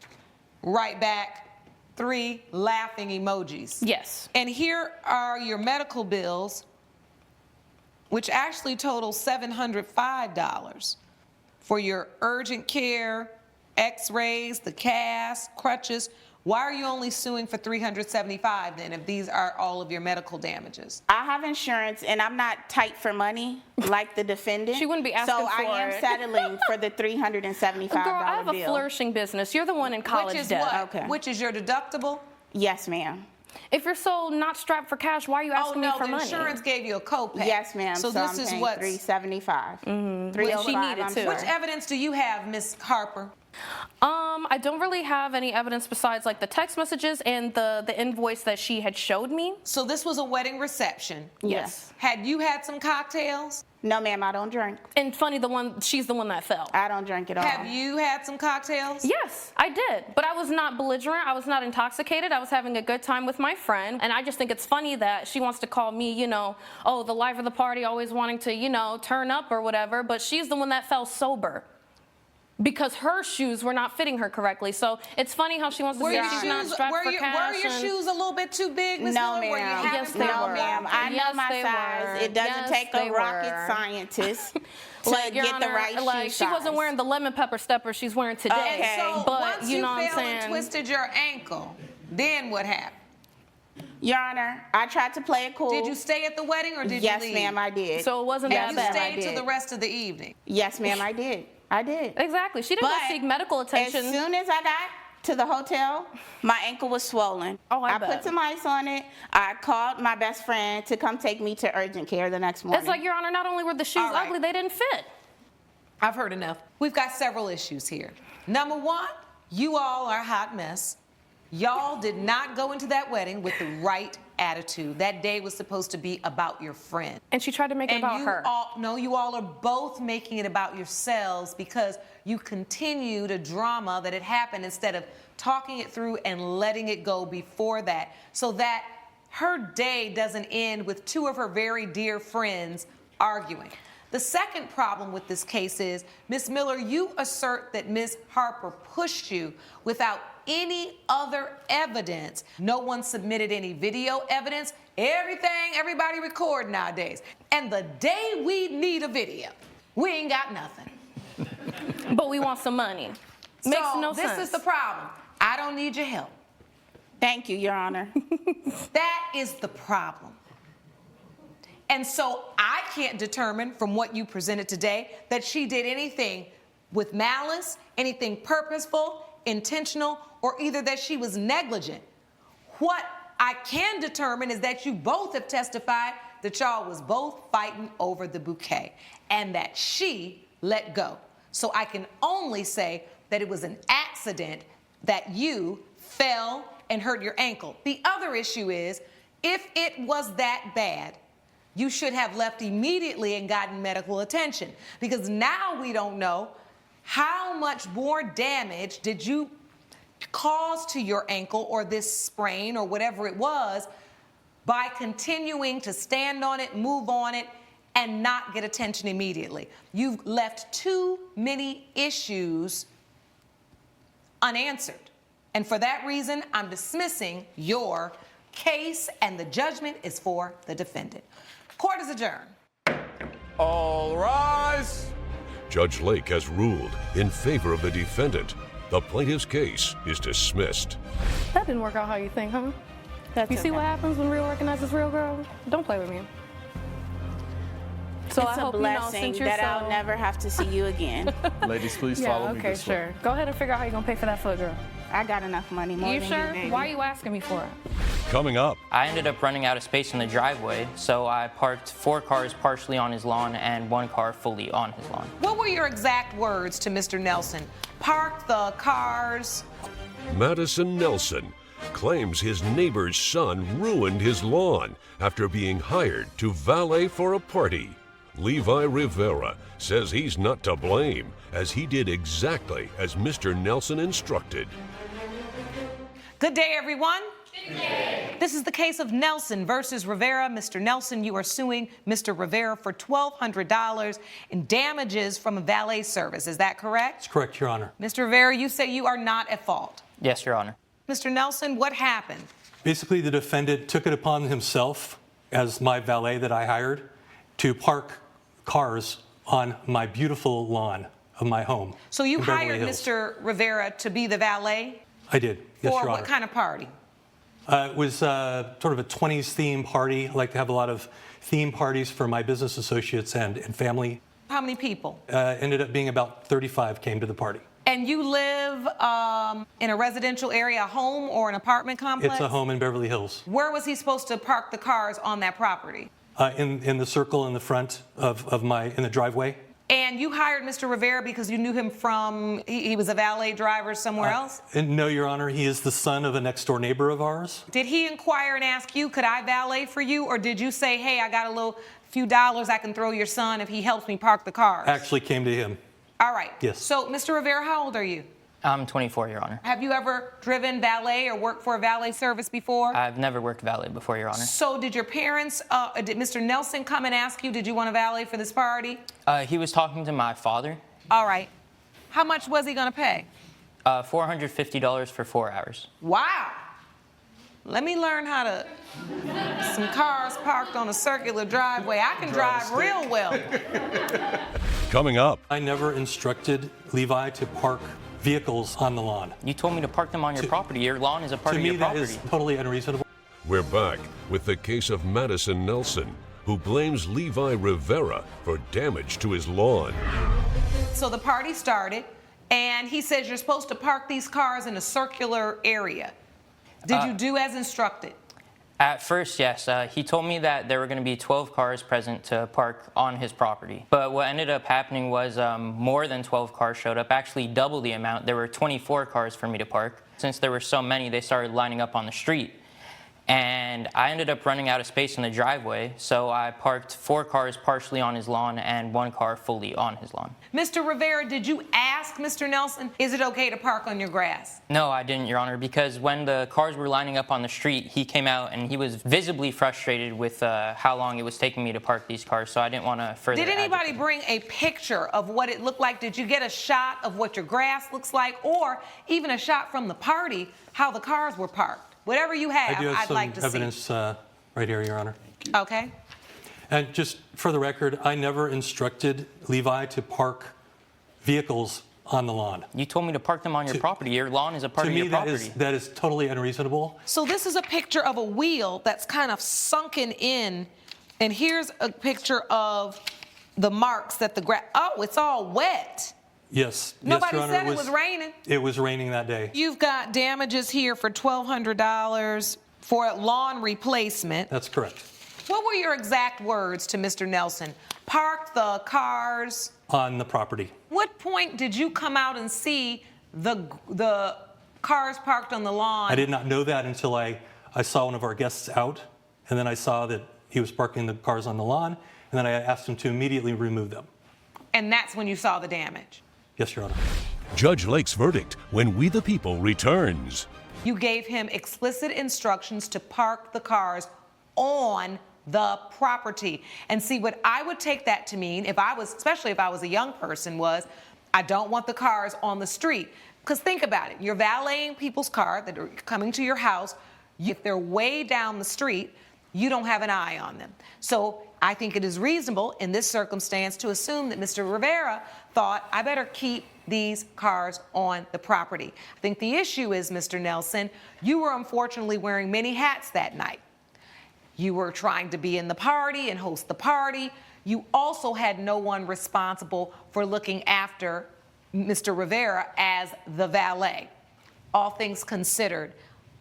write back 3 laughing emojis. Yes. And here are your medical bills, which actually total $705 for your urgent care, x-rays, the cast, crutches. Why are you only suing for $375 then if these are all of your medical damages? I have insurance and I'm not tight for money like the defendant. She wouldn't be asking so for I am it. settling for the $375 Girl, I have a bill. flourishing business. You're the one in college Which is debt. what? Okay. Which is your deductible? Yes, ma'am. If you're so not strapped for cash, why are you asking me for the money? insurance gave you a copay. Yes, ma'am. So I'm this is paying what $375. Well, she needed I'm to. sure. Which evidence do you have, Ms. Harper? I don't really have any evidence besides like the text messages and the invoice that she had showed me. So this was a wedding reception. Yes. Had you had some cocktails? No, ma'am, I don't drink. And funny, she's the one that fell. I don't drink at all. Have you had some cocktails? Yes, I did. But I was not belligerent. I was not intoxicated. I was having a good time with my friend. And I just think it's funny that she wants to call me, oh, the life of the party, always wanting to, turn up or whatever. But she's the one that fell sober because her shoes were not fitting her correctly. So it's funny how she wants to say she's not strapped for cash. Were your shoes a little bit too big, Ms. No, Miller? ma'am. Yes, they no, were. ma'am. I know Yes, my they size. were. It doesn't Yes, take they a rocket were. scientist to Like, Your get the Honor, right like, shoe she wasn't size. wearing the lemon pepper stepper she's wearing today. Okay. So But once you you know what I'm fell and saying? twisted your ankle, then what happened? Your Honor, I tried to play it cool. Did you stay at the wedding or did Yes, you leave? ma'am, I did. So it wasn't And that you bad. stayed till the rest of the evening? Yes, ma'am, I did. I did. Exactly. She didn't go seek medical attention. As soon as I got to the hotel, my ankle was swollen. Oh, I put bet. some ice on it. I called my best friend to come take me to urgent care the next morning. It's like, Your Honor, not only were the shoes All right. ugly, they didn't fit. I've heard enough. We've got several issues here. Number one, you all are a hot mess. Y'all did not go into that wedding with the right attitude. That day was supposed to be about your friend. And she tried to make it about her. You all are both making it about yourselves because you continued a drama that had happened instead of talking it through and letting it go before that, so that her day doesn't end with 2 of her very dear friends arguing. The second problem with this case is, Ms. Miller, you assert that Ms. Harper pushed you without any other evidence. No one submitted any video evidence. Everybody record nowadays. And the day we need a video, we ain't got nothing. But we want some money. Makes So no this sense. is the problem. I don't need your help. Thank you, Your Honor. That is the problem. And so I can't determine from what you presented today that she did anything with malice, anything purposeful, intentional, or either that she was negligent. What I can determine is that you both have testified that y'all was both fighting over the bouquet and that she let go. So I can only say that it was an accident that you fell and hurt your ankle. The other issue is, if it was that bad, you should have left immediately and gotten medical attention, because now we don't know how much more damage did you cause to your ankle or this sprain or whatever it was by continuing to stand on it, move on it, and not get attention immediately. You've left too many issues unanswered. And for that reason, I'm dismissing your case, and the judgment is for the defendant. Court is adjourned. All rise. Judge Lake has ruled in favor of the defendant. The plaintiff's case is dismissed. That didn't work out how you think, huh? That's You see okay. what happens when real recognizes real, girl? Don't play with me. So It's I a hope blessing since you're that so... I'll never have to see you again. Ladies, please Yeah, follow me okay, this way. sure. Go ahead and figure out how you're gonna pay for that foot, girl. I got enough money, more You than sure? you, baby. Why are you asking me for it? Coming up, I ended up running out of space in the driveway, so I parked 4 cars partially on his lawn and 1 car fully on his lawn. What were your exact words to Mr. Nelson? Park the cars. Madison Nelson claims his neighbor's son ruined his lawn after being hired to valet for a party. Levi Rivera says he's not to blame, as he did exactly as Mr. Nelson instructed. Good day, everyone. Good day. This is the case of Nelson versus Rivera. Mr. Nelson, you are suing Mr. Rivera for $1,200 in damages from a valet service. Is that correct? That's correct, Your Honor. Mr. Rivera, you say you are not at fault. Yes, Your Honor. Mr. Nelson, what happened? Basically, the defendant took it upon himself, as my valet that I hired, to park cars on my beautiful lawn of my home. So you in Beverly hired Hills. Mr. Rivera to be the valet? I did, yes, For Your what Honor. kind of party? It was sort of a 20s theme party. I like to have a lot of theme parties for my business associates and family. How many people? Ended up being about 35 came to the party. And you live in a residential area, a home or an apartment complex? It's a home in Beverly Hills. Where was he supposed to park the cars on that property? In the circle in the front of in the driveway. And you hired Mr. Rivera because you knew him from, he was a valet driver somewhere else? And no, Your Honor, he is the son of a next door neighbor of ours. Did he inquire and ask you, could I valet for you? Or did you say, hey, I got a few dollars I can throw your son if he helps me park the cars? Actually came to him. All right. Yes. So, Mr. Rivera, how old are you? I'm 24, Your Honor. Have you ever driven valet or worked for a valet service before? I've never worked valet before, Your Honor. So did your parents, did Mr. Nelson come and ask you, did you want a valet for this party? He was talking to my father. All right. How much was he going to pay? $450 for 4 hours. Wow. Let me learn how to, some cars parked on a circular driveway. I can drive real well. Coming up. I never instructed Levi to park vehicles on the lawn. You told me to park them on your property. Your lawn is a part of your property. To me, that is totally unreasonable. We're back with the case of Madison Nelson, who blames Levi Rivera for damage to his lawn. So the party started, and he says you're supposed to park these cars in a circular area. Did you do as instructed? At first, yes. He told me that there were going to be 12 cars present to park on his property. But what ended up happening was more than 12 cars showed up, actually double the amount. There were 24 cars for me to park. Since there were so many, they started lining up on the street. And I ended up running out of space in the driveway, so I parked 4 cars partially on his lawn and 1 car fully on his lawn. Mr. Rivera, did you ask Mr. Nelson, is it okay to park on your grass? No, I didn't, Your Honor, because when the cars were lining up on the street, he came out and he was visibly frustrated with how long it was taking me to park these cars, so I didn't want to further Did anybody bring a picture of what it looked like? Did you get a shot of what your grass looks like, or even a shot from the party, how the cars were parked? Whatever you have, I do have I'd some like to evidence see. right here, Your Honor. Okay. And just for the record, I never instructed Levi to park vehicles on the lawn. You told me to park them on your property. Your lawn is a part of your property. To me, that is totally unreasonable. So this is a picture of a wheel that's kind of sunken in, and here's a picture of the marks that the grass. Oh, it's all wet. Yes. Nobody Your Honor, said it was raining. It was raining that day. You've got damages here for $1,200 for a lawn replacement. That's correct. What were your exact words to Mr. Nelson? Park the cars on the property. What point did you come out and see the cars parked on the lawn? I did not know that until I saw one of our guests out, and then I saw that he was parking the cars on the lawn, and then I asked him to immediately remove them. And that's when you saw the damage? Yes, Your Honor. Judge Lake's verdict when We the People returns. You gave him explicit instructions to park the cars on the property. And see, what I would take that to mean, especially if I was a young person, was I don't want the cars on the street. Because think about it, you're valeting people's car that are coming to your house. If they're way down the street, you don't have an eye on them. So I think it is reasonable in this circumstance to assume that Mr. Rivera thought, I better keep these cars on the property. I think the issue is, Mr. Nelson, you were unfortunately wearing many hats that night. You were trying to be in the party and host the party. You also had no one responsible for looking after Mr. Rivera as the valet. All things considered,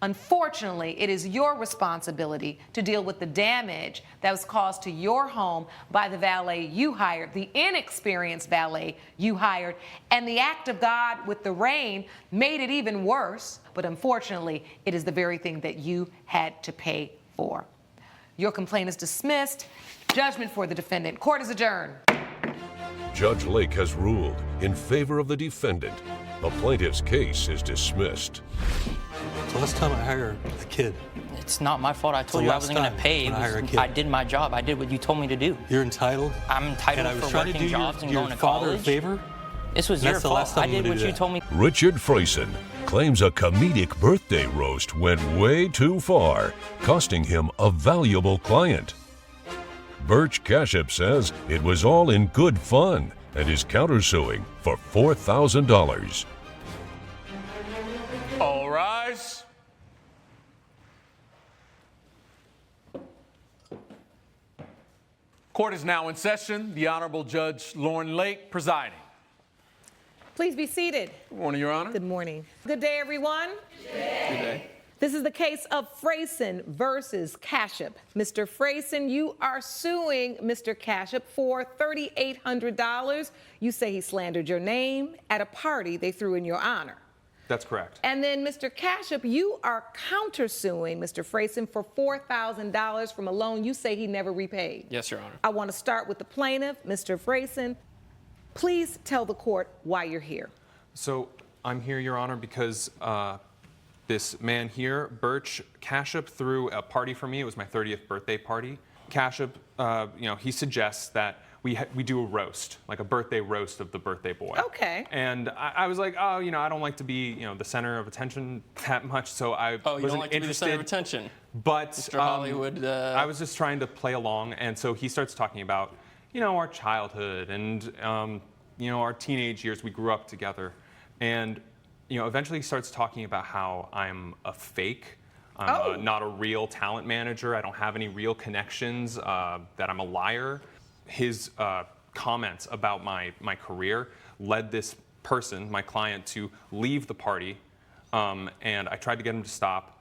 unfortunately, it is your responsibility to deal with the damage that was caused to your home by the valet you hired, the inexperienced valet you hired, and the act of God with the rain made it even worse. But unfortunately, it is the very thing that you had to pay for. Your complaint is dismissed. Judgment for the defendant. Court is adjourned. Judge Lake has ruled in favor of the defendant. The plaintiff's case is dismissed. The last time I hired a kid. It's not my fault. I told you I wasn't going to pay. I did my job. I did what you told me to do. You're entitled? I'm entitled for working jobs and going to college. Your father a favor? This was your fault. I did what you told me. Richard Freyson claims a comedic birthday roast went way too far, costing him a valuable client. Birch Cashup says it was all in good fun and is countersuing for $4,000. All rise. Court is now in session. The Honorable Judge Lauren Lake presiding. Please be seated. Good morning, Your Honor. Good morning. Good day, everyone. Good day. This is the case of Freyson versus Cashup. Mr. Freyson, you are suing Mr. Cashup for $3,800. You say he slandered your name at a party they threw in your honor. That's correct. And then, Mr. Cashup, you are countersuing Mr. Freyson for $4,000 from a loan you say he never repaid. Yes, Your Honor. I want to start with the plaintiff, Mr. Freyson. Please tell the court why you're here. So I'm here, Your Honor, because this man here, Birch Cashup, threw a party for me. It was my 30th birthday party. Cashup, he suggests that we do a roast, like a birthday roast of the birthday boy. Okay. And I was like, I don't like to be, the center of attention that much, so I wasn't you don't like to be the center of interested. attention. But Mr. Hollywood. I was just trying to play along, and so he starts talking about, our childhood and, our teenage years. We grew up together, and eventually he starts talking about how I'm a fake. I'm not a real talent manager. I don't have any real connections. That I'm a liar. His comments about my career led this person, my client, to leave the party, and I tried to get him to stop.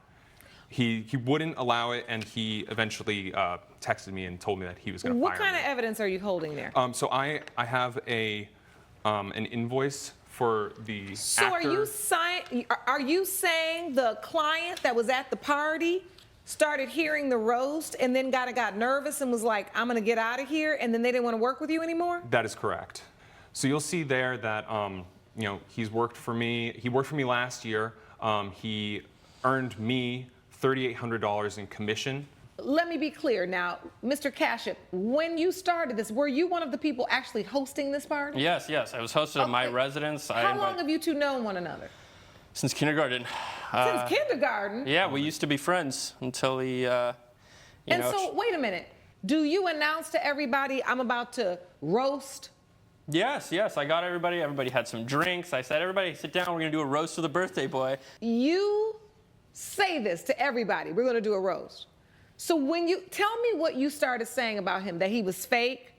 He wouldn't allow it, and he eventually texted me and told me that he was going to fire me. What kind of evidence are you holding there? So I have an invoice for the So actor. are you saying the client that was at the party started hearing the roast and then got nervous and was like, I'm going to get out of here, and then they didn't want to work with you anymore? That is correct. So you'll see there that he's worked for me. He worked for me last year. He earned me $3,800 in commission. Let me be clear now, Mr. Cashup, when you started this, were you one of the people actually hosting this party? Yes. I was hosted at my residence. How long have you two known one another? Since kindergarten. Since kindergarten? Yeah, we used to be friends until he, And so, wait a minute. Do you announce to everybody, I'm about to roast Yes, I got everybody. Everybody had some drinks. I said, everybody sit down. We're going to do a roast of the birthday boy. You say this to everybody. We're going to do a roast. So when you tell me what you started saying about him, that he was fake,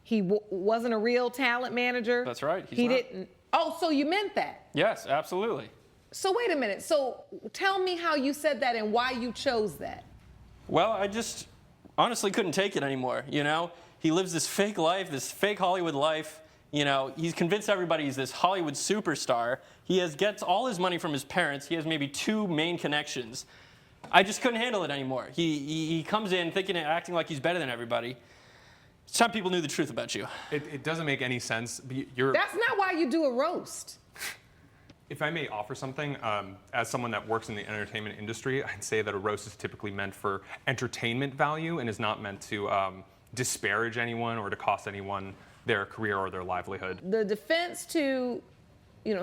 he wasn't a real talent manager. That's right. He didn't. Oh, so you meant that? Yes, absolutely. So wait a minute. So tell me how you said that and why you chose that. Well, I just honestly couldn't take it anymore, you know? He lives this fake life, this fake Hollywood life. You know, he's convinced everybody he's this Hollywood superstar. He gets all his money from his parents. He has maybe 2 main connections. I just couldn't handle it anymore. He comes in thinking and acting like he's better than everybody. It's time people knew the truth about you. It doesn't make any sense. That's not why you do a roast. If I may offer something, as someone that works in the entertainment industry, I'd say that a roast is typically meant for entertainment value and is not meant to disparage anyone or to cost anyone their career or their livelihood. The defense to,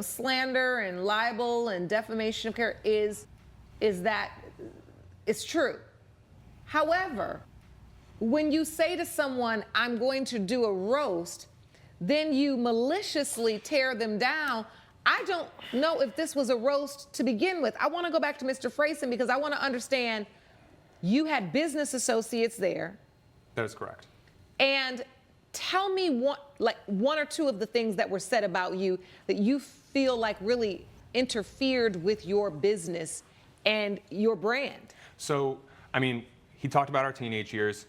slander and libel and defamation of character is that it's true. However, when you say to someone, I'm going to do a roast, then you maliciously tear them down. I don't know if this was a roast to begin with. I want to go back to Mr. Frayson because I want to understand you had business associates there. That is correct. And tell me one or two of the things that were said about you that you feel like really interfered with your business and your brand. So, I mean, he talked about our teenage years,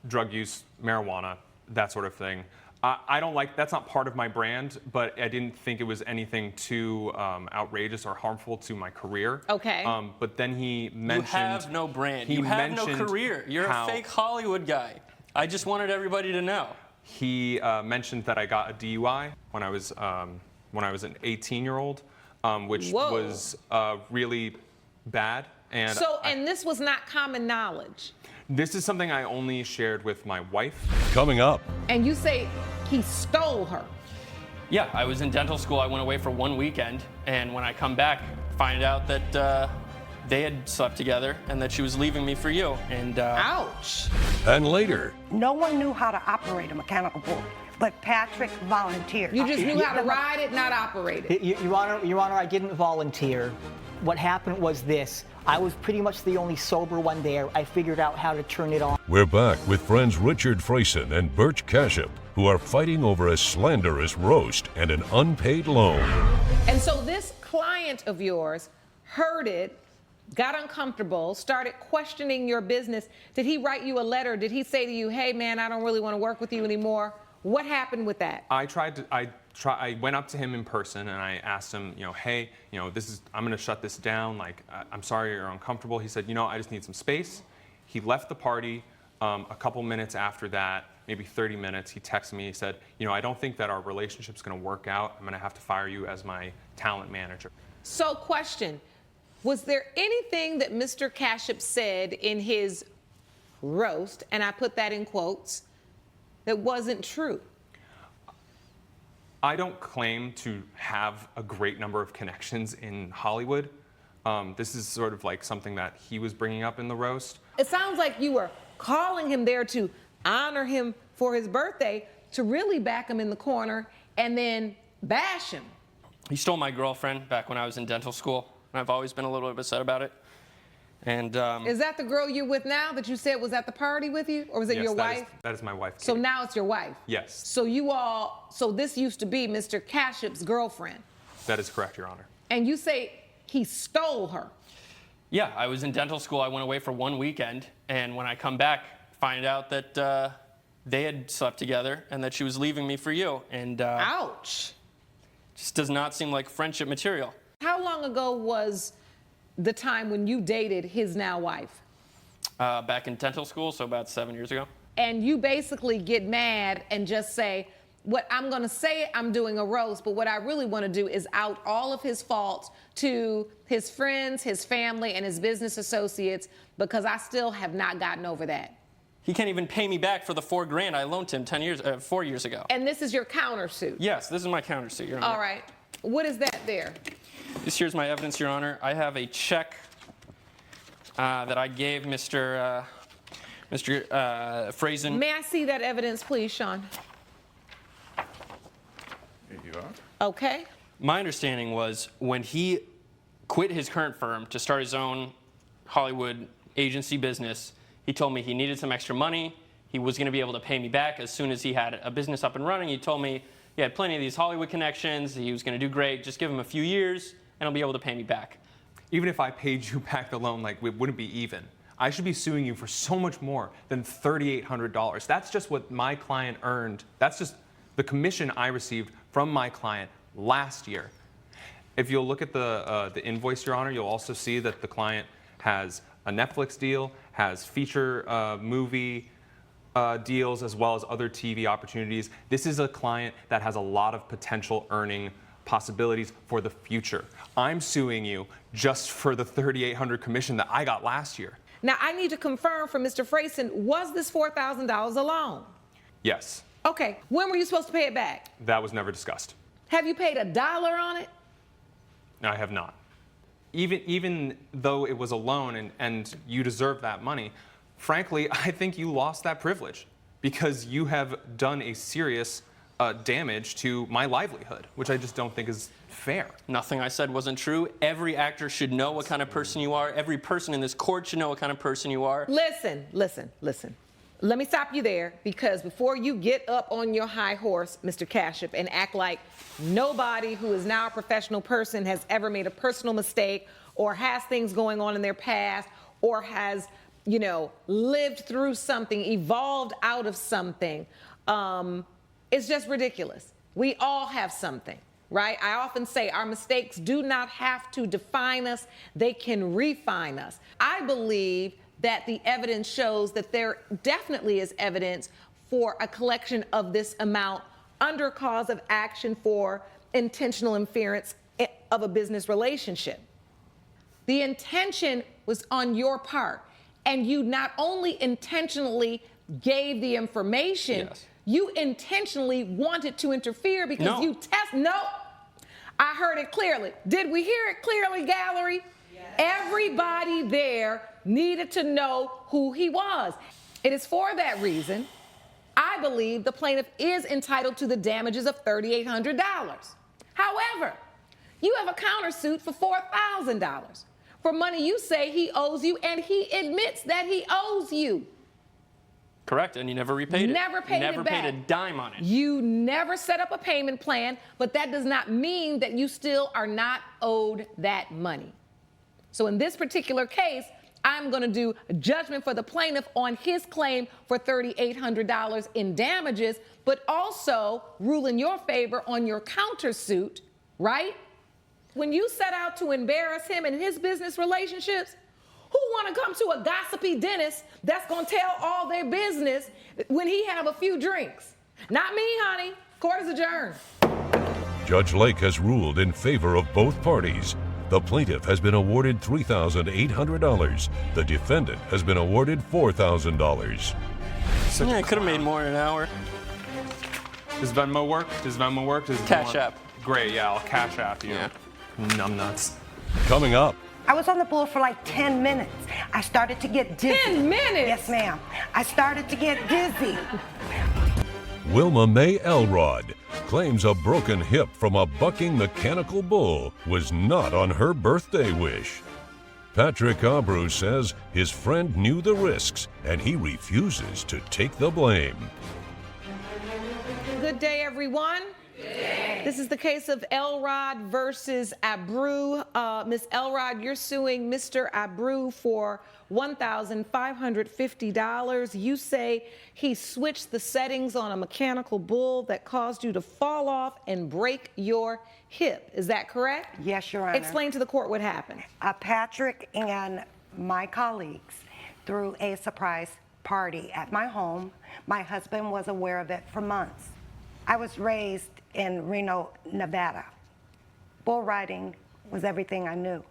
drug use, marijuana, that sort of thing. I don't like, that's not part of my brand, but I didn't think it was anything too outrageous or harmful to my career. Okay. But then he mentioned... You have no brand. You have no career. You're a fake Hollywood guy. I just wanted everybody to know. He mentioned that I got a DUI when I was an 18-year-old, which was really bad. And and this was not common knowledge. This is something I only shared with my wife. Coming up. And you say he stole her. Yeah, I was in dental school. I went away for 1 weekend, and when I come back, find out that they had slept together and that she was leaving me for you. And ouch. And later. No one knew how to operate a mechanical bull, but Patrick volunteered. You just knew how to ride it, not operate it. Your Honor, I didn't volunteer. What happened was this. I was pretty much the only sober one there. I figured out how to turn it on. We're back with friends Richard Frayson and Birch Cashup, who are fighting over a slanderous roast and an unpaid loan. And so this client of yours heard it, got uncomfortable, started questioning your business. Did he write you a letter? Did he say to you, hey man, I don't really want to work with you anymore? What happened with that? I went up to him in person and I asked him, hey, I'm going to shut this down. Like, I'm sorry you're uncomfortable. He said, I just need some space. He left the party. A couple minutes after that, maybe 30 minutes, he texted me. He said, I don't think that our relationship's going to work out. I'm going to have to fire you as my talent manager. So question, was there anything that Mr. Cashup said in his roast, and I put that in quotes, that wasn't true? I don't claim to have a great number of connections in Hollywood. This is sort of like something that he was bringing up in the roast. It sounds like you were calling him there to honor him for his birthday, to really back him in the corner and then bash him. He stole my girlfriend back when I was in dental school, and I've always been a little bit upset about it. And is that the girl you're with now that you said was at the party with you, or was it your wife? That is my wife. Kate. So now it's your wife? Yes. So this used to be Mr. Cashup's girlfriend? That is correct, Your Honor. And you say he stole her? Yeah, I was in dental school. I went away for 1 weekend, and when I come back, find out that they had slept together and that she was leaving me for you. And ouch. Just does not seem like friendship material. How long ago was the time when you dated his now wife? Back in dental school, so about 7 years ago. And you basically get mad and just say, what I'm going to say, I'm doing a roast, but what I really want to do is out all of his faults to his friends, his family, and his business associates, because I still have not gotten over that. He can't even pay me back for the $4 grand I loaned him 4 years ago. And this is your countersuit? Yes, this is my countersuit, Your Honor. All right. What is that there? This here's my evidence, Your Honor. I have a check that I gave Mr. Frayson. May I see that evidence, please, Sean? Okay. My understanding was when he quit his current firm to start his own Hollywood agency business, he told me he needed some extra money. He was going to be able to pay me back as soon as he had a business up and running. He told me he had plenty of these Hollywood connections. He was going to do great. Just give him a few years, and he'll be able to pay me back. Even if I paid you back the loan, like, it wouldn't be even. I should be suing you for so much more than $3,800. That's just what my client earned. That's just the commission I received from my client last year. If you'll look at the invoice, Your Honor, you'll also see that the client has a Netflix deal, has feature movie deals, as well as other TV opportunities. This is a client that has a lot of potential earning possibilities for the future. I'm suing you just for the $3,800 commission that I got last year. Now, I need to confirm from Mr. Frayson, was this $4,000 a loan? Yes. Okay. When were you supposed to pay it back? That was never discussed. Have you paid $1 on it? No, I have not. Even though it was a loan and you deserve that money, frankly, I think you lost that privilege because you have done a serious damage to my livelihood, which I just don't think is fair. Nothing I said wasn't true. Every actor should know what kind of person you are. Every person in this court should know what kind of person you are. Listen. Let me stop you there, because before you get up on your high horse, Mr. Kashyap, and act like nobody who is now a professional person has ever made a personal mistake or has things going on in their past or has, lived through something, evolved out of something, it's just ridiculous. We all have something, right? I often say our mistakes do not have to define us. They can refine us. I believe that the evidence shows that there definitely is evidence for a collection of this amount under cause of action for intentional interference of a business relationship. The intention was on your part, and you not only intentionally gave the information, yes. You intentionally wanted to interfere because No. No, I heard it clearly. Did we hear it clearly, gallery? Yes. Everybody there needed to know who he was. It is for that reason I believe the plaintiff is entitled to the damages of $3,800. However, you have a countersuit for $4,000 for money you say he owes you, and he admits that he owes you. Correct, and you never repaid it. Never paid it back. Never paid a dime on it. You never set up a payment plan, but that does not mean that you still are not owed that money. So in this particular case, I'm going to do a judgment for the plaintiff on his claim for $3,800 in damages, but also rule in your favor on your countersuit, right? When you set out to embarrass him in his business relationships, who want to come to a gossipy dentist that's going to tell all their business when he have a few drinks? Not me, honey. Court is adjourned. Judge Lake has ruled in favor of both parties. The plaintiff has been awarded $3,800. The defendant has been awarded $4,000. Yeah, I could have made more in an hour. Does Venmo work? Does Cash App. Great, yeah, I'll Cash App you. Yeah. Numbnuts. Coming up. I was on the bull for like 10 minutes. I started to get dizzy. 10 minutes? Yes, ma'am. I started to get dizzy. Wilma Mae Elrod claims a broken hip from a bucking mechanical bull was not on her birthday wish. Patrick Abreu says his friend knew the risks and he refuses to take the blame. Good day, everyone. This is the case of Elrod versus Abreu. Ms. Elrod, you're suing Mr. Abreu for $1,550. You say he switched the settings on a mechanical bull that caused you to fall off and break your hip. Is that correct? Yes, Your Honor. Explain to the court what happened. Patrick and my colleagues threw a surprise party at my home. My husband was aware of it for months. I was raised in Reno, Nevada. Bull riding was everything I knew.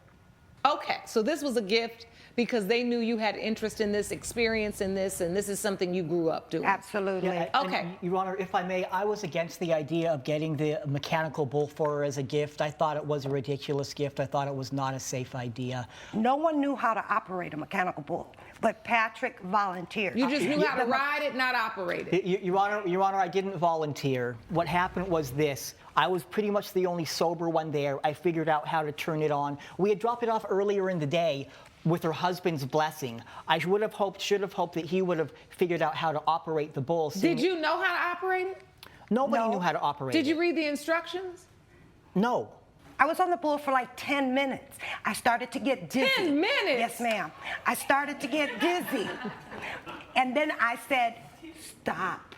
Okay, so this was a gift because they knew you had interest in this, experience in this, and this is something you grew up doing. Absolutely. Yeah, okay. Your Honor, if I may, I was against the idea of getting the mechanical bull for her as a gift. I thought it was a ridiculous gift. I thought it was not a safe idea. No one knew how to operate a mechanical bull, but Patrick volunteered. You just knew how to ride it, not operate it. Your Honor, I didn't volunteer. What happened was this. I was pretty much the only sober one there. I figured out how to turn it on. We had dropped it off earlier in the day with her husband's blessing. I should have hoped that he would have figured out how to operate the bull. Did you know how to operate it? Nobody knew how to operate it. Did you read the instructions? No. I was on the bull for like 10 minutes. I started to get dizzy. 10 minutes? Yes, ma'am. I started to get dizzy. And then I said, stop.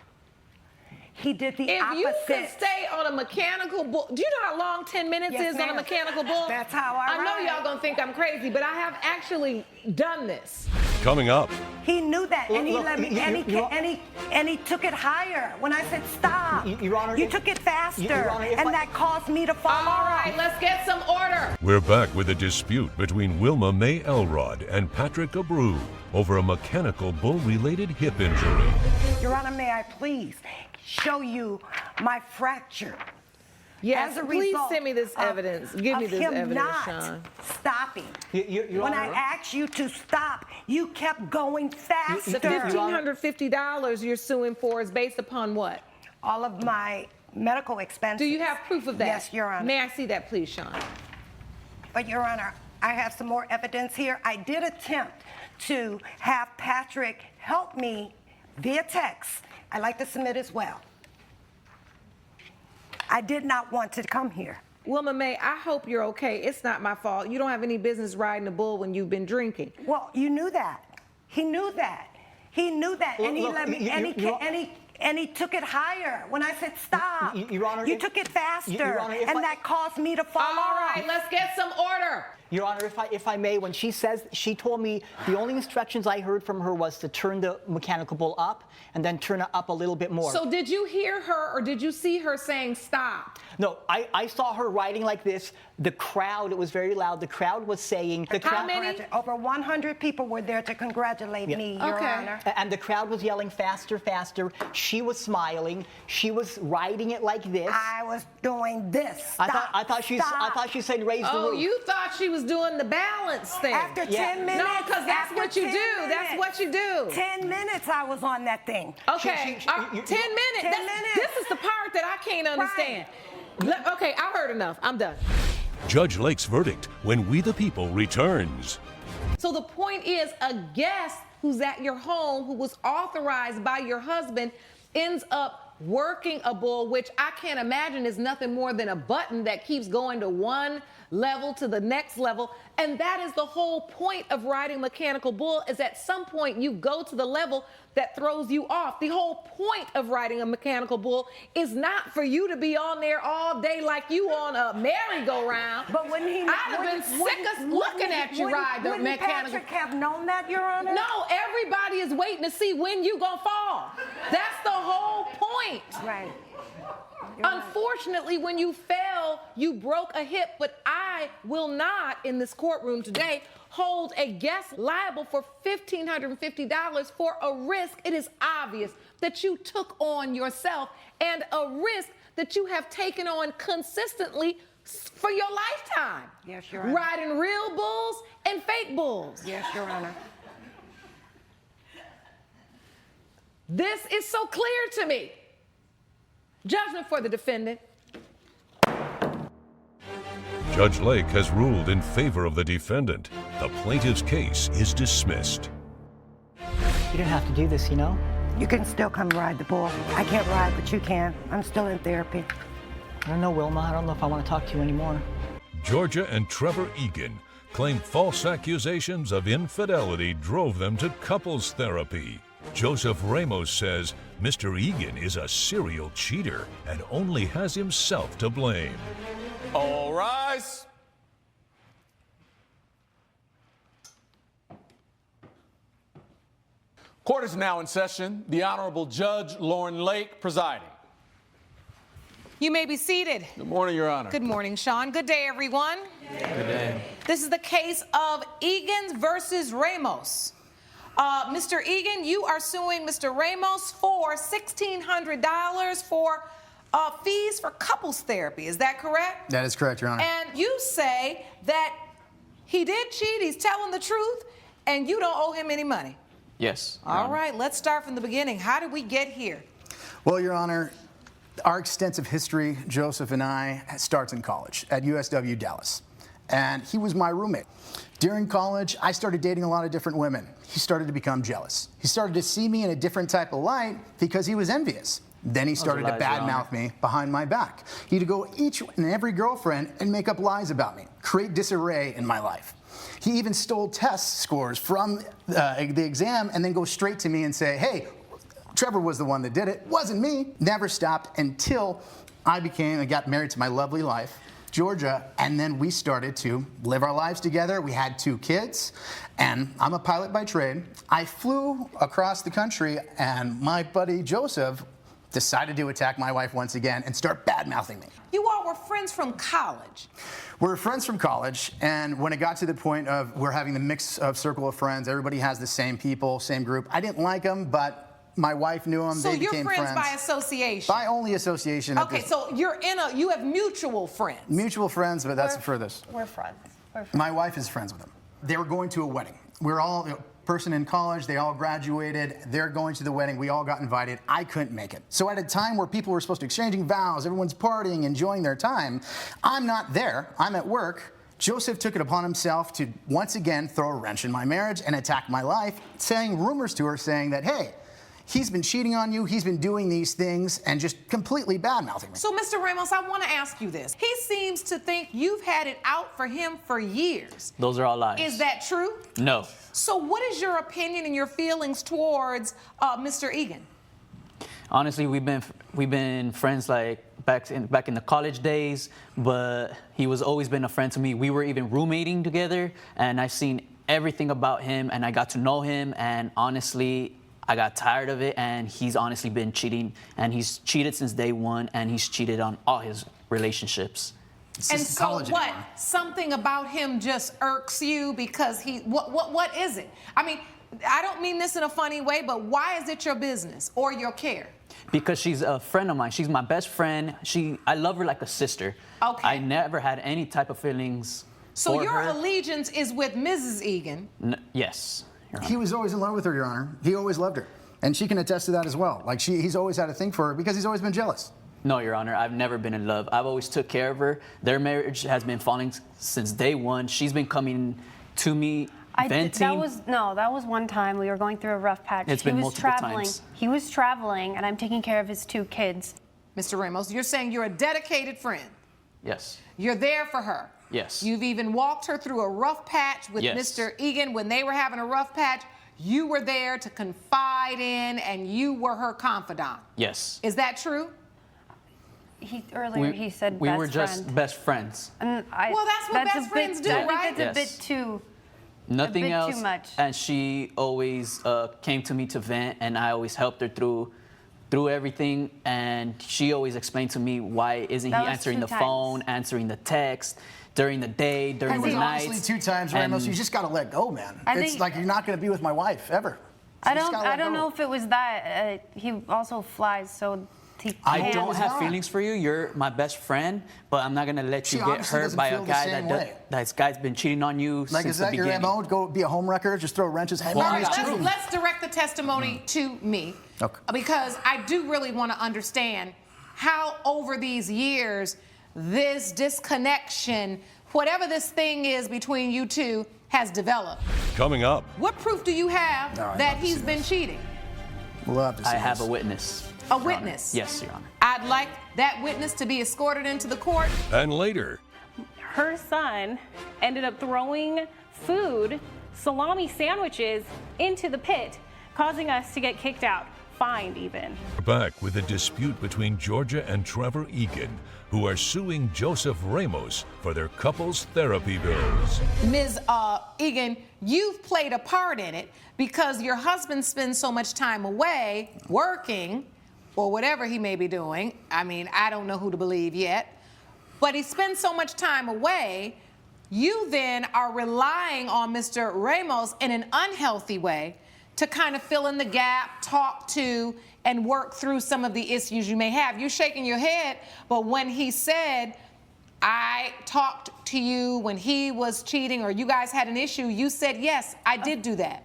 He did the opposite. If you could stay on a mechanical bull, do you know how long 10 minutes Yes, is on a ma'am. mechanical bull? That's how I know ride. y'all gonna think I'm crazy, but I have actually done this. Coming up, He knew that, and he Look, let me, and he took it higher. When I said stop, Your Honor, you took it faster, Your Honor, if and I- that caused me to fall All off. right, let's get some order. we're back with a dispute between Wilma Mae Elrod and Patrick Abreu over a mechanical bull-related hip injury. Your Honor, may I please show you my fracture? Yes, As a please result send me this of- evidence. Give me of this him evidence, not Sean. stopping. Your When I Honor. asked you to stop, you kept going faster. The $1,550 you're suing for is based upon what? All of my medical expenses. Do you have proof of that? Yes, Your Honor. May I see that, please, Sean? But, Your Honor, I have some more evidence here. I did attempt to have Patrick help me via text. I'd like to submit as well. I did not want to come here. Wilma Mae, I hope you're okay. It's not my fault. You don't have any business riding a bull when you've been drinking. Well, you knew that. He knew that. He knew that, and he Look, let me. And he took it higher. When I said stop, Your Honor, you took it faster, Your Honor, if and I- that caused me to fall All off. right, let's get some order. Your Honor, if I may, when she says, she told me the only instructions I heard from her was to turn the mechanical bull up and then turn it up a little bit more. So did you hear her or did you see her saying stop? No, I saw her riding like this. The crowd, it was very loud. The crowd was saying... How many? Over 100 people were there to congratulate me, Your Honor. And the crowd was yelling faster, faster. She was smiling. She was riding it like this. I was doing this. Stop, I thought she said raise the Oh, roof. you thought she was doing the balance thing. After 10 minutes. No, because that's after what you 10 do. minutes, That's what you do. 10 minutes I was on that thing. Okay, 10 minutes. 10 minutes. This is the part that I can't understand. Okay, I heard enough. I'm done. Judge Lake's verdict when We the People returns. So the point is, a guest who's at your home who was authorized by your husband ends up working a bull, which I can't imagine is nothing more than a button that keeps going to one level to the next level. And that is the whole point of riding mechanical bull, is at some point you go to the level that throws you off. The whole point of riding a mechanical bull is not for you to be on there all day like you on a merry-go-round. But wouldn't he? I'd have been sick of looking at you ride the Wouldn't mechanical. Patrick have known that, Your Honor? No, everybody is waiting to see when you gonna fall. That's the whole point. Right. Unfortunately, when you fell, you broke a hip, but I will not, in this courtroom today, hold a guest liable for $1,550 for a risk it is obvious that you took on yourself and a risk that you have taken on consistently for your lifetime. Yes, Your Honor. Riding real bulls and fake bulls. Yes, Your Honor. This is so clear to me. Judgment for the defendant. Judge Lake has ruled in favor of the defendant. The plaintiff's case is dismissed. You didn't have to do this, you know? You can still come ride the bull. I can't ride, but you can. I'm still in therapy. I don't know, Wilma. I don't know if I want to talk to you anymore. Georgia and Trevor Egan claim false accusations of infidelity drove them to couples therapy. Joseph Ramos says Mr. Egan is a serial cheater and only has himself to blame. All rise. Court is now in session. The Honorable Judge Lauren Lake presiding. You may be seated. Good morning, Your Honor. Good morning, Sean. Good day, everyone. Good day. This is the case of Egan's versus Ramos. Mr. Egan, you are suing Mr. Ramos for $1,600 for fees for couples therapy. Is that correct? That is correct, Your Honor. And you say that he did cheat, he's telling the truth, and you don't owe him any money. Yes. All right, let's start from the beginning. How did we get here? Well, Your Honor, Our extensive history, Joseph and I, starts in college at USW Dallas. And he was my roommate. During college, I started dating a lot of different women. He started to become jealous. He started to see me in a different type of light because he was envious. Then he started to badmouth me behind my back. He'd go each and every girlfriend and make up lies about me, create disarray in my life. He even stole test scores from the exam and then go straight to me and say, hey, Trevor was the one that did it, wasn't me. Never stopped until I got married to my lovely wife, Georgia, and then we started to live our lives together. We had 2 kids, and I'm a pilot by trade. I flew across the country, and my buddy Joseph decided to attack my wife once again and start bad-mouthing me. You all were friends from college. We're friends from college, and when it got to the point of we're having the mix of circle of friends, everybody has the same people, same group. I didn't like them, but my wife knew them. So they you're became friends by association? By only association. Okay, so you have mutual friends. Mutual friends, but that's the furthest. We're friends. My wife is friends with them. They were going to a wedding. We're all person in college. They all graduated. They're going to the wedding. We all got invited. I couldn't make it. So at a time where people were supposed to exchanging vows, everyone's partying, enjoying their time, I'm not there. I'm at work. Joseph took it upon himself to once again throw a wrench in my marriage and attack my life, saying rumors to her saying that, hey, he's been cheating on you, he's been doing these things, and just completely bad-mouthing me. So, Mr. Ramos, I want to ask you this. He seems to think you've had it out for him for years. Those are all lies. Is that true? No. So what is your opinion and your feelings towards Mr. Egan? Honestly, we've been friends like back in the college days, but he was always been a friend to me. We were even roommating together, and I've seen everything about him, and I got to know him, and honestly, I got tired of it, and he's honestly been cheating, and he's cheated since day one, and he's cheated on all his relationships. And so what? Something about him just irks you because what is it? I mean, I don't mean this in a funny way, but why is it your business or your care? Because she's a friend of mine. She's my best friend. I love her like a sister. Okay. I never had any type of feelings So for your her. allegiance is with Mrs. Egan. Yes. He was always in love with her, Your Honor. He always loved her. And she can attest to that as well. Like, he's always had a thing for her because he's always been jealous. No, Your Honor, I've never been in love. I've always took care of her. Their marriage has been falling since day one. She's been coming to me venting. That was one time we were going through a rough patch. It's been multiple times. He was traveling, and I'm taking care of his 2 kids. Mr. Ramos, you're saying you're a dedicated friend. Yes. You're there for her. Yes. You've even walked her through a rough patch with Yes. Mr. Egan when they were having a rough patch. You were there to confide in, and you were her confidant. Yes. Is that true? Earlier he said we best were just friend. best friends. And Well, that's what best friends do, I right? think that's Yes. a bit too. Nothing bit else. too much. And she always came to me to vent, and I always helped her through everything. And she always explained to me why isn't That he was answering 2 the times. phone, answering the text during the day, during the night. Honestly, 2 times, Ramos, you just got to let go, man. I It's think- like you're not going to be with my wife ever. I don't know if it was that. He also flies, so he I can't. don't have feelings for you. You're my best friend, but I'm not gonna let you She get obviously hurt doesn't by feel a the guy same that way. this guy's been cheating on you Like, since is the that your beginning. MO? Go be a home wrecker? Just throw wrenches? Hey, Well, man, All right, it's true. let's direct the testimony to me. Okay. Because I do really want to understand how over these years this disconnection, whatever this thing is between you two, has developed. Coming up. What proof do you have No, I'd that love to he's see been cheating? Love to see I have this. a witness. A witness? Yes, Your Honor. I'd like that witness to be escorted into the court. And later. Her son ended up throwing food, salami sandwiches, into the pit, causing us to get kicked out, fined even. Back with a dispute between Georgia and Trevor Egan, who are suing Joseph Ramos for their couple's therapy bills. Ms. Egan, you've played a part in it because your husband spends so much time away working or whatever he may be doing. I mean, I don't know who to believe yet, but he spends so much time away. You then are relying on Mr. Ramos in an unhealthy way to kind of fill in the gap, talk to, and work through some of the issues you may have. You're shaking your head, but when he said, I talked to you when he was cheating or you guys had an issue, you said, yes, I did do that.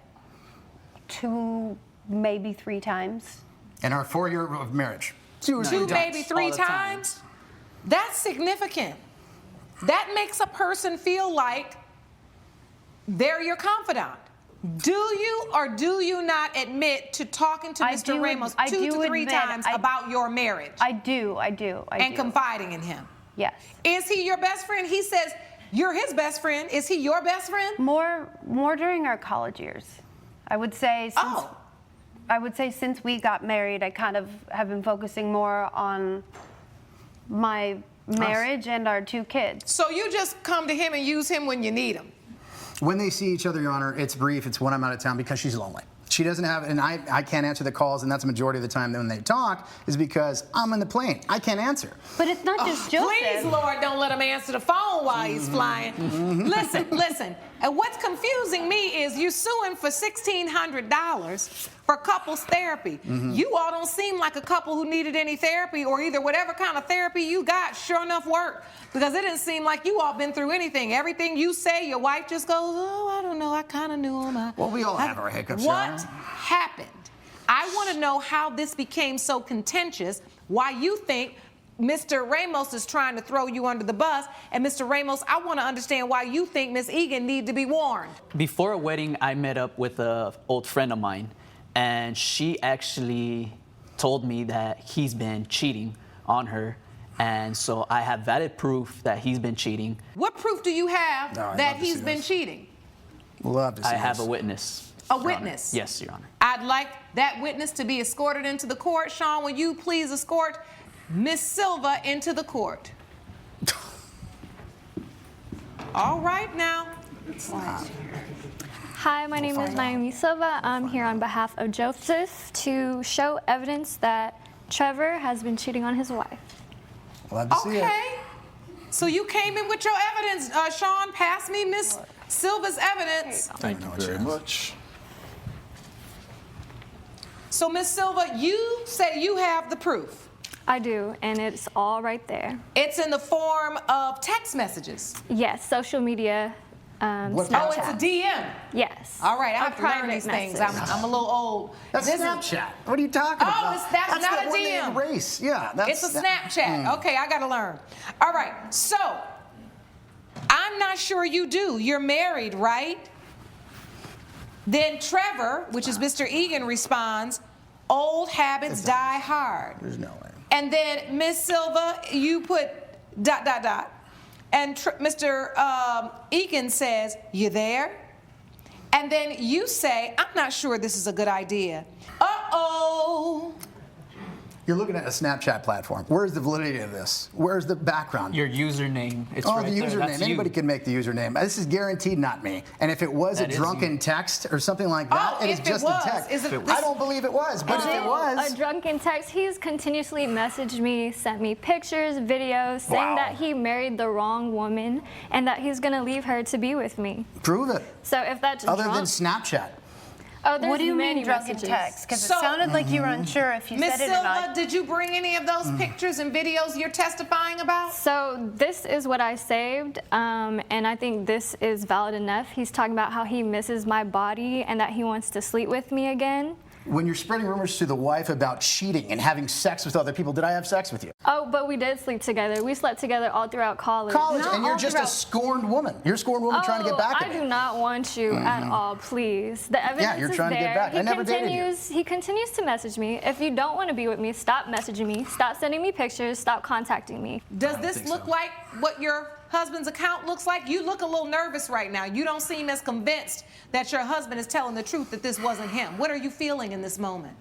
2, maybe 3 times. In our 4 year of marriage. Two, maybe three times. That's significant. That makes a person feel like they're your confidant. Do you or do you not admit to talking to Mr. Ramos 2 to 3 times about your marriage? I do. And confiding in him? Yes. Is he your best friend? He says you're his best friend. Is he your best friend? More during our college years. I would say since we got married, I kind of have been focusing more on my marriage and our 2 kids. So you just come to him and use him when you need him? When they see each other, Your Honor, it's brief. It's when I'm out of town because she's lonely. She doesn't have, and I can't answer the calls, and that's the majority of the time when they talk, is because I'm on the plane. I can't answer. But it's not just Joseph. Please, Lord, don't let him answer the phone while he's flying. Listen. And what's confusing me is you're suing for $1,600 for couples therapy. You all don't seem like a couple who needed any therapy, or either whatever kind of therapy you got sure enough worked, because it didn't seem like you all been through anything. Everything you say, your wife just goes, oh, I don't know, I kind of knew him. Well, we all have our hiccups, Your Honor. What happened? I want to know how this became so contentious, why you think Mr. Ramos is trying to throw you under the bus, and Mr. Ramos, I want to understand why you think Miss Egan need to be warned. Before a wedding, I met up with an old friend of mine, and she actually told me that he's been cheating on her, and so I have valid proof that he's been cheating. What proof do you have that he's been cheating? Love to see I have a witness. A witness? Yes, Your Honor. I'd like that witness to be escorted into the court. Sean, will you please escort Miss Silva into the court? All right now. Hi, my name is Naomi Silva. I'm here on behalf of Joseph to show evidence that Trevor has been cheating on his wife. Love to see it. So you came in with your evidence. Sean, pass me Miss Silva's evidence. Thank you very much. So Miss Silva, you say you have the proof. I do, and it's all right there. It's in the form of text messages. Yes, social media. Oh, it's a DM. Yes. All right, I A have to learn private these things. message. I'm a little old. That's Snapchat. What are you talking about? Oh, that's not the a one they DM. erase. Yeah, It's a Snapchat. Okay, I got to learn. All right, so I'm not sure you do. You're married, right? Then Trevor, which is Mr. Egan, responds, old habits die hard. There's no way. And then Miss Silva, you put ... And Mr. Egan says, you there? And then you say, I'm not sure this is a good idea. Uh-oh. You're looking at a Snapchat platform. Where's the validity of this? Where's the background? Your username. It's oh, right the there. username. That's Anybody you. can make the username. This is guaranteed not me. And if it was That a is drunken you. text or something like that, Oh, it is if just it was. a text. Is it- I don't believe it was, but if it was. A drunken text. He's continuously messaged me, sent me pictures, videos, saying that he married the wrong woman and that he's going to leave her to be with me. Prove it. So if that's Other drunk, than Snapchat. Oh, there's What do you many mean drunken messages. text? Because So- it sounded like you were unsure if you Miss said it or Silva, not. did you bring any of those pictures and videos you're testifying about? So this is what I saved, and I think this is valid enough. He's talking about how he misses my body and that he wants to sleep with me again. When you're spreading rumors to the wife about cheating and having sex with other people, did I have sex with you? Oh, but we did sleep together. We slept together all throughout college. And you're just a scorned woman. You're a scorned woman trying to get back at me. I do not want you at all, please. The evidence you're is trying to there. get back. I never dated you. He continues to message me. If you don't want to be with me, stop messaging me. Stop sending me pictures. Stop contacting me. Does this look like what your husband's account looks like? You look a little nervous right now. You don't seem as convinced that your husband is telling the truth, that this wasn't him. What are you feeling in this moment?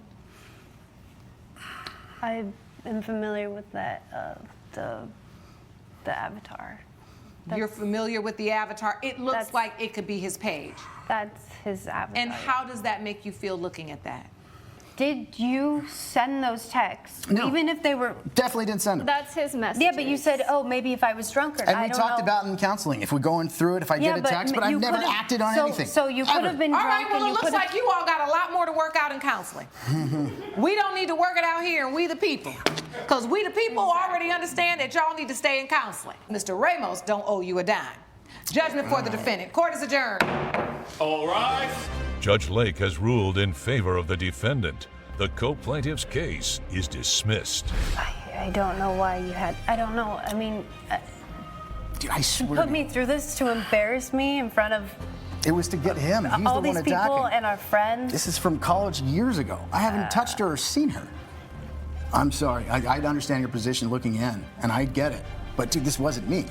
I am familiar with that, the avatar. You're familiar with the avatar. It looks like it could be his page. That's his avatar. And how does that make you feel looking at that? Did you send those texts? No. Even if they were... Definitely didn't send them. That's his message. Yeah, but you said, oh, maybe if I was drunker. And we talked about in counseling, if we're going through it, if I get a text, but I've never acted on anything. So you could have been All drunk right, well, and it you looks could like you all got a lot more to work out in counseling. We don't need to work it out here, and we the people. Because we the people already understand that y'all need to stay in counseling. Mr. Ramos don't owe you a dime. Judgment for the defendant. Court is adjourned. All right. Judge Lake has ruled in favor of the defendant. The co-plaintiff's case is dismissed. I don't know why you had. I don't know. I mean, Dude, I you swear. put me through this to embarrass me in front of It was to get him. He's all the these one people attacking. and our friends. This is from college years ago. I haven't touched her or seen her. I'm sorry. I understand your position looking in, and I get it. But dude, this wasn't me.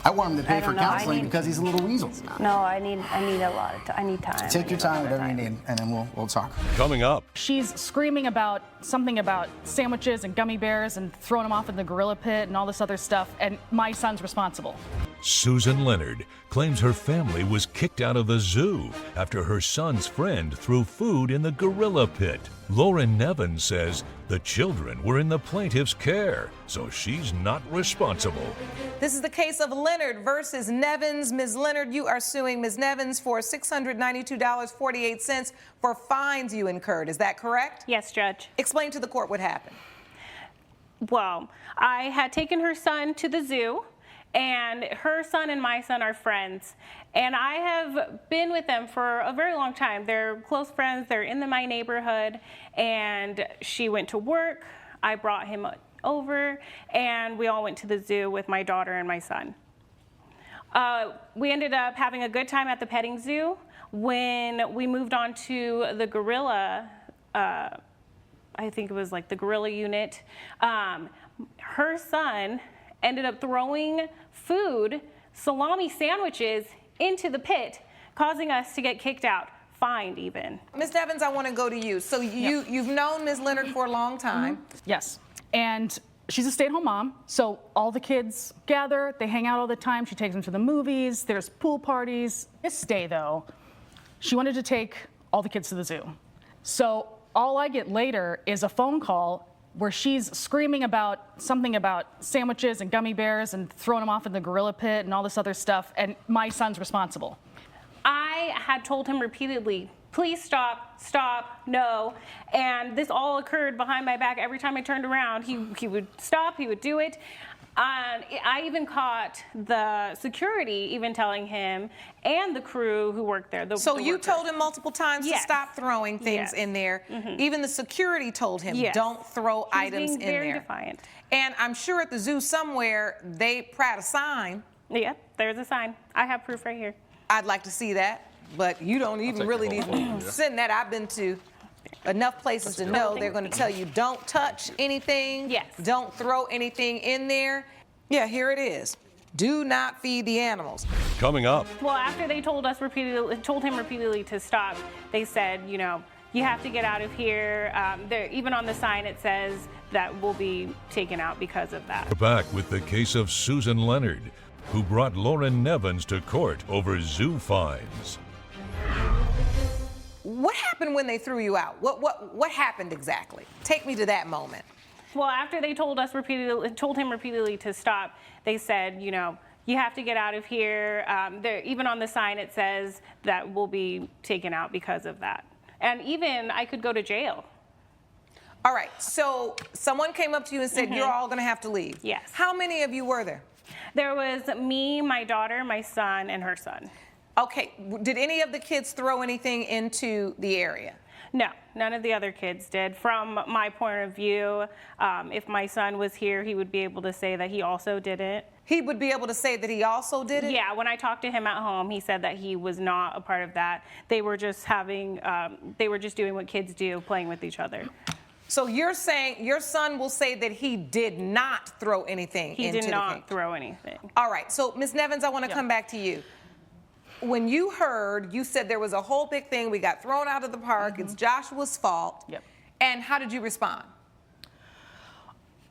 I want him to pay I for don't know. I counseling need- because he's a little weasel. No, I need a lot of time. I need time. Take your time, whatever you need, and then we'll talk. Coming up, She's screaming about something about sandwiches and gummy bears and throwing them off in the gorilla pit and all this other stuff, and my son's responsible. Susan Leonard claims her family was kicked out of the zoo after her son's friend threw food in the gorilla pit. Lauren Nevin says the children were in the plaintiff's care, so she's not responsible. This is the case of Leonard versus Nevins. Ms. Leonard, you are suing Ms. Nevins for $692.48 for fines you incurred. Is that correct? Yes, Judge. Explain to the court what happened. Well, I had taken her son to the zoo, and her son and my son are friends. And I have been with them for a very long time. They're close friends. They're in my neighborhood. And she went to work. I brought him over, and we all went to the zoo with my daughter and my son. We ended up having a good time at the petting zoo. When we moved on to the gorilla, I think it was like the gorilla unit, her son ended up throwing food, salami sandwiches, into the pit, causing us to get kicked out, fined even. Ms. Nevins, I want to go to you. So you've known Ms. Leonard for a long time. Yes, and she's a stay-at-home mom, so all the kids gather, they hang out all the time, she takes them to the movies, there's pool parties. This day, though, she wanted to take all the kids to the zoo. So all I get later is a phone call where she's screaming about something about sandwiches and gummy bears and throwing them off in the gorilla pit and all this other stuff, and my son's responsible. I had told him repeatedly, please stop, no, and this all occurred behind my back. Every time I turned around, he would stop, he would do it. I even caught the security even telling him and the crew who worked there. So you told him multiple times to stop throwing things in there. Even the security told him, don't throw items in there. Very defiant. And I'm sure at the zoo somewhere they put a sign. Yeah, there's a sign. I have proof right here. I'd like to see that, but you don't even really need to send that. I've been to enough places to know they're going to tell you don't touch anything. Yes. Don't throw anything in there. Yeah, here it is. Do not feed the animals. Coming up. Well, after they told him repeatedly to stop, they said, you know, you have to get out of here. Even on the sign it says that we'll be taken out because of that. We're back with the case of Susan Leonard, who brought Lauren Nevins to court over zoo fines. What happened when they threw you out? What happened exactly? Take me to that moment. Well, after they told him repeatedly to stop, they said, you know, you have to get out of here. Even on the sign it says that we'll be taken out because of that. And even I could go to jail. All right, so someone came up to you and said, you're all gonna have to leave. Yes. How many of you were there? There was me, my daughter, my son, and her son. Okay, did any of the kids throw anything into the area? No, none of the other kids did. From my point of view, if my son was here, he would be able to say that he also did it. He would be able to say that he also did it? Yeah, when I talked to him at home, he said that he was not a part of that. They were just doing what kids do, playing with each other. So you're saying your son will say that he did not throw anything into the cage? He did not throw anything. All right, so Ms. Nevins, I want to come back to you. When you heard, you said there was a whole big thing, we got thrown out of the park, it's Joshua's fault. Yep. And how did you respond?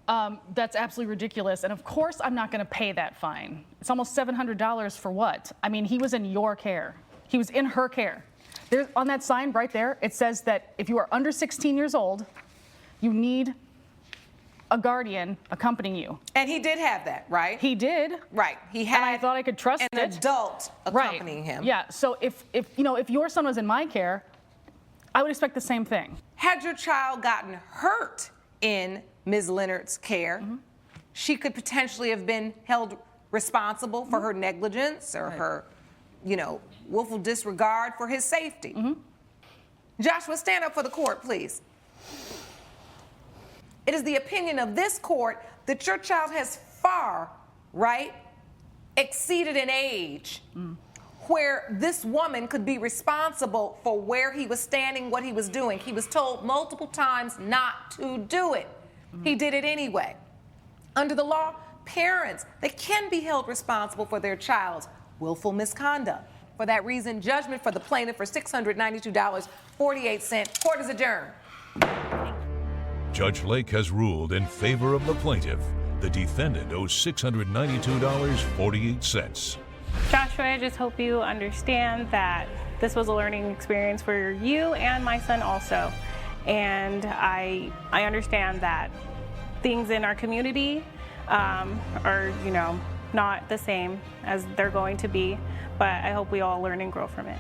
That's absolutely ridiculous. And of course I'm not going to pay that fine. It's almost $700 for what? I mean, he was in your care. He was in her care. There's, on that sign right there, it says that if you are under 16 years old, you need a guardian accompanying you. And he did have that, right? He did. Right. He had and I thought I could trust an adult accompanying him. Yeah. So if your son was in my care, I would expect the same thing. Had your child gotten hurt in Ms. Leonard's care, she could potentially have been held responsible for her negligence or her, willful disregard for his safety. Joshua, stand up for the court, please. It is the opinion of this court that your child has far, right, exceeded in age where this woman could be responsible for where he was standing, what he was doing. He was told multiple times not to do it. He did it anyway. Under the law, parents, they can be held responsible for their child's willful misconduct. For that reason, judgment for the plaintiff for $692.48. Court is adjourned. Judge Lake has ruled in favor of the plaintiff. The defendant owes $692.48. Joshua, I just hope you understand that this was a learning experience for you and my son also. And I understand that things in our community are, not the same as they're going to be, but I hope we all learn and grow from it.